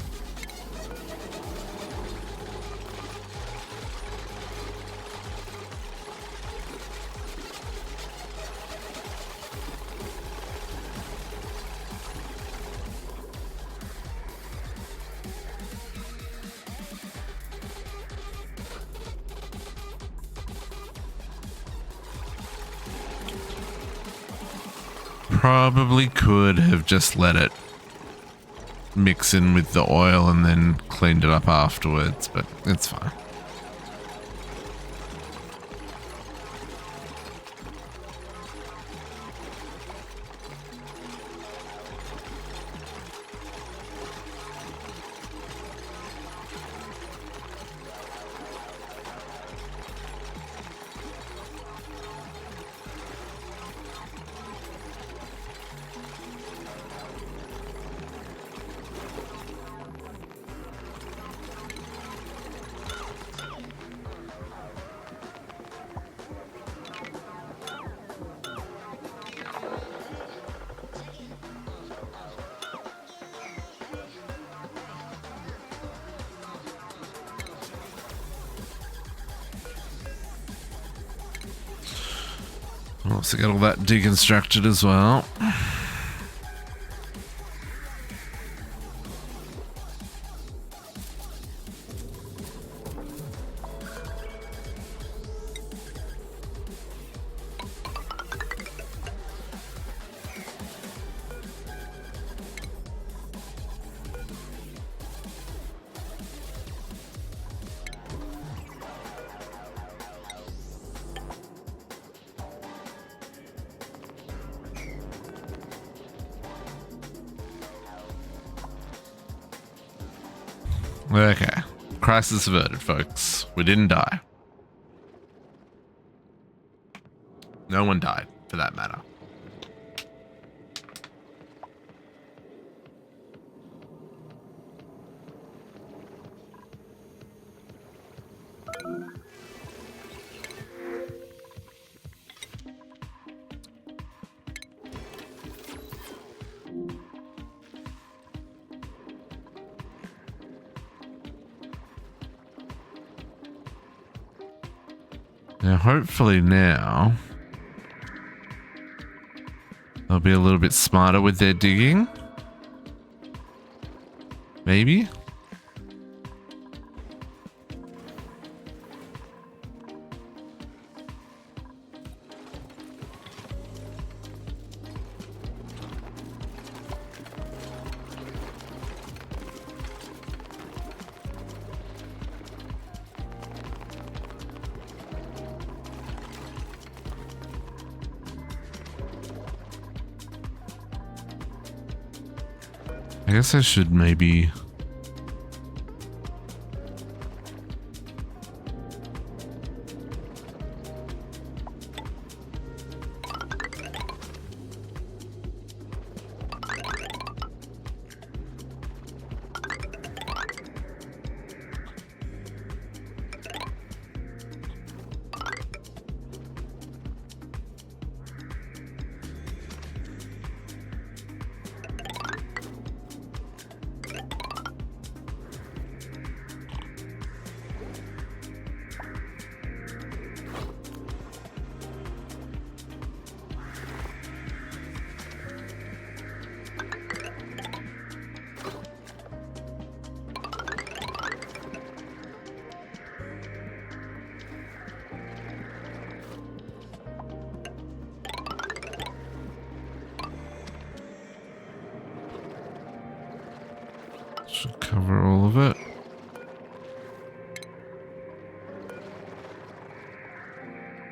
Probably could have just let it mix in with the oil and then cleaned it up afterwards, but it's fine. I'll also get all that deconstructed as well. Okay. Crisis averted, folks. We didn't die. No one died, for that matter. Now, hopefully now, they'll be a little bit smarter with their digging. Maybe. I guess I should maybe... should cover all of it.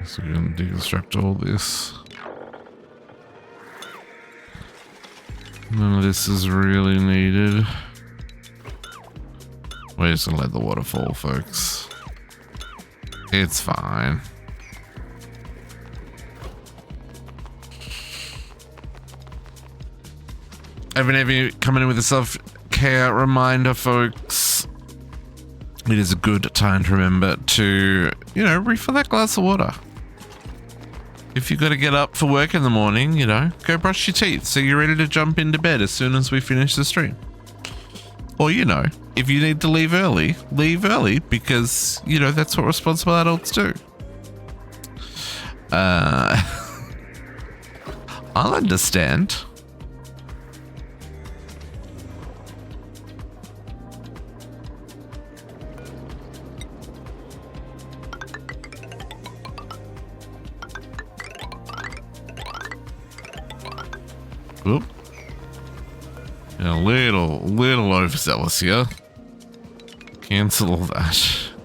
So we're going to deconstruct all this. None of this is really needed. We're just going to let the water fall, folks. It's fine. Every coming in with a self-care reminder, folks. It is a good time to remember to, you know, refill that glass of water. If you've got to get up for work in the morning, you know, go brush your teeth so you're ready to jump into bed as soon as we finish the stream. Or, you know, if you need to leave early because, you know, that's what responsible adults do. I'll understand. Oop. A little overzealous here. Cancel all that.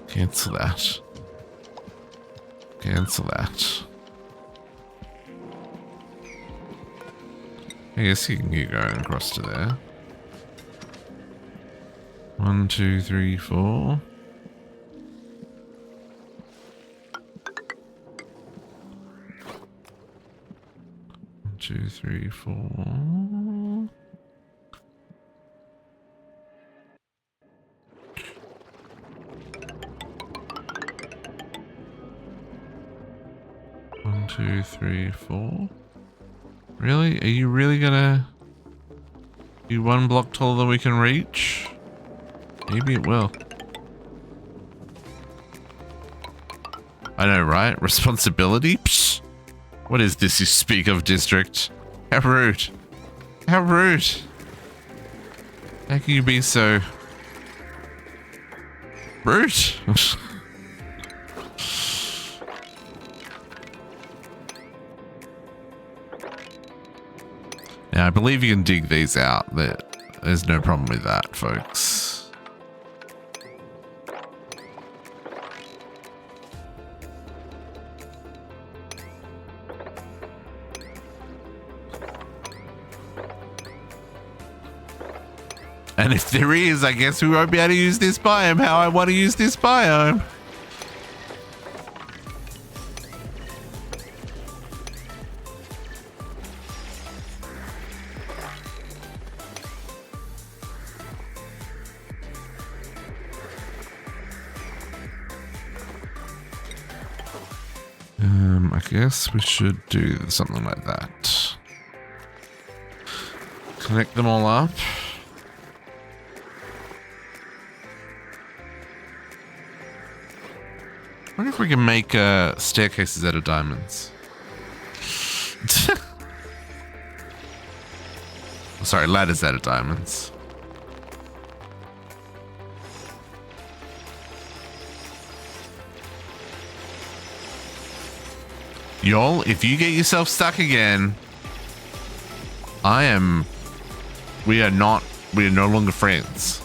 Cancel that. Cancel that. I guess you can keep going across to there. 1, 2, 3, 4. 2, 3, 4. One, 2, 3, 4. Really? Are you really gonna do one block taller than we can reach? Maybe it will. I know, right? Responsibility? Psh. What is this you speak of, district? How rude. How rude. How can you be so rude? Yeah, I believe you can dig these out. There's no problem with that, folks. And if there is, I guess we won't be able to use this biome how I want to use this biome. I guess we should do something like that. Connect them all up. I wonder if we can make staircases out of diamonds. Sorry, ladders out of diamonds. Y'all, if you get yourself stuck again, we are no longer friends.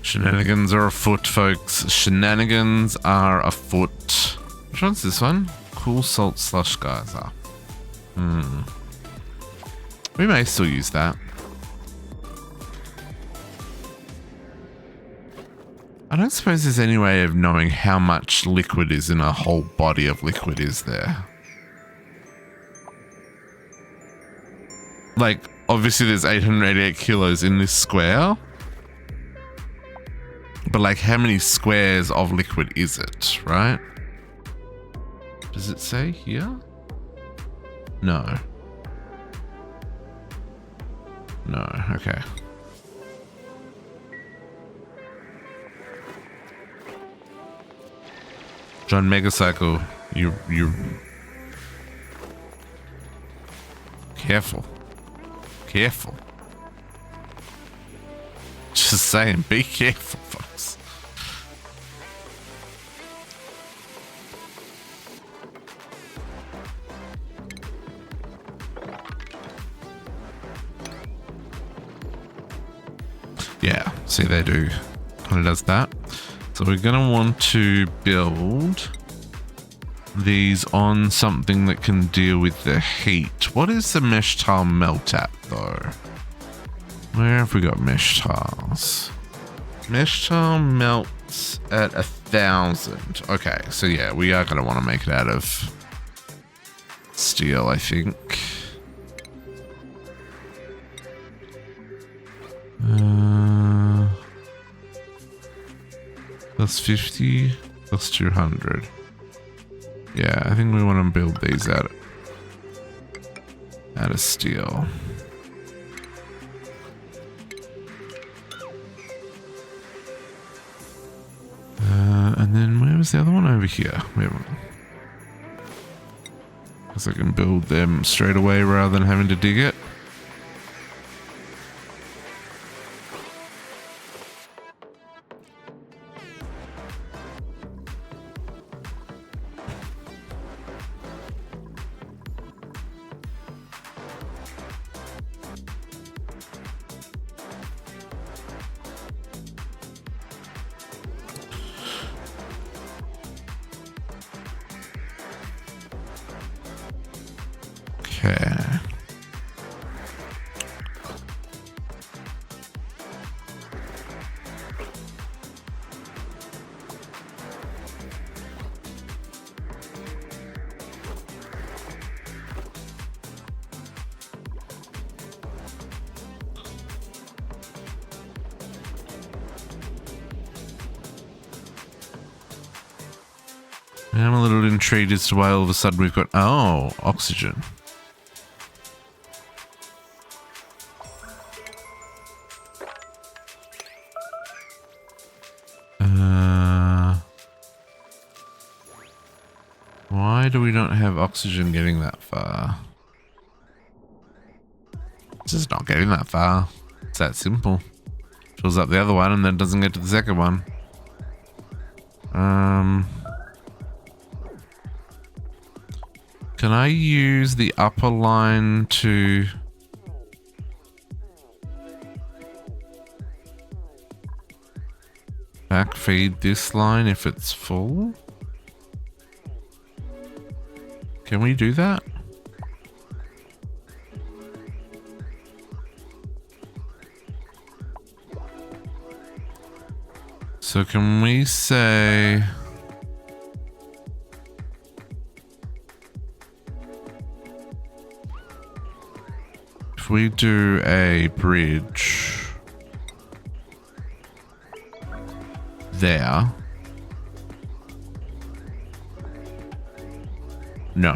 Shenanigans are afoot, folks. Shenanigans are afoot. Which one's this one? Cool salt slush geyser. We may still use that. I don't suppose there's any way of knowing how much liquid is in a whole body of liquid, is there? Like, obviously there's 888 kilos in this square. But like, how many squares of liquid is it, right? Does it say here? No. No, okay. John Megacycle, you careful. Careful. Just saying, be careful, folks. Yeah, see, they do. Kind of does that. So we're going to want to build these on something that can deal with the heat. What is the mesh tile melt at, though? Where have we got mesh tiles? Mesh tile melts at 1,000. Okay, so yeah, we are going to want to make it out of steel, I think. Plus 50, plus 200. Yeah, I think we want to build these out of steel. And then where was the other one? Over here. Because I can build them straight away rather than having to dig it. Okay. I'm a little intrigued as to why all of a sudden we've got, oh, oxygen. Why do we not have oxygen getting that far? It's just not getting that far. It's that simple. Fills up the other one and then doesn't get to the second one. Can I use the upper line to... backfeed this line if it's full? Can we do that? So can we say... if we do a bridge there. No.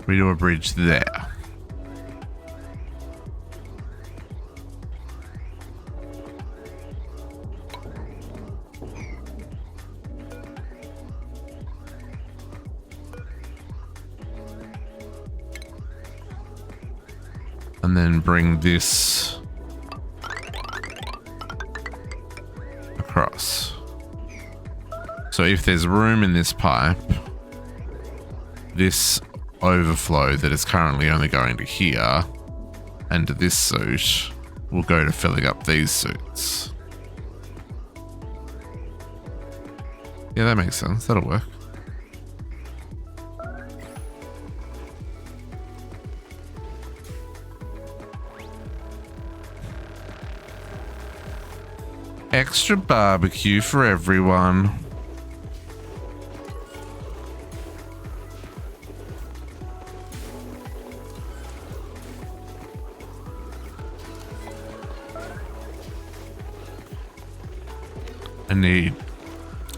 We do a bridge there. And then bring this across. So if there's room in this pipe, this overflow that is currently only going to here and to this suit will go to filling up these suits. Yeah, that makes sense. That'll work. Extra barbecue for everyone.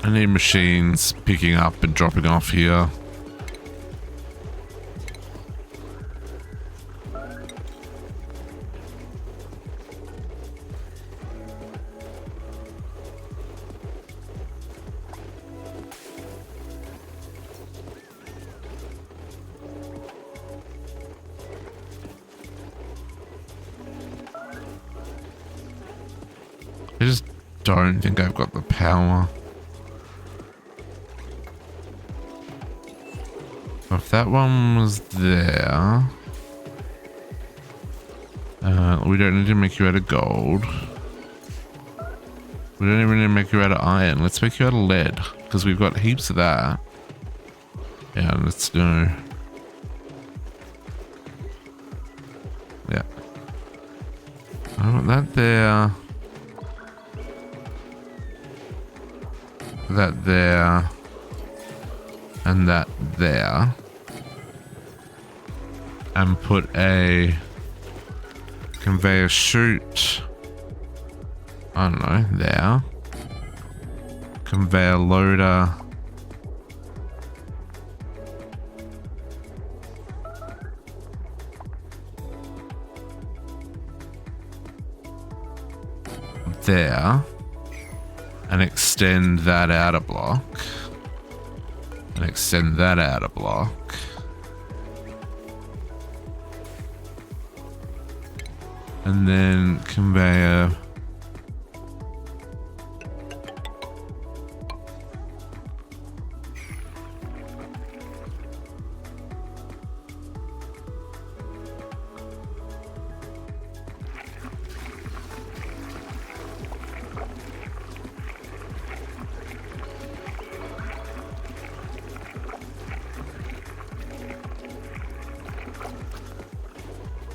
I need machines picking up and dropping off here. I just don't think I've got the power. If that one was there, we don't need to make you out of gold. We don't even need to make you out of iron. Let's make you out of lead, because we've got heaps of that. Yeah, let's do. Yeah. I want that there. That there. And that there. And put a conveyor chute, I don't know, there. Conveyor loader. There. And extend that outer block. And extend that outer block. And then conveyor.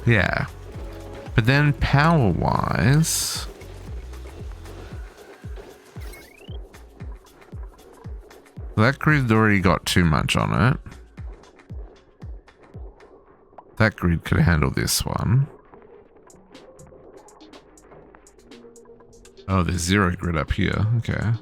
Yeah. But then power-wise, that grid already got too much on it. That grid could handle this one. Oh, there's 0 grid up here. Okay.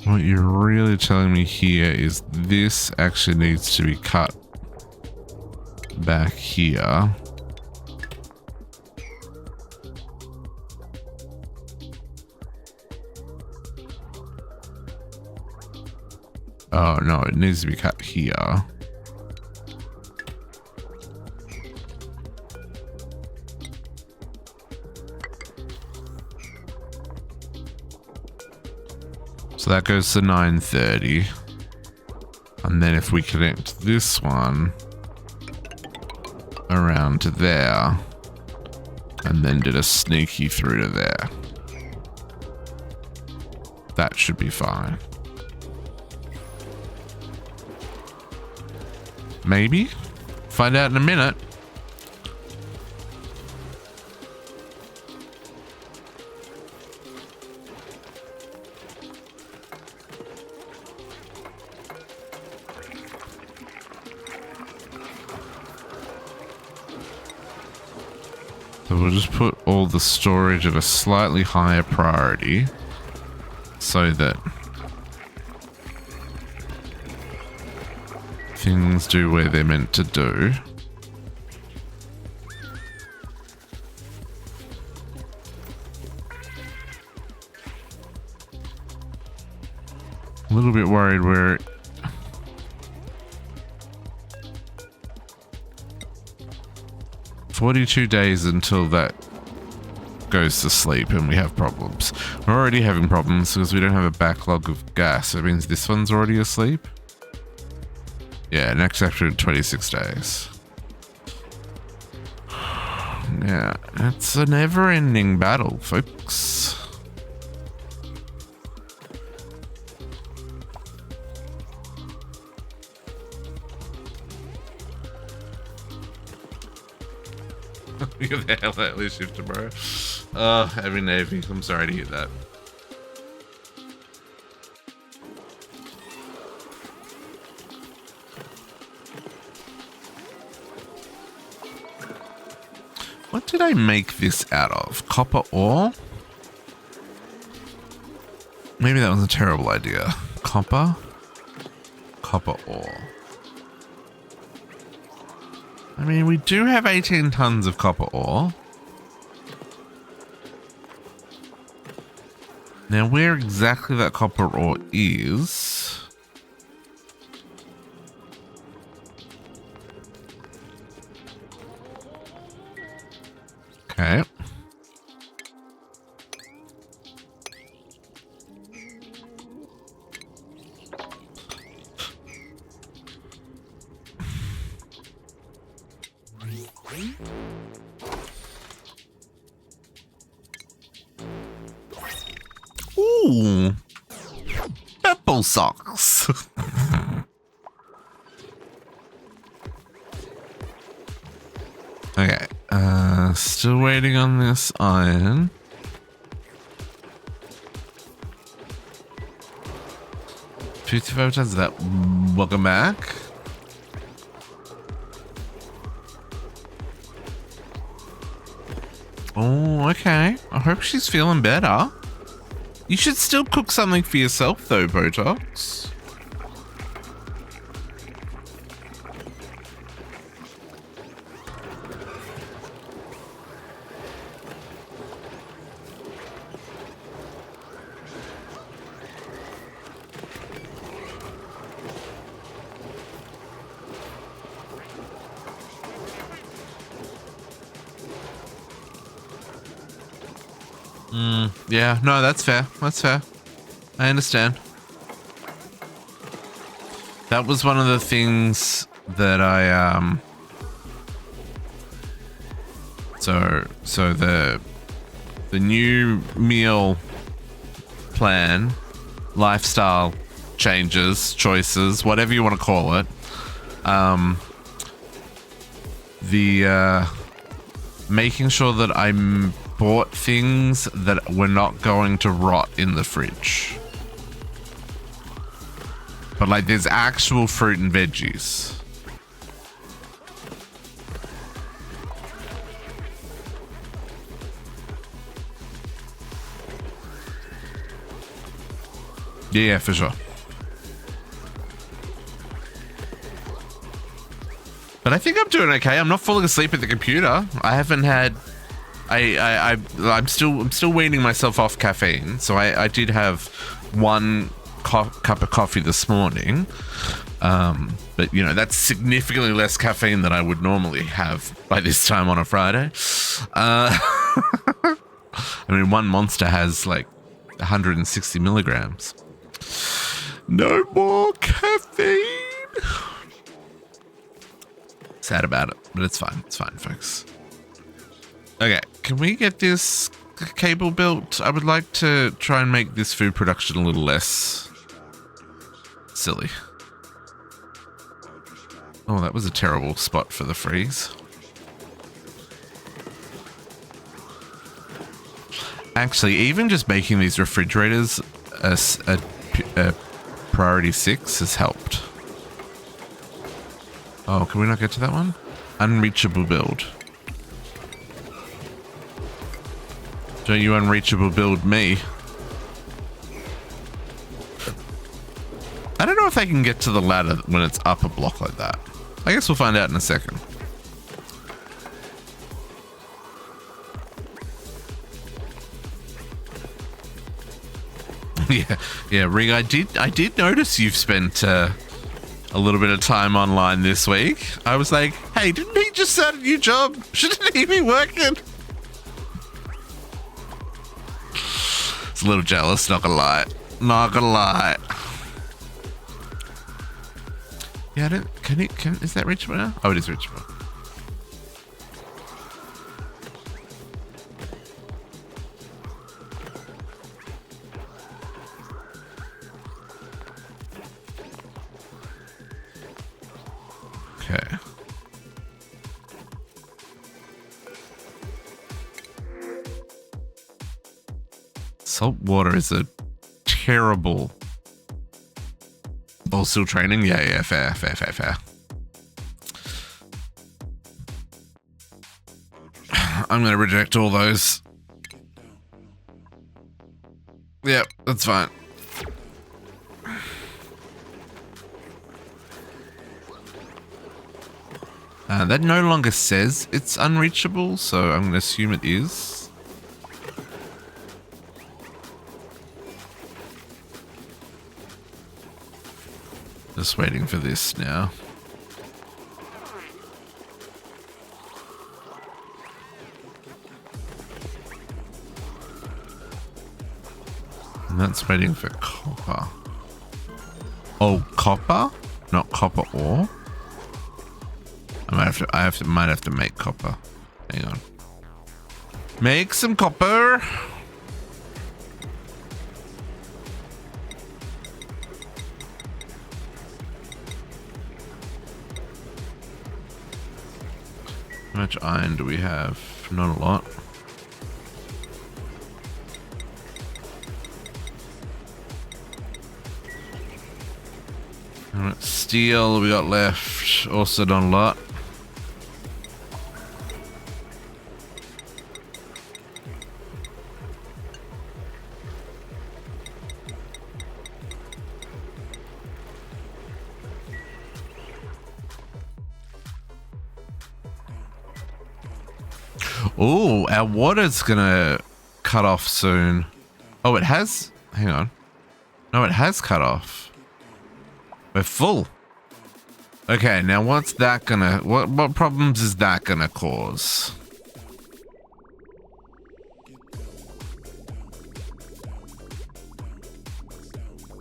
What you're really telling me here is this actually needs to be cut back here. Oh no, it needs to be cut here. So that goes to 930. And then if we connect this one around to there, and then did a sneaky through to there, that should be fine. Maybe? Find out in a minute. So we'll just put all the storage at a slightly higher priority so that things do where they're meant to do. A little bit worried where 42 days until that goes to sleep and we have problems. We're already having problems because we don't have a backlog of gas. It means this one's already asleep. Yeah, next after 26 days. Yeah, it's a never-ending battle, folks. You're the hell at least shift tomorrow. Oh, heavy navy. I'm sorry to hear that. What did I make this out of? Copper ore? Maybe that was a terrible idea. Copper ore. I mean, we do have 18 tons of copper ore. Now, where exactly that copper ore is... Okay. Ooh. Purple socks. Okay. Still waiting on this iron. $55 tons of that. Welcome back. Oh, okay. I hope she's feeling better. You should still cook something for yourself though, Botox. Yeah, no, that's fair. That's fair. I understand. That was one of the things that I So the new meal plan, lifestyle changes, choices, whatever you want to call it. Making sure that I bought things that were not going to rot in the fridge. But like there's actual fruit and veggies. Yeah, for sure. But I think I'm doing okay. I'm not falling asleep at the computer. I haven't had. I'm still weaning myself off caffeine. So I did have one cup of coffee this morning. But you know that's significantly less caffeine than I would normally have by this time on a Friday. I mean, one Monster has like 160 milligrams. No more caffeine. Sad about it, but it's fine. It's fine, folks. Okay, can we get this cable built? I would like to try and make this food production a little less silly. Oh, that was a terrible spot for the freeze. Actually, even just making these refrigerators a priority 6 has helped. Oh, can we not get to that one? Unreachable build. Don't you unreachable build me. I don't know if they can get to the ladder when it's up a block like that. I guess we'll find out in a second. Yeah, Ring, I did notice you've spent a little bit of time online this week. I was like, hey, didn't he just start a new job? Shouldn't he be working? It's a little jealous, not gonna lie. Not gonna lie. Yeah, is that reachable now? Oh, it is reachable. Okay. Salt water is a terrible. Oh, still training? Yeah, fair. I'm gonna reject all those. Yep, that's fine. That no longer says it's unreachable, so I'm going to assume it is. Just waiting for this now. And that's waiting for copper. Oh, copper? Not copper ore? I might have to make copper. Hang on. Make some copper. How much iron do we have? Not a lot. How much steel we got left? Also not a lot. Oh, our water's gonna cut off soon. Oh, it has. Hang on. No, it has cut off. We're full. Okay, now what's that gonna... What problems is that gonna cause?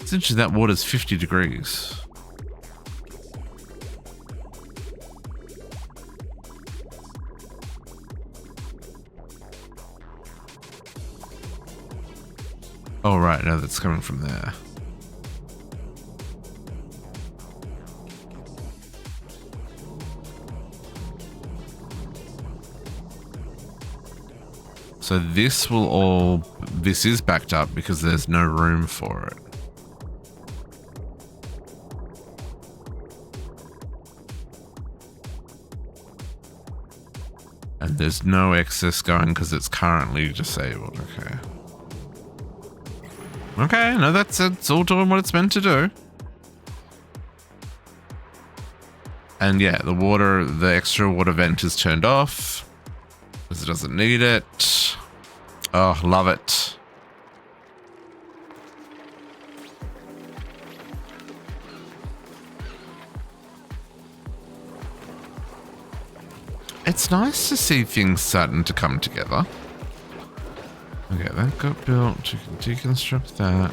Essentially, that water's 50 degrees. Oh, right. No, that's coming from there. So this will all, this is backed up because there's no room for it. And there's no excess going because it's currently disabled. Okay. Okay, no, it's all doing what it's meant to do. And yeah, the extra water vent is turned off because it doesn't need it. Oh, love it. It's nice to see things starting to come together. Okay, that got built. You can deconstruct that.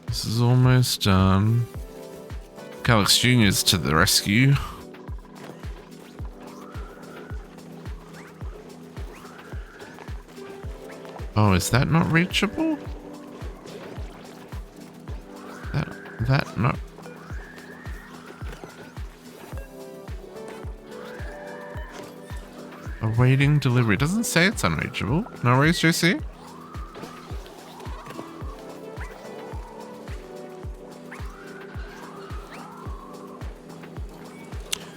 This is almost done. Calix Jr.'s to the rescue. Oh, is that not reachable? That not... Awaiting delivery. It doesn't say it's unreachable. No worries, JC.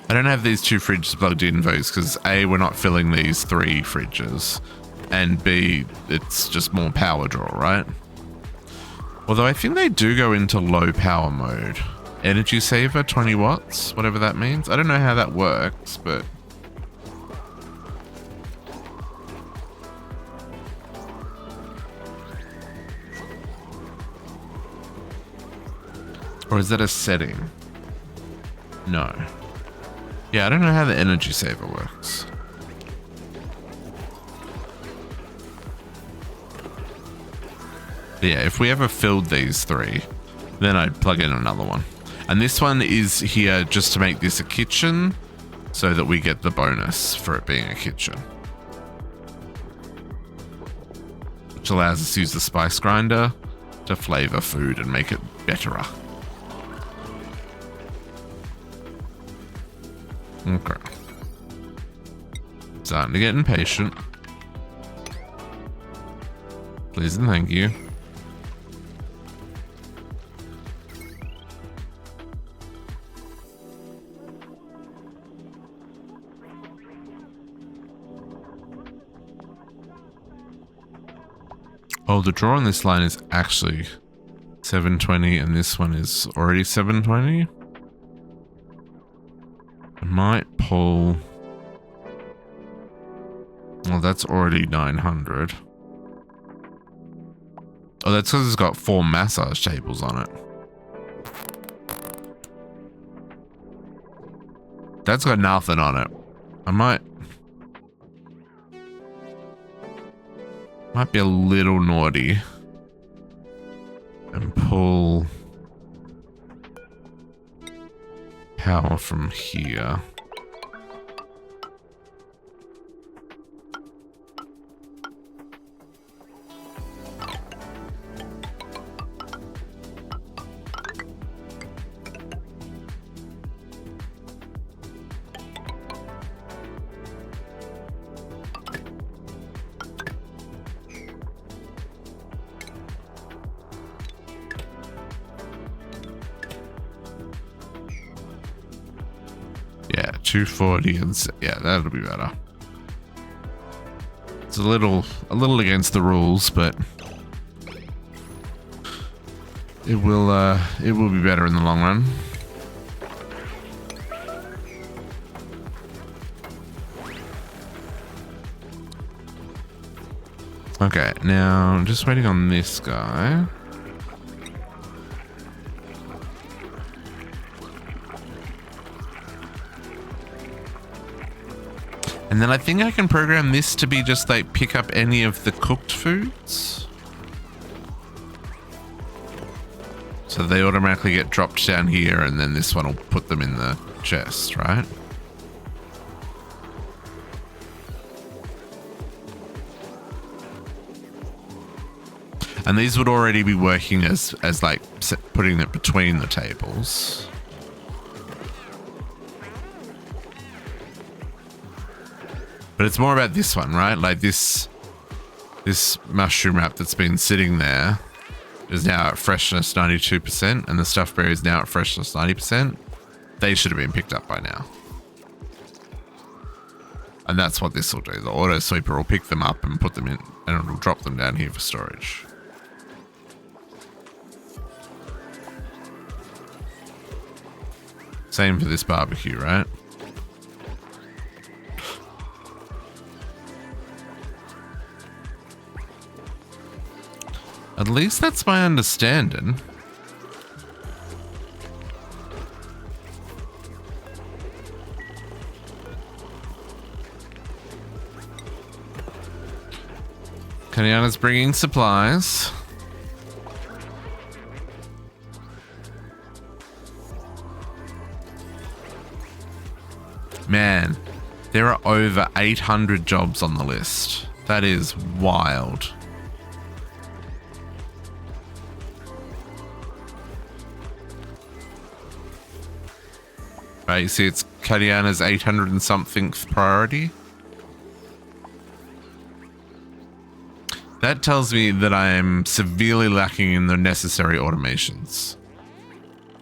I don't have these two fridges plugged in, folks, because A, we're not filling these 3 fridges, and B, it's just more power draw, right? Although I think they do go into low power mode. Energy saver, 20 watts, whatever that means. I don't know how that works, but... Or is that a setting? No. Yeah, I don't know how the energy saver works. But yeah, if we ever filled these 3, then I'd plug in another one. And this one is here just to make this a kitchen so that we get the bonus for it being a kitchen. Which allows us to use the spice grinder to flavor food and make it betterer. Okay. Starting to get impatient. Please and thank you. Oh, the draw on this line is actually 720 and this one is already 720. I might pull... Well, that's already 900. Oh, that's because it's got 4 massage tables on it. That's got nothing on it. I might be a little naughty and pull power from here. Yeah, 240 and yeah, that'll be better. It's a little against the rules, but it will be better in the long run. Okay, now I'm just waiting on this guy. And then I think I can program this to be just like pick up any of the cooked foods. So they automatically get dropped down here and then this one will put them in the chest, right? And these would already be working as like putting it between the tables. But it's more about this one, right? Like this mushroom wrap that's been sitting there is now at freshness 92%, and the stuffed berry is now at freshness 90%. They should have been picked up by now. And that's what this will do. The auto sweeper will pick them up and put them in, and it'll drop them down here for storage. Same for this barbecue, right? At least that's my understanding. Kanyana's bringing supplies. Man, there are over 800 jobs on the list. That is wild. Right, you see it's Kadiana's 800 and somethingth priority. That tells me that I am severely lacking in the necessary automations.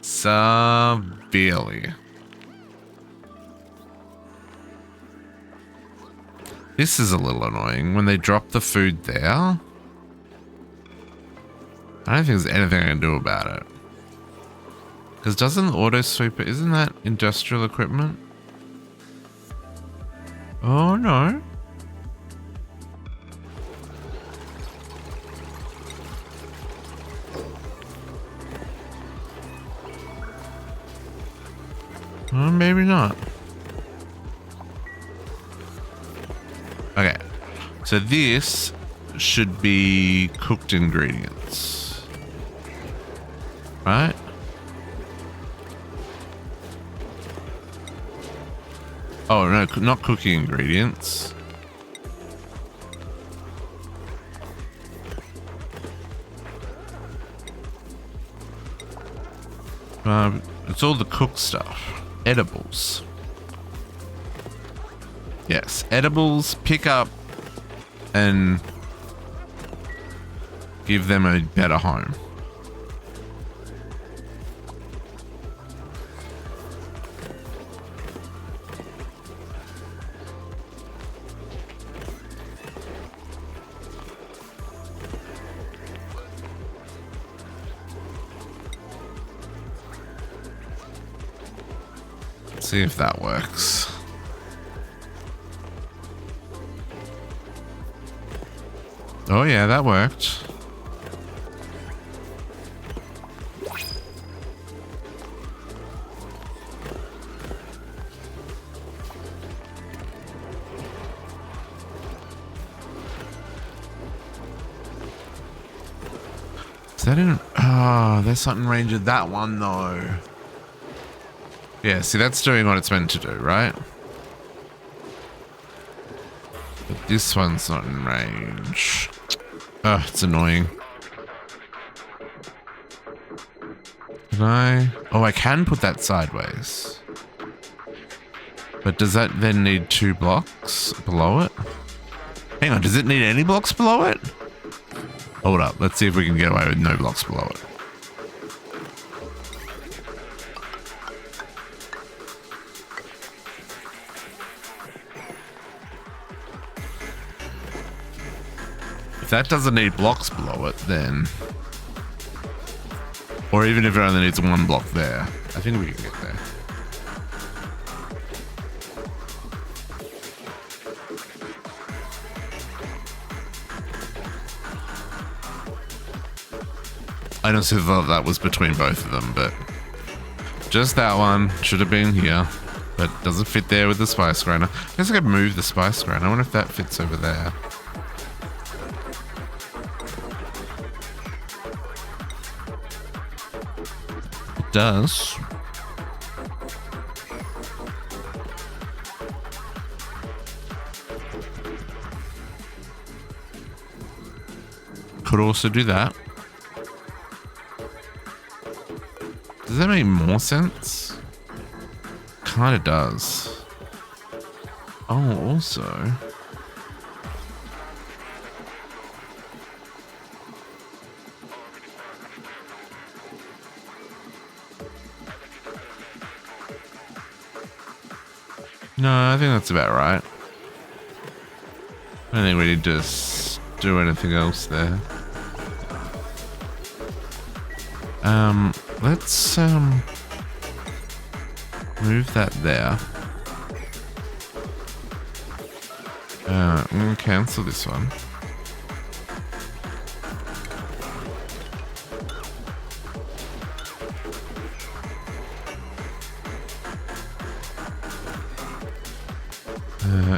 Severely. This is a little annoying. When they drop the food there, I don't think there's anything I can do about it. Because doesn't the auto sweeper, isn't that industrial equipment? Oh no. Well, maybe not. Okay, so this should be cooked ingredients, right? Oh no, not cooking ingredients. It's all the cooked stuff. Edibles. Yes, edibles, pick up and give them a better home. See if that works. Oh yeah, that worked. Is that in? Oh, there's something range of that one though. Yeah, see, that's doing what it's meant to do, right? But this one's not in range. Oh, it's annoying. Can I? Oh, I can put that sideways. But does that then need 2 blocks below it? Hang on, does it need any blocks below it? Hold up, let's see if we can get away with no blocks below it. If that doesn't need blocks below it, then... Or even if it only needs 1 block there, I think we can get there. I don't see that that was between both of them, but just that one should have been here, but doesn't fit there with the spice grinder. I guess I could move the spice grinder. I wonder if that fits over there. It does. Could also do that. Does that make more sense? Kind of does. Oh, also. No, I think that's about right. I don't think we need to do anything else there. Let's move that there. I'm gonna cancel this one.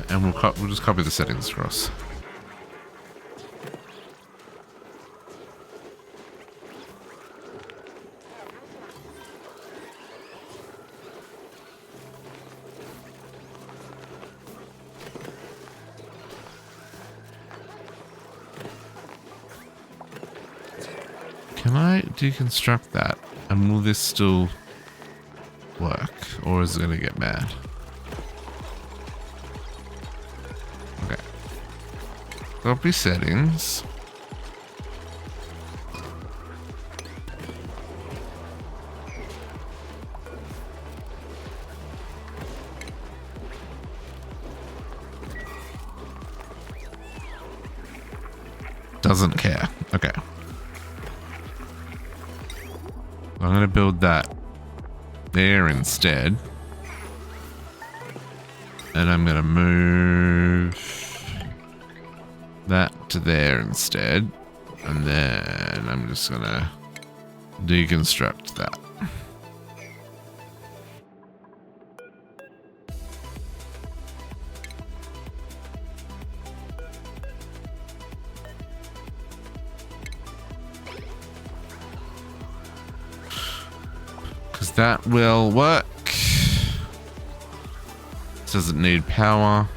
And we'll just copy the settings across. Can I deconstruct that? And will this still work? Or is it going to get mad? Okay. Copy settings. Doesn't care. Okay. I'm going to build that there instead. And I'm going to move that to there instead. And then I'm just going to deconstruct that. That will work. Doesn't need power.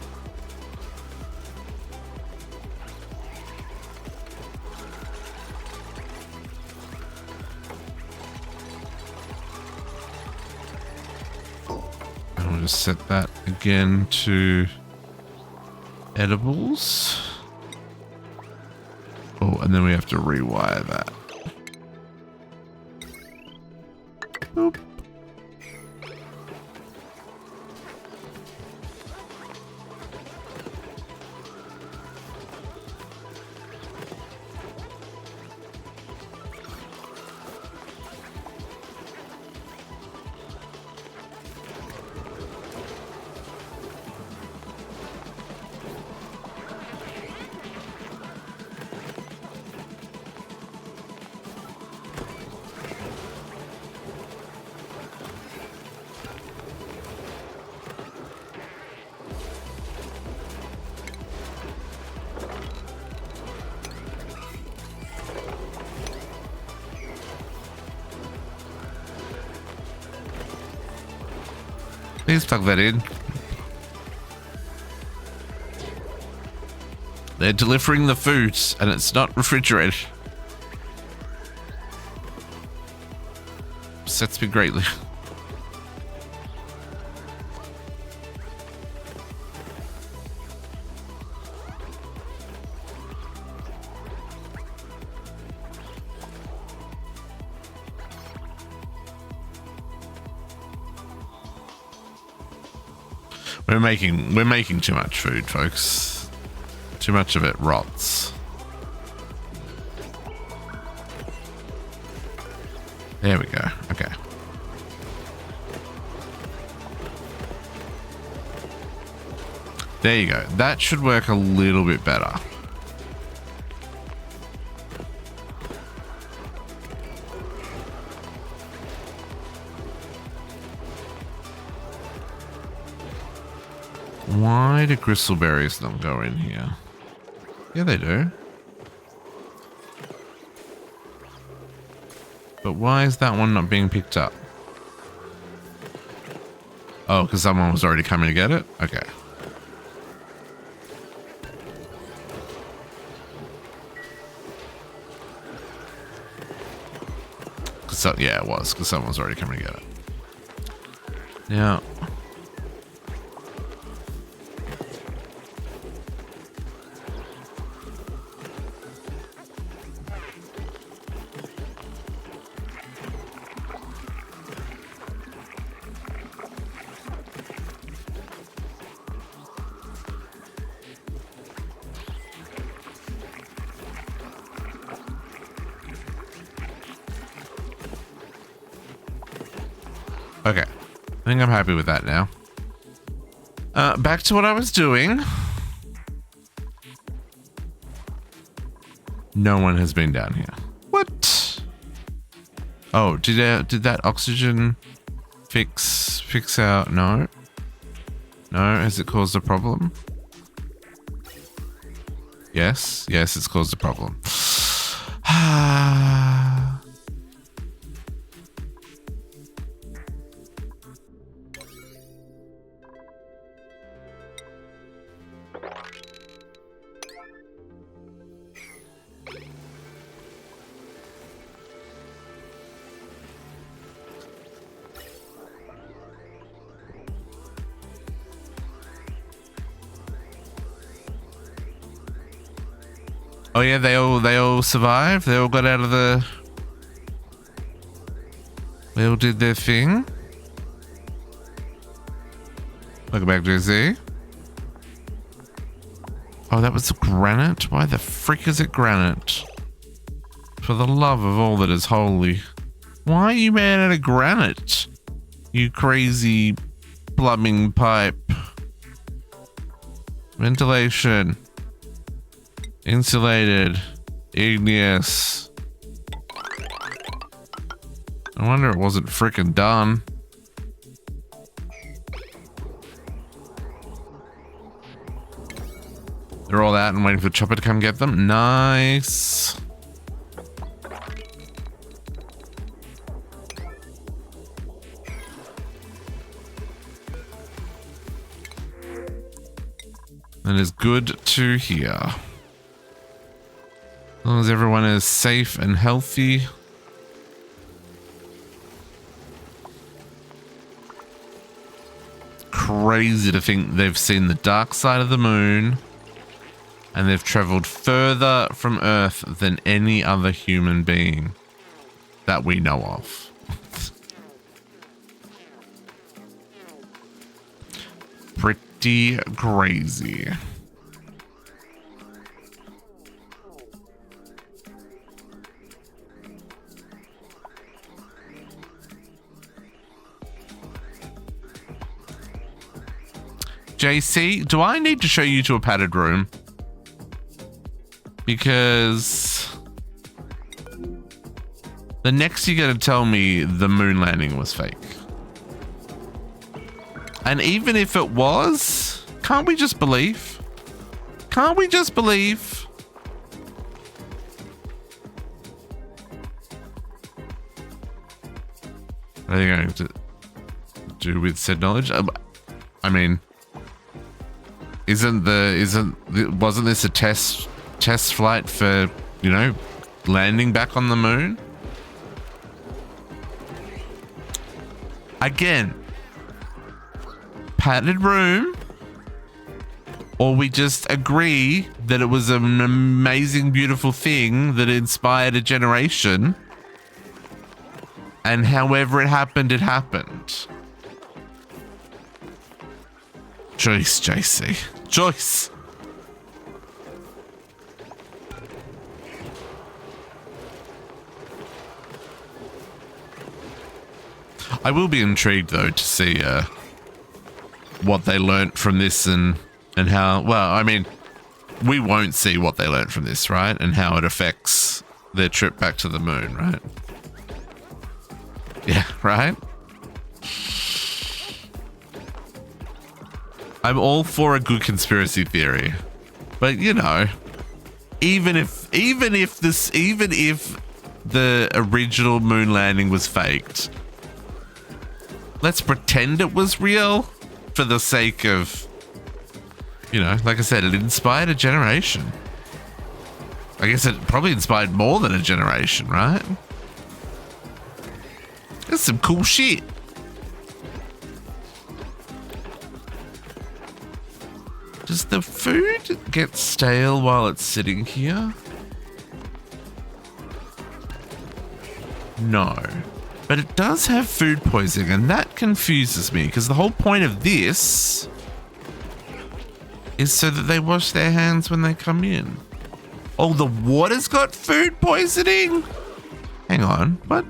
And we'll just set that again to edibles. Oh, and then we have to rewire that. Boop. Please plug that in. They're delivering the food and it's not refrigerated. Upsets me greatly. We're making too much food, folks. Too much of it rots. There we go. Okay. There you go. That should work a little bit better. Why do gristleberries not go in here? Yeah, they do. But why is that one not being picked up? Oh, because someone was already coming to get it? Okay. cause yeah, it was because someone was already coming to get it. Yeah. Okay, I think I'm happy with that now. Back to what I was doing. No one has been down here. What? Oh, did that oxygen fix out? No. No, has it caused a problem? Yes, yes, it's caused a problem. Oh yeah, they all survived. They all got out of the. They all did their thing. Welcome back, JC. Oh, that was granite. Why the frick is it granite? For the love of all that is holy, why are you made out of granite? You crazy plumbing pipe. Ventilation. Insulated, igneous. I wonder it wasn't frickin' done. They're all out and waiting for the chopper to come get them. Nice. That is good to hear. As long as everyone is safe and healthy. Crazy to think they've seen the dark side of the moon and they've traveled further from Earth than any other human being that we know of. Pretty crazy. JC, do I need to show you to a padded room? Because the next you gotta tell me the moon landing was fake. And even if it was, can't we just believe? Can't we just believe? What are you going to do with said knowledge? I mean, wasn't this a test flight for, you know, landing back on the moon? Again, padded room, or we just agree that it was an amazing, beautiful thing that inspired a generation, and however it happened, it happened. Choice, JC. Choice. I will be intrigued though to see what they learnt from this and how, well, I mean, we won't see what they learnt from this, right? And how it affects their trip back to the moon, right? Yeah, right? I'm all for a good conspiracy theory, but you know, even if the original moon landing was faked, let's pretend it was real for the sake of, you know, like I said, it inspired a generation. I guess it probably inspired more than a generation, right? That's some cool shit. Does the food get stale while it's sitting here? No. But it does have food poisoning, and that confuses me because the whole point of this is so that they wash their hands when they come in. Oh, the water's got food poisoning? Hang on, what?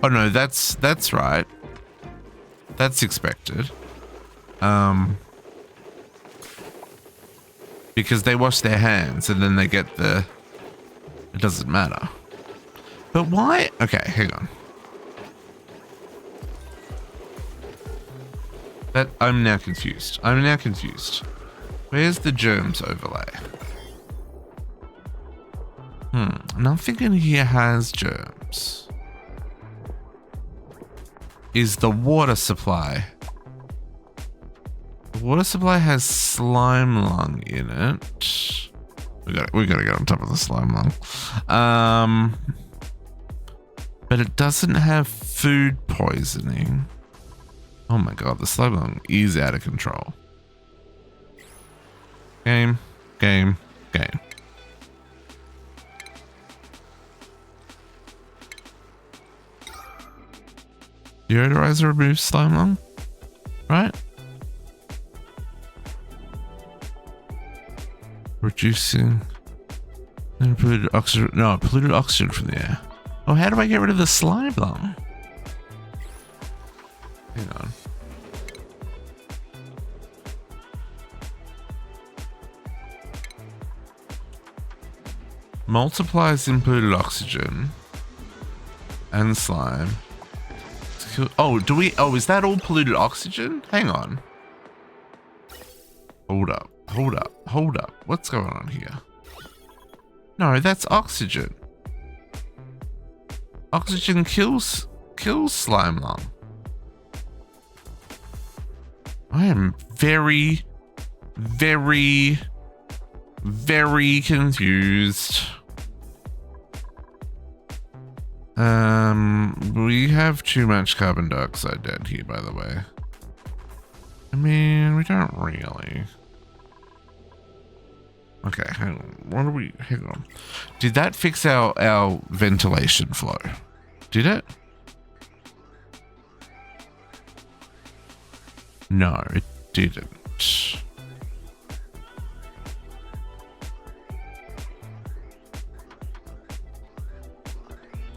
Oh no, that's right. That's expected. Because they wash their hands and then they get the... It doesn't matter. But why? Okay, hang on. I'm now confused. Where's the germs overlay? Nothing in here has germs. Is the water supply? The water supply has slime lung in it. We gotta get on top of the slime lung. But it doesn't have food poisoning. Oh my god, the slime lung is out of control. Game. Deodorizer removes slime lung, right? Reducing polluted oxygen. No, polluted oxygen from the air. Oh, how do I get rid of the slime lung? Hang on. Multiplies polluted oxygen and slime. Oh, is that all polluted oxygen? Hang on. Hold up. What's going on here? No, that's oxygen. Oxygen kills slime lung. I am very, very, very confused. We have too much carbon dioxide down here, by the way. I mean, we don't really. Okay, hang on. Hang on. Did that fix our ventilation flow? Did it? No, it didn't.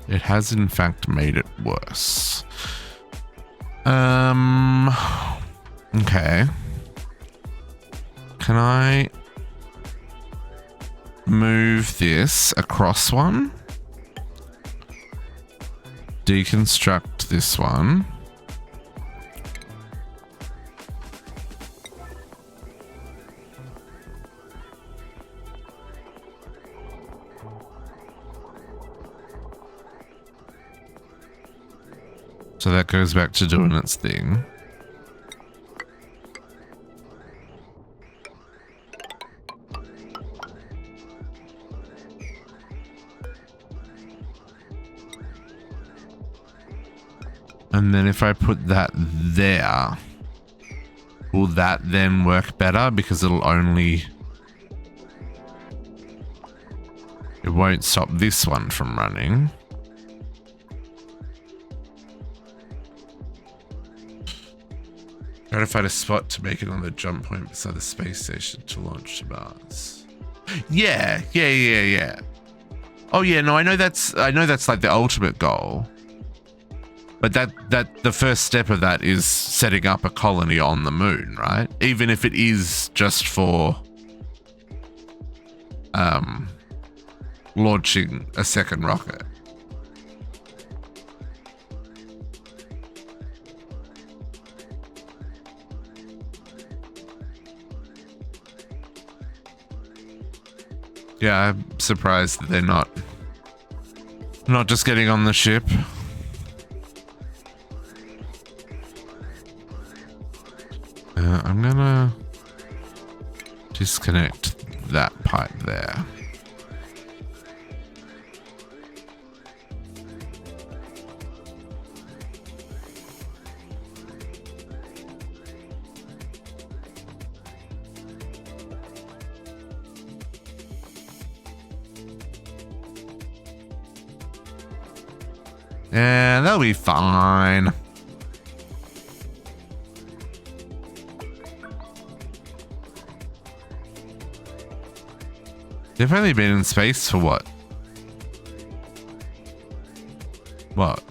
It has in fact made it worse. Okay. Can I move this across one? Deconstruct this one. So that goes back to doing its thing. And then if I put that there, will that then work better? Because it won't stop this one from running. Try to find a spot to make it on the jump point beside the space station to launch to Mars. Yeah. Oh yeah, no, I know that's like the ultimate goal. But that the first step of that is setting up a colony on the moon, right? Even if it is just for launching a second rocket. Yeah, I'm surprised that they're not just getting on the ship. I'm gonna disconnect that pipe there. Yeah, they'll be fine. They've only been in space for what? What?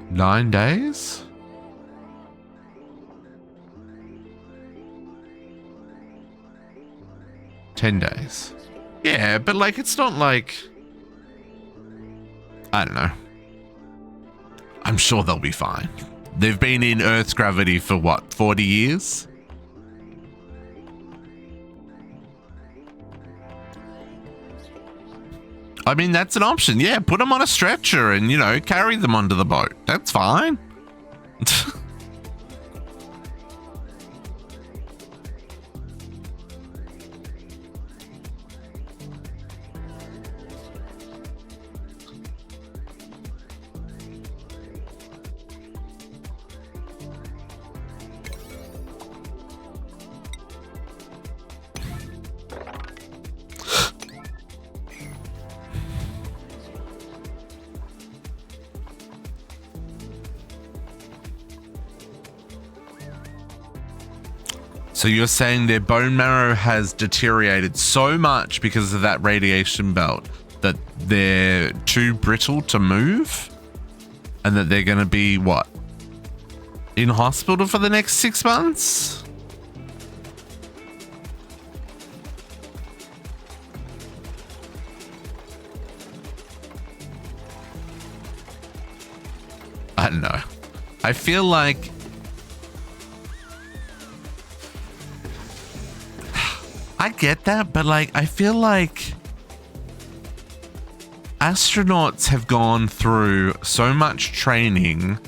9 days? $10 days. Yeah, but like, it's not like, I don't know. I'm sure they'll be fine. They've been in Earth's gravity for what, 40 years? I mean, that's an option. Yeah, put them on a stretcher and, you know, carry them onto the boat. That's fine. So you're saying their bone marrow has deteriorated so much because of that radiation belt that they're too brittle to move? And that they're going to be, what, in hospital for the next 6 months? I don't know. I feel like I get that, but like, I feel like astronauts have gone through so much training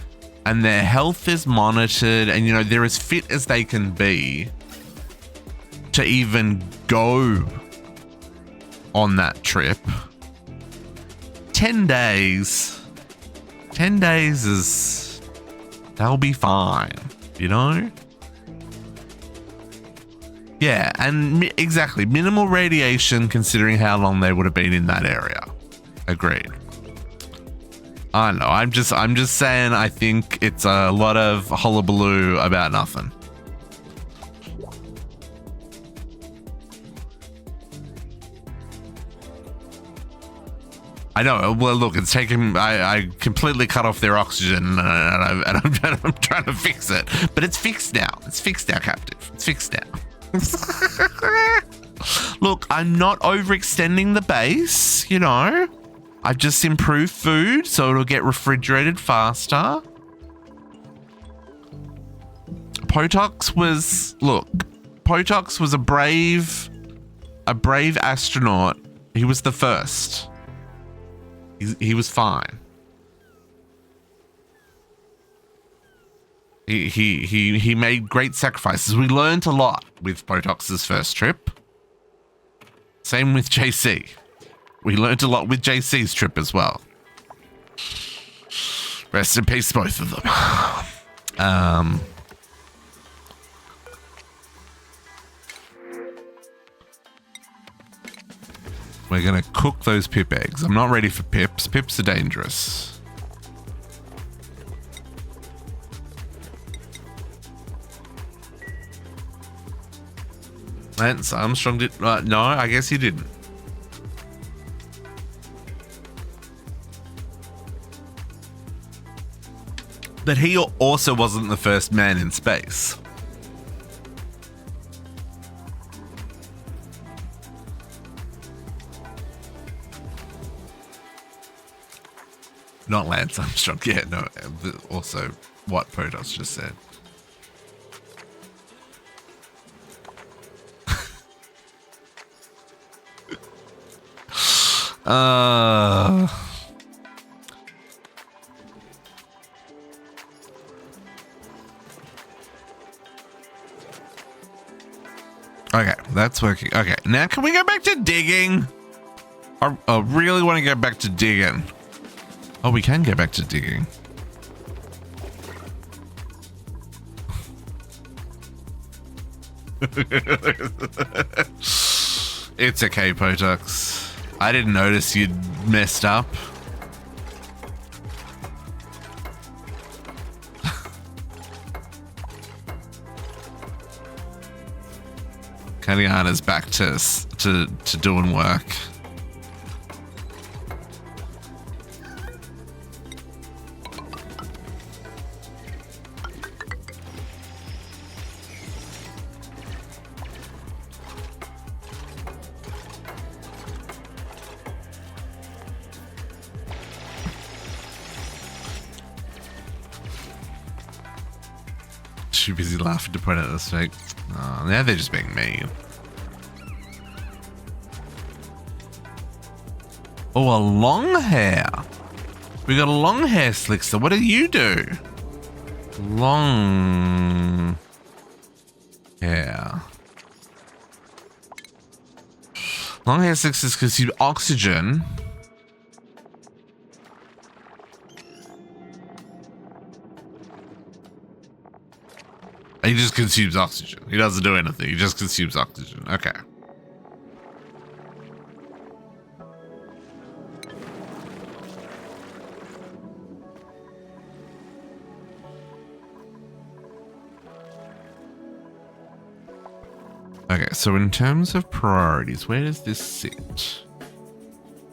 and their health is monitored and, you know, they're as fit as they can be to even go on that trip. 10 days. 10 days is, they'll be fine, you know? Yeah, and exactly, minimal radiation considering how long they would have been in that area. Agreed. I don't know, I'm just saying I think it's a lot of hullabaloo about nothing. I know, well look, it's taken, I completely cut off their oxygen and I'm trying to fix it. But it's fixed now. It's fixed now, Captive. It's fixed now. Look, I'm not overextending the base, you know. I've just improved food so it'll get refrigerated faster. Potox was, look, Potox was a brave astronaut. He was the first. He was fine. He made great sacrifices. We learned a lot with Potox's first trip. Same with JC. We learned a lot with JC's trip as well. Rest in peace, both of them. We're gonna cook those pip eggs. I'm not ready for pips. Pips are dangerous. Lance Armstrong did, no, I guess he didn't. But he also wasn't the first man in space. Not Lance Armstrong, yeah, no, also what Potos just said. Okay, that's working. Okay, now can we go back to digging? I really want to go back to digging. Oh, we can get back to digging. It's okay, Potox. I didn't notice you'd messed up. Kaliana's back to doing work. Too busy laughing to point out this fake. Oh, now they're just being mean. Oh, a long hair. We got a long hair slickster. What do you do? Long hair. Long hair slicksters consume oxygen. He just consumes oxygen. He doesn't do anything. He just consumes oxygen. Okay. Okay, so in terms of priorities, where does this sit?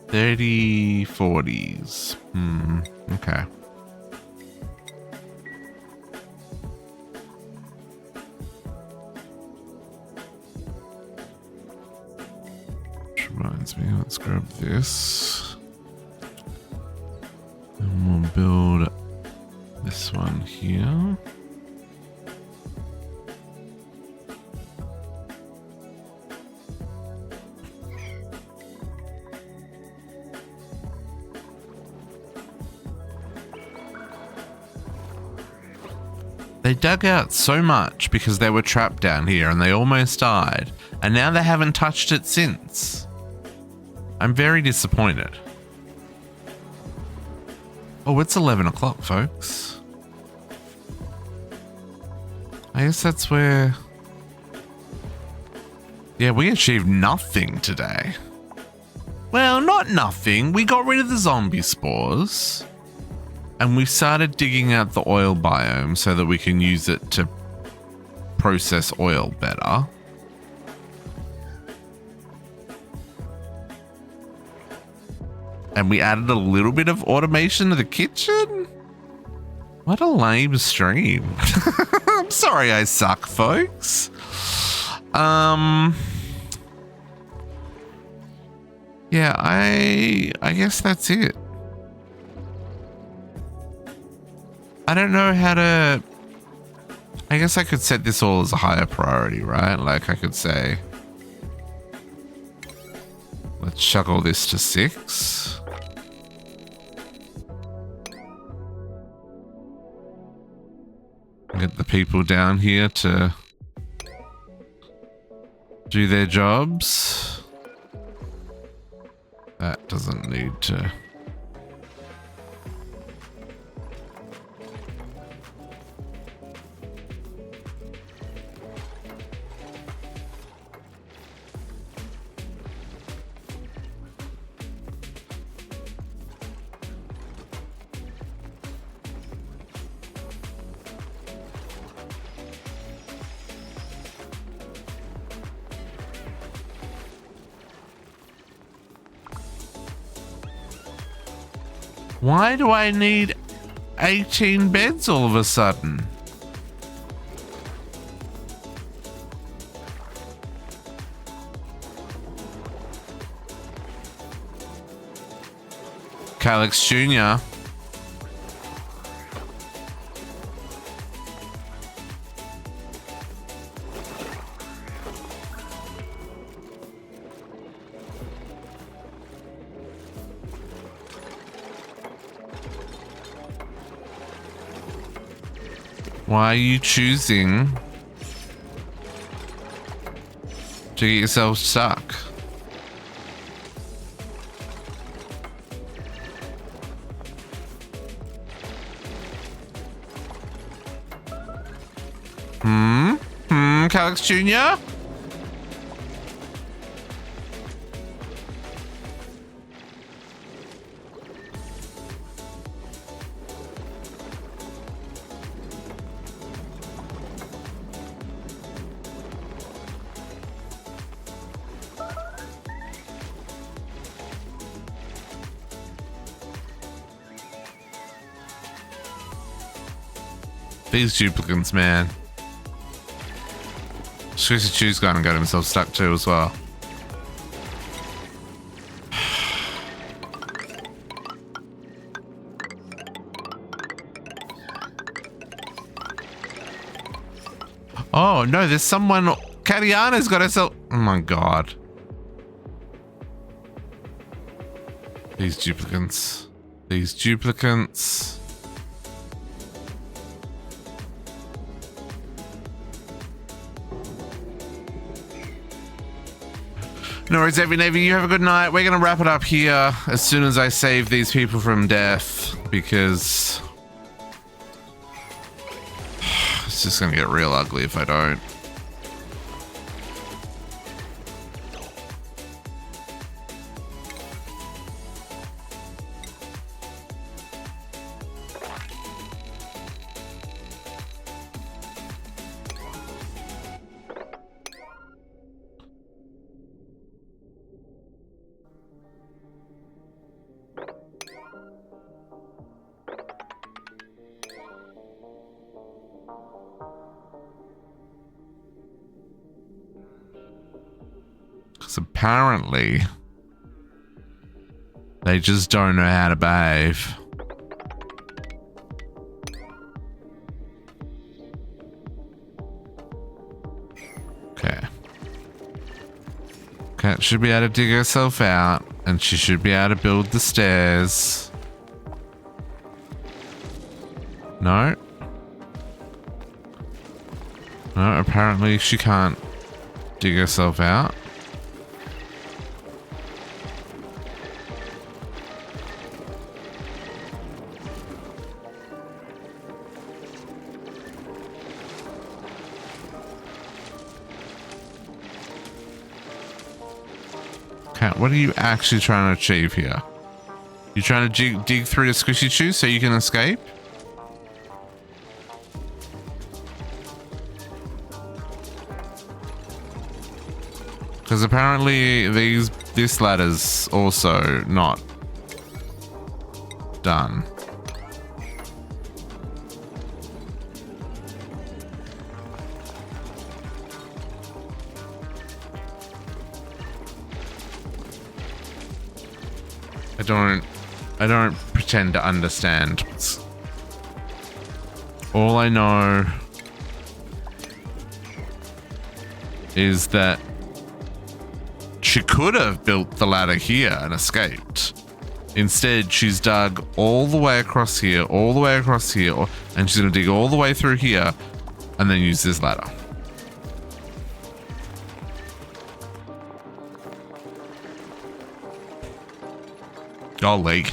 30, 40s. Okay. Reminds me, let's grab this and we'll build this one here. They dug out so much because they were trapped down here and they almost died, and now they haven't touched it since. I'm very disappointed. Oh, it's 11 o'clock, folks. I guess that's where... Yeah, we achieved nothing today. Well, not nothing. We got rid of the zombie spores. And we started digging out the oil biome so that we can use it to process oil better. And we added a little bit of automation to the kitchen? What a lame stream. I'm sorry I suck, folks. Yeah, I guess that's it. I don't know how to... I guess I could set this all as a higher priority, right? Like I could say... Let's chuck all this to 6. Get the people down here to do their jobs. That doesn't need to... Why do I need 18 beds all of a sudden? Calix Jr. Why are you choosing to get yourself stuck? Calix Jr.? These duplicants, man. Squishy Chew's gone and got himself stuck too as well. Oh no, there's someone. Katiana's got herself. Oh my god. These duplicants. These duplicants. No worries, Every Navy. You have a good night. We're going to wrap it up here as soon as I save these people from death, because it's just going to get real ugly if I don't. Apparently, they just don't know how to behave. Okay. Cat should be able to dig herself out, and she should be able to build the stairs. No. No, apparently she can't dig herself out. What are you actually trying to achieve here? You trying to dig through the Squishy Chew so you can escape? Because apparently this ladder's also not done. I don't pretend to understand. All I know is that she could have built the ladder here and escaped. Instead, she's dug all the way across here, all the way across here, and she's going to dig all the way through here and then use this ladder. Golly.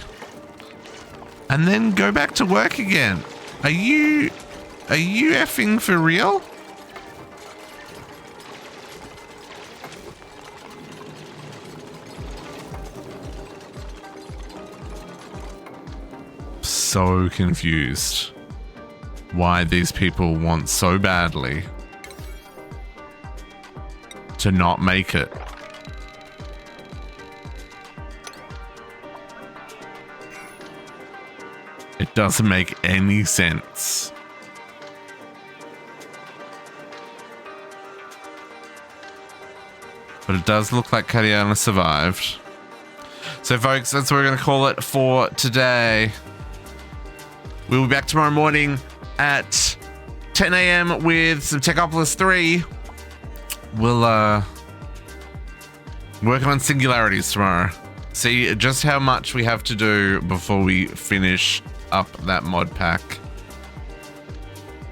And then go back to work again. Are you effing for real? So confused why these people want so badly to not make it. It doesn't make any sense. But it does look like Katiana survived. So folks, that's what we're going to call it for today. We'll be back tomorrow morning at 10 a.m. with some Techopolis 3. We'll work on singularities tomorrow. See just how much we have to do before we finish up that mod pack.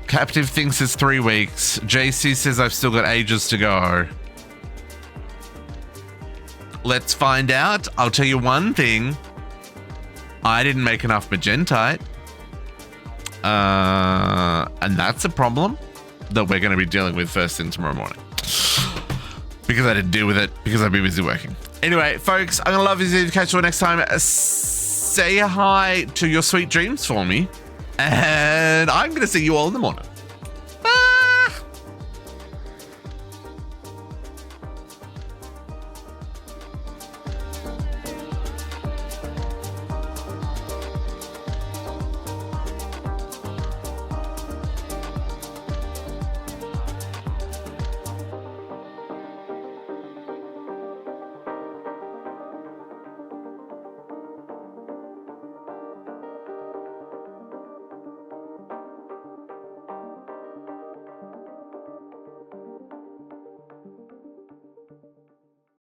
Captive thinks it's 3 weeks. JC says I've still got ages to go. Let's find out. I'll tell you one thing. I didn't make enough magentite. And that's a problem that we're going to be dealing with first thing tomorrow morning. Because I didn't deal with it because I've been busy working. Anyway, folks, I'm going to love you. Catch you all next time. Say hi to your sweet dreams for me. And I'm going to see you all in the morning.